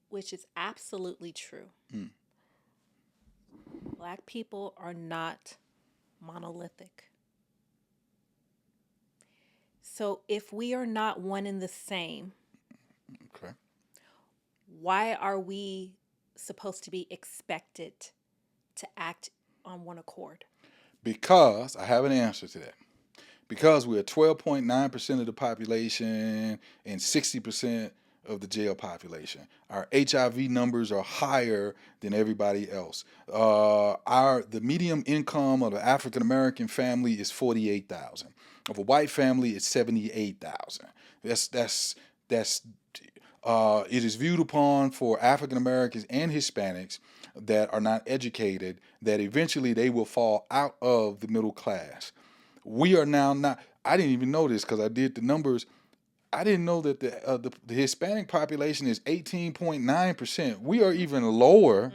which is absolutely true, Black people are not monolithic. So if we are not one and the same, Okay. why are we supposed to be expected to act on one accord? Because I have an answer to that. Because we're 12.9% of the population and 60% of the jail population. Our HIV numbers are higher than everybody else. The median income of an African American family is $48,000. Of a white family, it's $78,000. It is viewed upon for African Americans and Hispanics that are not educated that eventually they will fall out of the middle class. We are now not. I didn't even know this because I did the numbers. I didn't know that the Hispanic population is 18.9%. We are even lower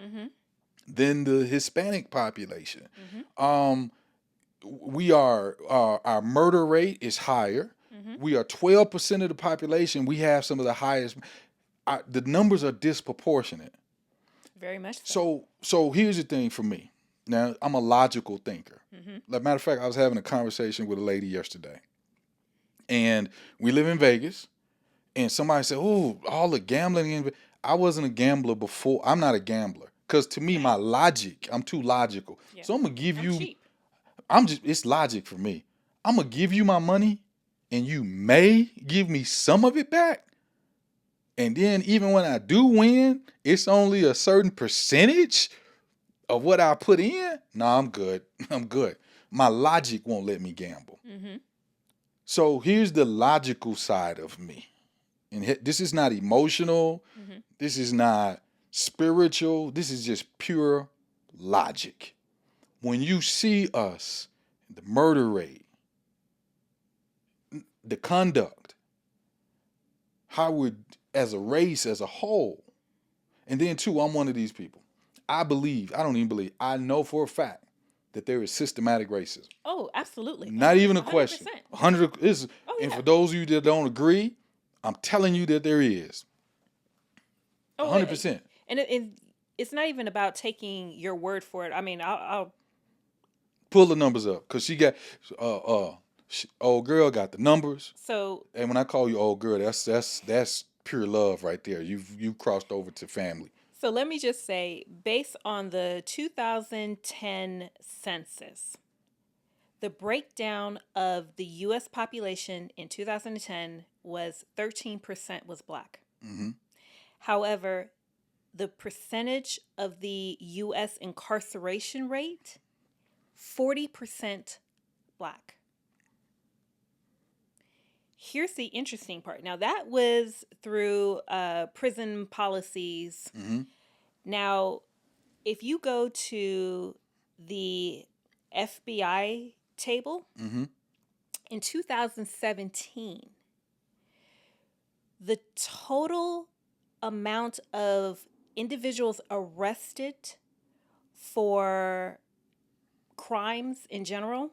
than the Hispanic population. We are our murder rate is higher. We are 12% of the population. We have some of the highest. The numbers are disproportionate. Very much so. So here's the thing for me. Now, I'm a logical thinker. Like, matter of fact, I was having a conversation with a lady yesterday. And we live in Vegas. And somebody said, oh, all the gambling. I wasn't a gambler before. I'm not a gambler. Because to me, my logic, I'm too logical. Yeah. So I'm going to give you, cheap. it's logic for me. I'm going to give you my money and you may give me some of it back. And then even when I do win, it's only a certain percentage of what I put in. No, I'm good. I'm good. My logic won't let me gamble. So here's the logical side of me. And this is not emotional. This is not spiritual. This is just pure logic. When you see us, the murder rate, the conduct, how we're as a race, as a whole, and then too, I'm one of these people. I don't even believe, I know for a fact that there is systematic racism. Oh, absolutely. Not even a 100%. question. 100 is, and for those of you that don't agree, I'm telling you that there is. 100%. And it's not even about taking your word for it. I mean, I'll pull the numbers up because she got old girl got the numbers. So, and when I call you old girl, that's pure love right there. You crossed over to family. So let me just say, based on the 2010 census, the breakdown of the U.S. population in 2010 was 13% was Black. However, the percentage of the U.S. incarceration rate, 40% Black. Here's the interesting part. Now, that was through prison policies. Now, if you go to the FBI table, in 2017, the total amount of individuals arrested for crimes in general,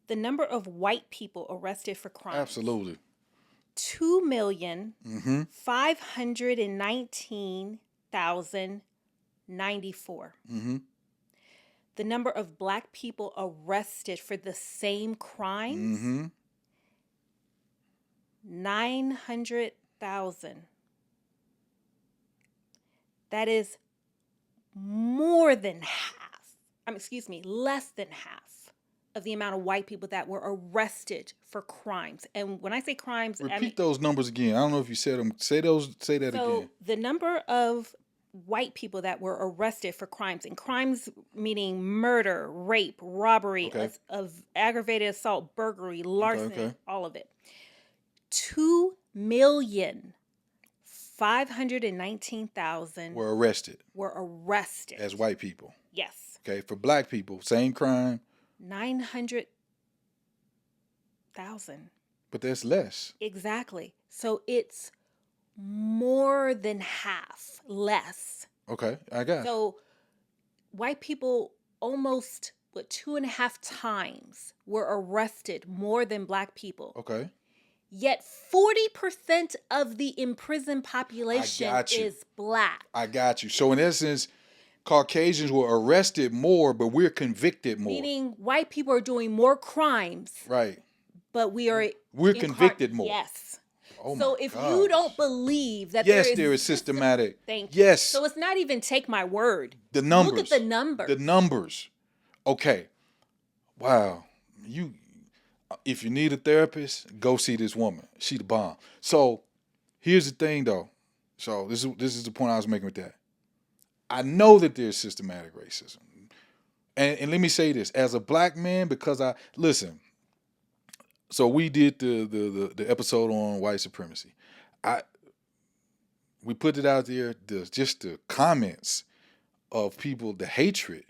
the number of white people arrested for crimes. Absolutely. 2,519,094. The number of Black people arrested for the same crimes, 900,000. That is more than half. Less than half of the amount of white people that were arrested for crimes. And when I say crimes, repeat those numbers again. I don't know if you said them. Say that again. So the number of white people that were arrested for crimes, and crimes meaning murder, rape, robbery, Okay. of aggravated assault, burglary, larceny, okay. all of it. 2,519,000 Were arrested were arrested. as white people. Yes. Okay. For black people, same crime, 900,000. but that's less. Exactly. So it's more than half less. Okay. I got you. So white people almost, 2.5 times were arrested more than black people. Okay. Yet 40% of the imprisoned population got you. is black. I got you. So in essence, Caucasians were arrested more, but we're convicted more. Meaning white people are doing more crimes, Right. but we're convicted more. Yes. Oh So my if gosh. you don't believe that Yes, there is systematic. Thank you. Yes. So it's not even take my word. The numbers. Look at the numbers. The numbers. Okay. Wow. If you need a therapist, go see this woman. She the bomb. So here's the thing though. So this is the point I was making with that. I know that there's systematic racism. And let me say this. As a black man, because listen, so we did the episode on white supremacy. We put it out there, just the comments of people, the hatred.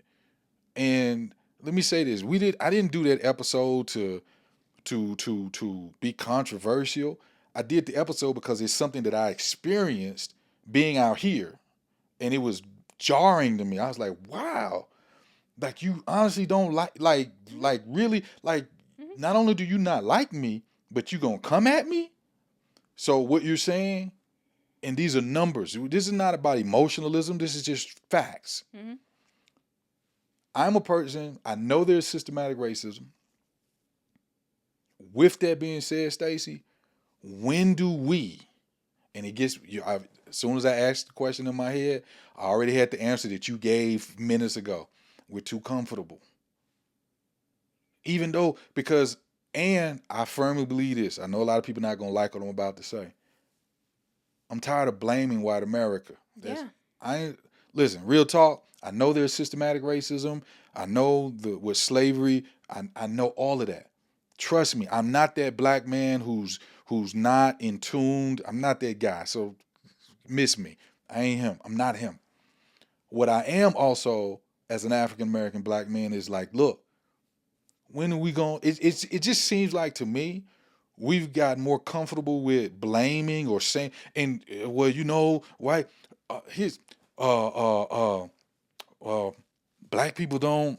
And let me say this. I didn't do that episode to be controversial. I did the episode because it's something that I experienced being out here. And it was jarring to me. I was like, wow. Like, you honestly don't really, not only do you not like me, but you gonna come at me? So what you're saying, and these are numbers. This is not about emotionalism. This is just facts. Mhm. I'm a person, I know there's systematic racism. With that being said, Stacey, when do we, and it gets, as soon as I asked the question in my head, I already had the answer that you gave minutes ago. We're too comfortable. Even though, and I firmly believe this, I know a lot of people not going to like what I'm about to say. I'm tired of blaming white America. Listen, real talk, I know there's systematic racism. I know with slavery, I know all of that. Trust me, I'm not that black man who's not in tune. I'm not that guy. So miss me. I ain't him. I'm not him. What I am also, as an African American black man, is like, look, when are we going? It just seems like to me, we've got more comfortable with blaming or saying, and white, black people don't.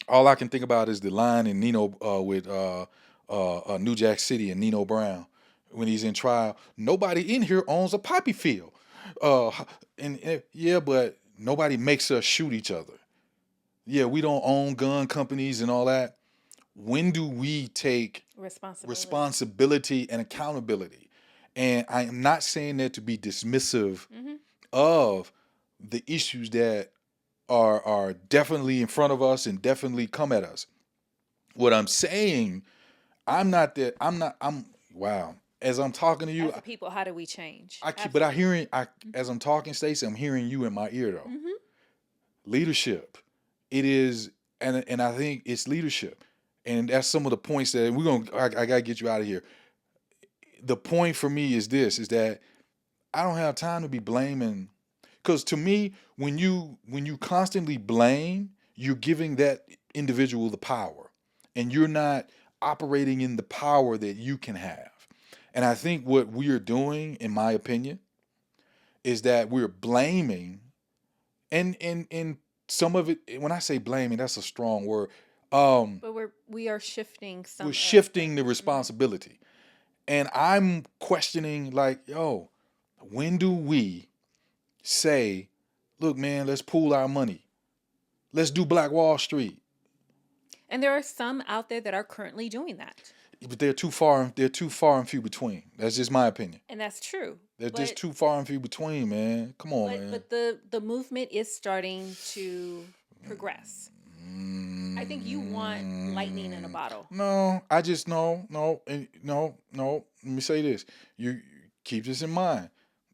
All I can think about is the line in Nino with New Jack City and Nino Brown when he's in trial. Nobody in here owns a poppy field, but nobody makes us shoot each other. Yeah, we don't own gun companies and all that. When do we take responsibility and accountability? And I am not saying that to be dismissive of the issues that are definitely in front of us and definitely come at us. What I'm saying, I'm wow. As I'm talking to you, As a people, how do we change? As I'm talking, Stacey, I'm hearing you in my ear though. Mm-hmm. Leadership. It is, and I think it's leadership. And that's some of the points that I gotta get you out of here. The point for me is this, is that I don't have time to be blaming. Because to me, when you constantly blame, you're giving that individual the power. And you're not operating in the power that you can have. And I think what we are doing, in my opinion, is that we're blaming, and some of it, when I say blaming, that's a strong word. But we are shifting some. We're shifting the responsibility. And I'm questioning, like, when do we say, look, man, let's pool our money. Let's do Black Wall Street. And there are some out there that are currently doing that. But they're too far and few between. That's just my opinion. And that's true. They're just too far and few between, man. Come on, man. But the movement is starting to progress. I think you want lightning in a bottle. No, I just no. Let me say this. You keep this in mind.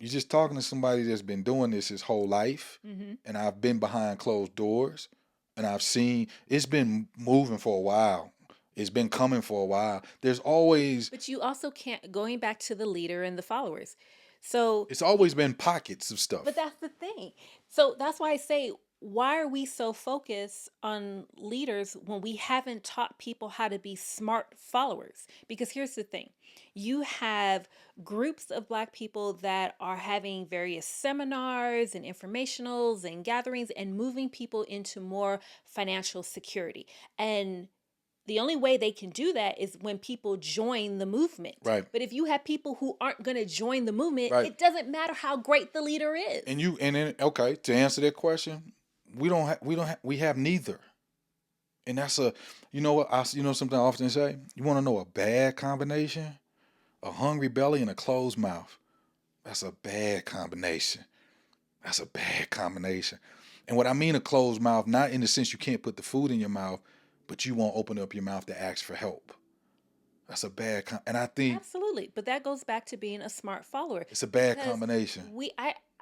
you're just talking to somebody that's been doing this his whole life, and I've been behind closed doors, and I've seen it's been moving for a while. It's been coming for a while. There's always But you also can't, going back to the leader and the followers. So, it's always been pockets of stuff. but that's the thing. So that's why I say, why are we so focused on leaders when we haven't taught people how to be smart followers? Because here's the thing, you have groups of Black people that are having various seminars and informationals and gatherings and moving people into more financial security. And the only way they can do that is when people join the movement. Right. But if you have people who aren't going to join the movement, Right. it doesn't matter how great the leader is. And then okay, to answer that question, we have neither. And that's you know what something I often say? You want to know a bad combination? A hungry belly and a closed mouth. That's a bad combination. That's a bad combination. And what I mean a closed mouth, not in the sense you can't put the food in your mouth, but you won't open up your mouth to ask for help. That's a bad and I think Absolutely. But that goes back to being a smart follower. it's a bad Because combination.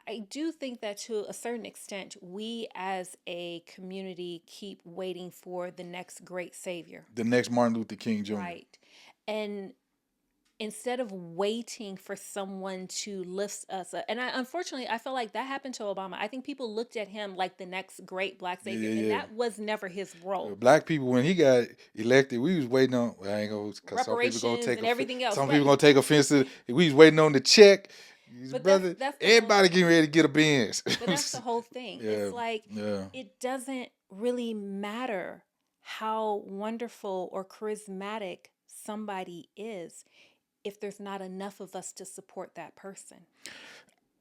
I do think that to a certain extent, we as a community keep waiting for the next great savior. The next Martin Luther King Jr. Right. And instead of waiting for someone to lift us up, and unfortunately, I feel like that happened to Obama. I think people looked at him like the next great Black savior, and that was never his role. Black people, when he got elected, we was waiting on. Well, I ain't gonna, cause some people gonna Reparations take and everything else, Some but- people gonna take offense to. We was waiting on the check. But Brother, that's the everybody getting ready to get a Benz. But that's the whole thing. It's like yeah. it doesn't really matter how wonderful or charismatic somebody is if there's not enough of us to support that person.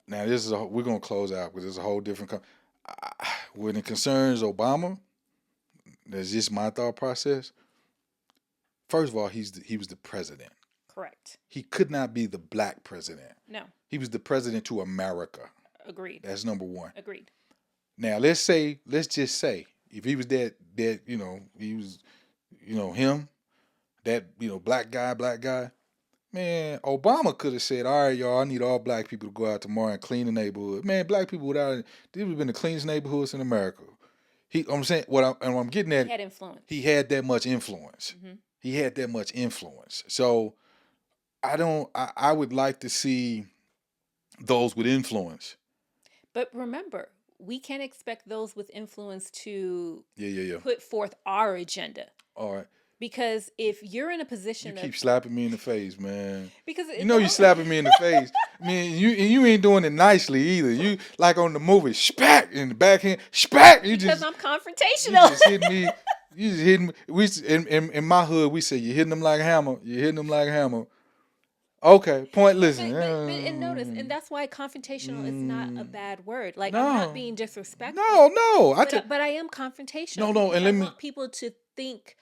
Now we're gonna close out because it's a whole different. When it concerns Obama, that's just my thought process. First of all, he was the president. Correct. He could not be the Black president. No. He was the president to America. Agreed. That's number one. Agreed. Now let's just say if he was that he was him, that black guy, man, Obama could have said, all right, y'all, I need all Black people to go out tomorrow and clean the neighborhood. Man, Black people these would have been the cleanest neighborhoods in America. I'm saying what I'm getting at. He had influence. He had that much influence. Mm-hmm. He had that much influence. So I would like to see those with influence. But remember, we can't expect those with influence to Yeah. put forth our agenda. All right. Because if you're in a position You keep slapping me in the face, man. because You slapping me in the face. I mean, you ain't doing it nicely either. You like on the movie, spat in the backhand, spat. because I'm You confrontational. just hitting me. You just hitting me. We in my hood we say you hitting them like a hammer. You hitting them like a hammer. Okay, point. Listen. And notice, and that's why confrontational is not a bad word. Like No. I'm not being disrespectful. No. But I am confrontational. No, and because let I me- want people to think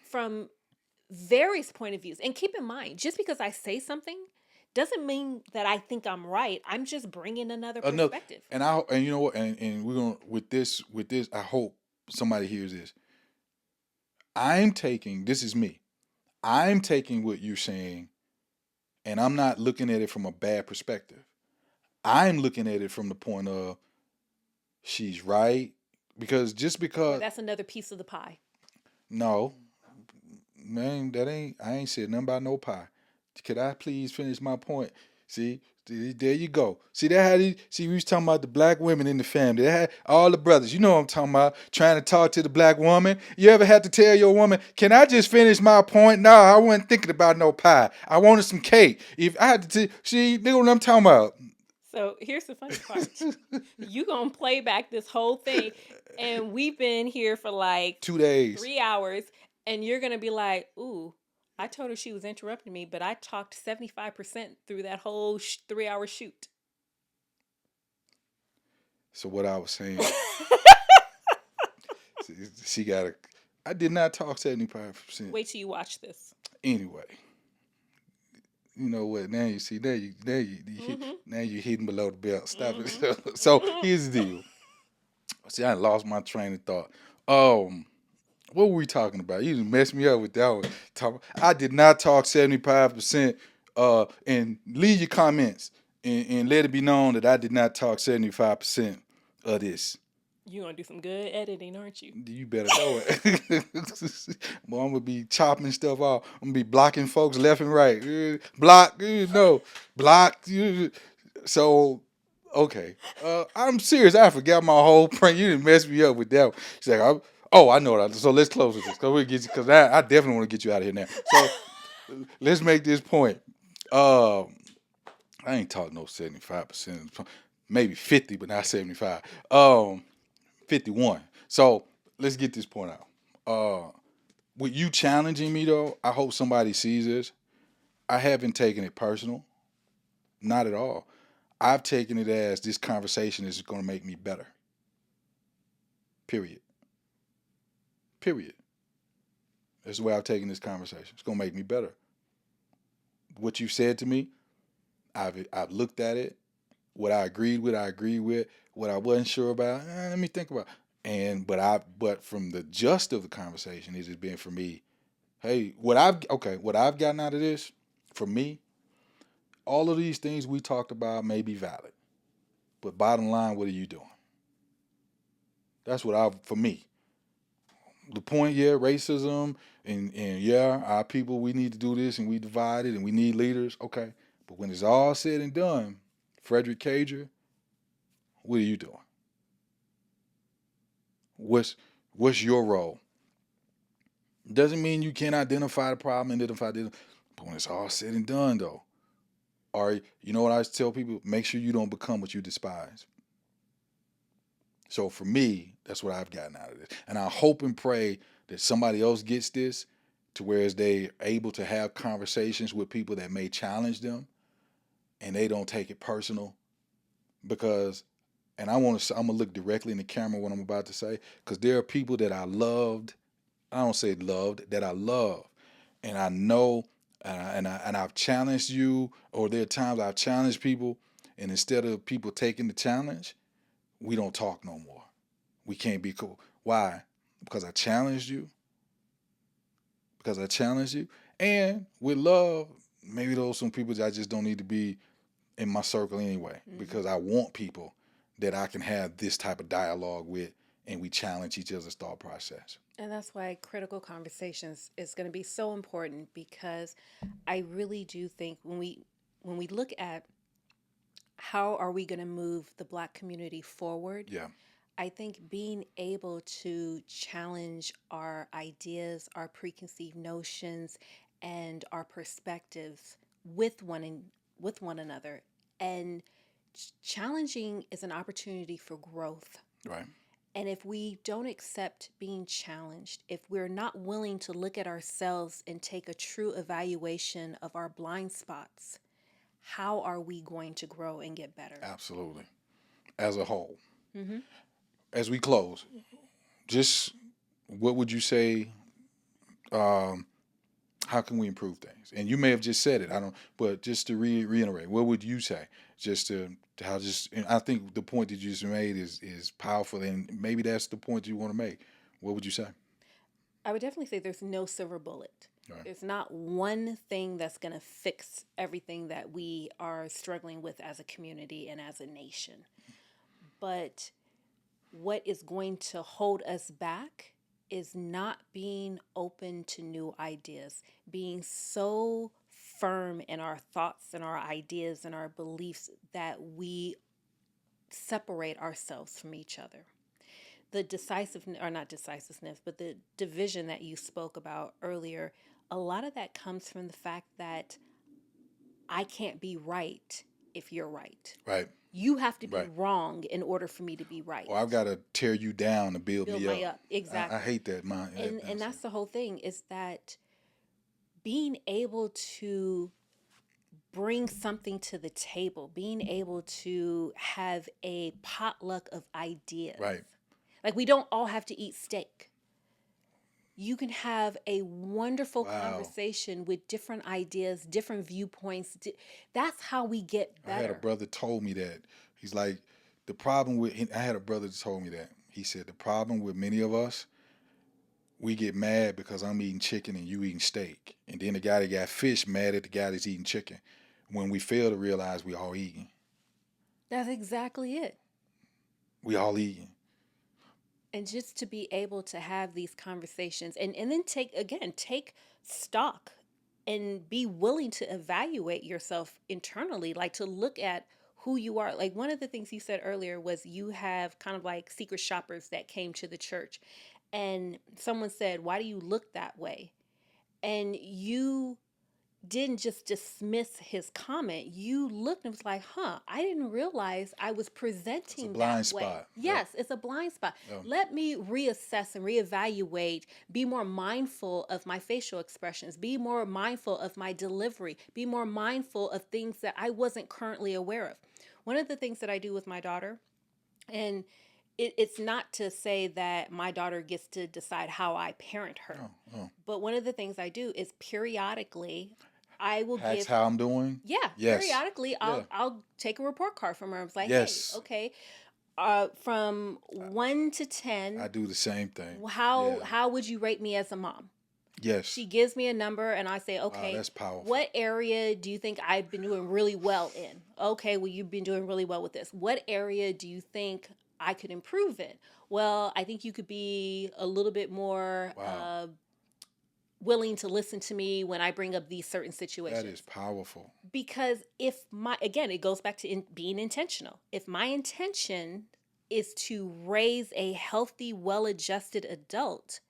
from various point of views. And keep in mind, just because I say something doesn't mean that I think I'm right. I'm just bringing another perspective. And you know what? And we're gonna with this. I hope somebody hears this. This is me. I'm taking what you're saying, and I'm not looking at it from a bad perspective. I'm looking at it from the point of she's right because That's another piece of the pie. no, man, I ain't said nothing about no pie. Could I please finish my point? See, there you go. See we was talking about the Black women in the family. They had all the brothers. You know what I'm talking about. Trying to talk to the Black woman. You ever had to tell your woman, can I just finish my point? No, I wasn't thinking about no pie. I wanted some cake. If I had to see, you know what I'm talking about. So here's the funny part. You gonna play back this whole thing, and we've been here for like 2 days. 3 hours, and you're gonna be like, ooh, I told her she was interrupting me, but I talked 75% through that whole 3-hour shoot. So what I was saying, I did not talk 75%. Wait till you watch this. Anyway, you know what? Now you see, now you're hitting below the belt. Stop it. So here's the deal. See, I lost my train of thought. What were we talking about? You just messed me up with that one. I did not talk 75%. And leave your comments and let it be known that I did not talk 75% of this. You're going to do some good editing, aren't you? You better know it. Boy, I'm gonna be chopping stuff off. I'm gonna be blocking folks left and right. Block, no, block. So, okay. I'm serious. I forgot my whole print. You didn't mess me up with that one. She's like, oh, I know that. So let's close with this because I definitely want to get you out of here now. So let's make this point. I ain't talking no 75%, maybe 50, but not 75. 51. So let's get this point out. With you challenging me though, I hope somebody sees this. I haven't taken it personal. Not at all. I've taken it as this conversation is going to make me better. Period. Period. That's the way I've taken this conversation. It's going to make me better. What you said to me, I've looked at it. What I agreed with, I agreed with. What I wasn't sure about, let me think about. But from the gist of the conversation, it has been for me. Hey, what I've gotten out of this, for me, all of these things we talked about may be valid, but bottom line, what are you doing? That's for me. The point, yeah, racism and yeah, our people, we need to do this and we divided and we need leaders, okay. But when it's all said and done, Frederick Cager, what are you doing? What's your role? Doesn't mean you can't identify the problem, but when it's all said and done, though, or you know what I tell people? Make sure you don't become what you despise. So for me, that's what I've gotten out of this, and I hope and pray that somebody else gets this, to whereas they able to have conversations with people that may challenge them, and they don't take it personal, because. And I'm gonna look directly in the camera what I'm about to say, because there are people that I loved. I don't say loved, that I love, and I know, and I've challenged you, or there are times I've challenged people, and instead of people taking the challenge, we don't talk no more. We can't be cool. Why? Because I challenged you. And with love, maybe those some people that I just don't need to be in my circle anyway, because I want people that I can have this type of dialogue with, and we challenge each other's thought process. And that's why critical conversations is going to be so important, because I really do think when we look at how are we going to move the Black community forward, Yeah. I think being able to challenge our ideas, our preconceived notions, and our perspectives with one another, and challenging is an opportunity for growth. Right. And if we don't accept being challenged, if we're not willing to look at ourselves and take a true evaluation of our blind spots, how are we going to grow and get better? Absolutely. As a whole. As we close, just what would you say? How can we improve things? And you may have just said it. But just to reiterate, what would you say? Just to how and I think the point that you just made is powerful, and maybe that's the point you want to make. What would you say? I would definitely say there's no silver bullet. Right. There's not one thing that's going to fix everything that we are struggling with as a community and as a nation. But what is going to hold us back is not being open to new ideas, being so firm in our thoughts and our ideas and our beliefs that we separate ourselves from each other. The decisiveness, or not decisiveness, but the division that you spoke about earlier, a lot of that comes from the fact that I can't be right if you're right. Right. You have to be wrong in order for me to be right. Or I've got to tear you down to build me up. Exactly. I hate that. And that's the whole thing, is that being able to bring something to the table, being able to have a potluck of ideas. Right. Like, we don't all have to eat steak. You can have a wonderful conversation with different ideas, different viewpoints. That's how we get better. I had a brother told me that. He's like, I had a brother that told me that. He said, the problem with many of us, we get mad because I'm eating chicken and you eating steak. And then the guy that got fish mad at the guy that's eating chicken. when we fail to realize we all eating. That's exactly it. We all eating. And just to be able to have these conversations and then take stock and be willing to evaluate yourself internally, like to look at who you are. Like one of the things you said earlier was you have kind of like secret shoppers that came to the church, and someone said, "Why do you look that way?" And you didn't just dismiss his comment. You looked and was like, huh, I didn't realize I was presenting It's a blind that way. spot. Yes, it's a blind spot. Let me reassess and reevaluate, be more mindful of my facial expressions, be more mindful of my delivery, be more mindful of things that I wasn't currently aware of. One of the things that I do with my daughter, and it's not to say that my daughter gets to decide how I parent her, but one of the things I do is periodically I will That's give. how I'm doing? Yeah, Yes. periodically I'll take a report card from her. I was like, Yes. hey, okay, from 1 to 10, I do the same thing. how would you rate me as a mom? Yes. She gives me a number and I say, okay, that's powerful. what area do you think I've been doing really well in? Okay, well, you've been doing really well with this. What area do you think I could improve in? Well, I think you could be a little bit more willing to listen to me when I bring up these certain situations. That is powerful. Because it goes back to being intentional. If my intention is to raise a healthy, well-adjusted adult,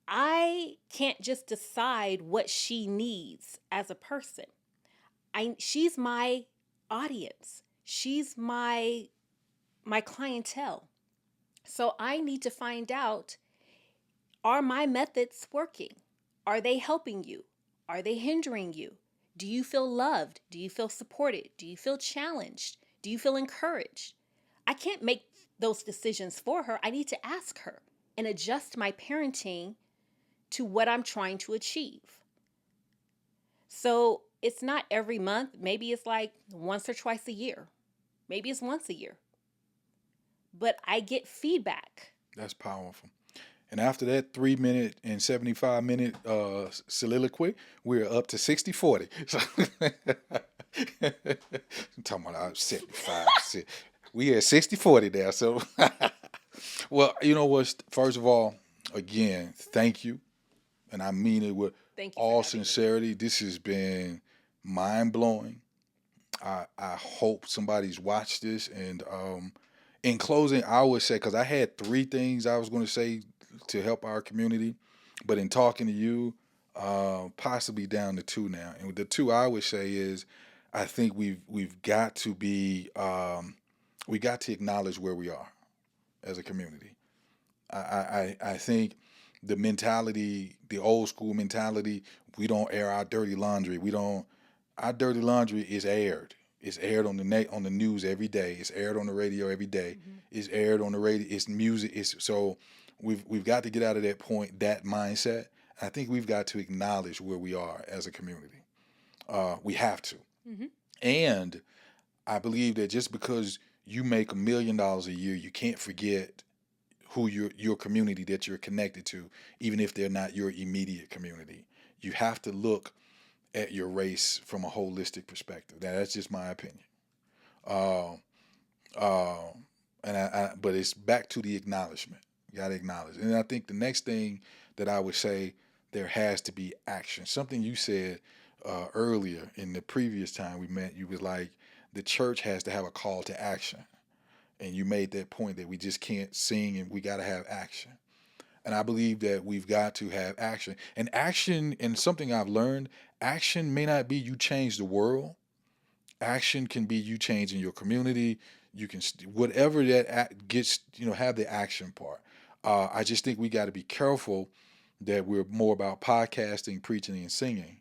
I can't just decide what she needs as a person. She's my audience. She's my clientele. So I need to find out, are my methods working? Are they helping you? Are they hindering you? Do you feel loved? Do you feel supported? Do you feel challenged? Do you feel encouraged? I can't make those decisions for her. I need to ask her and adjust my parenting to what I'm trying to achieve. So it's not every month. Maybe it's like once or twice a year. Maybe it's once a year. But I get feedback. That's powerful. And after that 3-minute and 75-minute soliloquy, we're up to 60-40. So I'm talking about 75. We at 60-40 there. So, well, you know what? First of all, again, thank you. And I mean it with all sincerity. This has been mind-blowing. I hope somebody's watched this. And in closing, I would say, because I had 3 things I was going to say to help our community, but in talking to you, possibly down to 2 now. And the 2 I would say is, I think we've got to be we got to acknowledge where we are as a community. I think the mentality, the old school mentality, we don't air our dirty laundry. Our dirty laundry is aired. It's aired on the news every day. It's aired on the radio every day. Mm-hmm. It's aired on the radio. It's music. So we've got to get out of that point, that mindset. I think we've got to acknowledge where we are as a community. We have to. Mm-hmm. And I believe that just because you make $1 million a year, you can't forget who your community that you're connected to, even if they're not your immediate community. You have to look at your race from a holistic perspective. That's just my opinion. But it's back to the acknowledgement. You got to acknowledge. And I think the next thing that I would say, there has to be action. Something you said earlier in the previous time we met, you was like, the church has to have a call to action. And you made that point that we just can't sing and we got to have action. And I believe that we've got to have action. And action, and something I've learned, action may not be you change the world. Action can be you changing your community. You can, whatever that gets, have the action part. I just think we got to be careful that we're more about podcasting, preaching, and singing,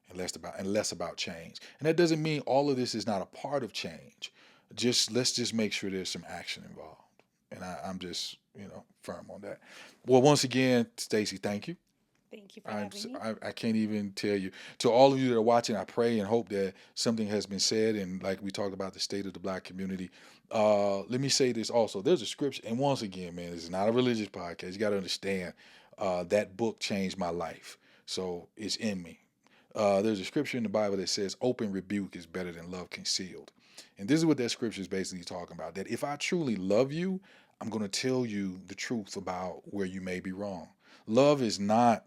and less about change. And that doesn't mean all of this is not a part of change. Let's just make sure there's some action involved. And I'm just, firm on that. Well, once again, Stacey, thank you. Thank you for having me. I can't even tell you. To all of you that are watching, I pray and hope that something has been said. And like we talked about the state of the Black community, let me say this also. There's a scripture. And once again, man, this is not a religious podcast. You got to understand that book changed my life. So it's in me. There's a scripture in the Bible that says, open rebuke is better than love concealed. And this is what that scripture is basically talking about, that if I truly love you, I'm going to tell you the truth about where you may be wrong. Love is not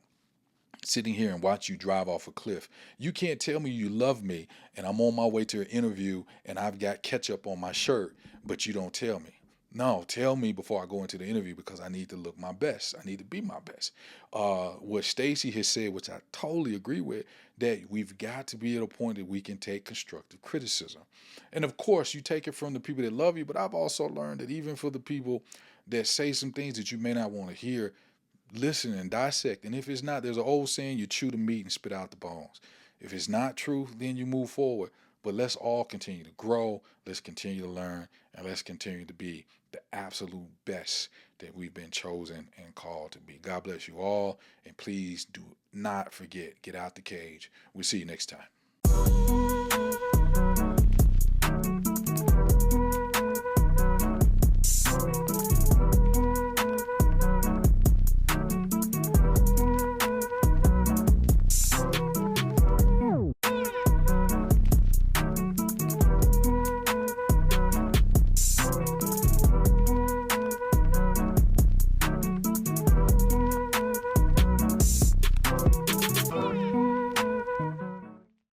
sitting here and watch you drive off a cliff. You can't tell me you love me and I'm on my way to an interview and I've got ketchup on my shirt, but you don't tell me. No, tell me before I go into the interview, because I need to look my best. I need to be my best. What Stacey has said, which I totally agree with, that we've got to be at a point that we can take constructive criticism. And of course, you take it from the people that love you, but I've also learned that even for the people that say some things that you may not want to hear, listen and dissect. And if it's not, there's an old saying, you chew the meat and spit out the bones. If it's not true, then you move forward. But let's all continue to grow. Let's continue to learn. And let's continue to be the absolute best that we've been chosen and called to be. God bless you all. And please do not forget, get out the cage. We'll see you next time.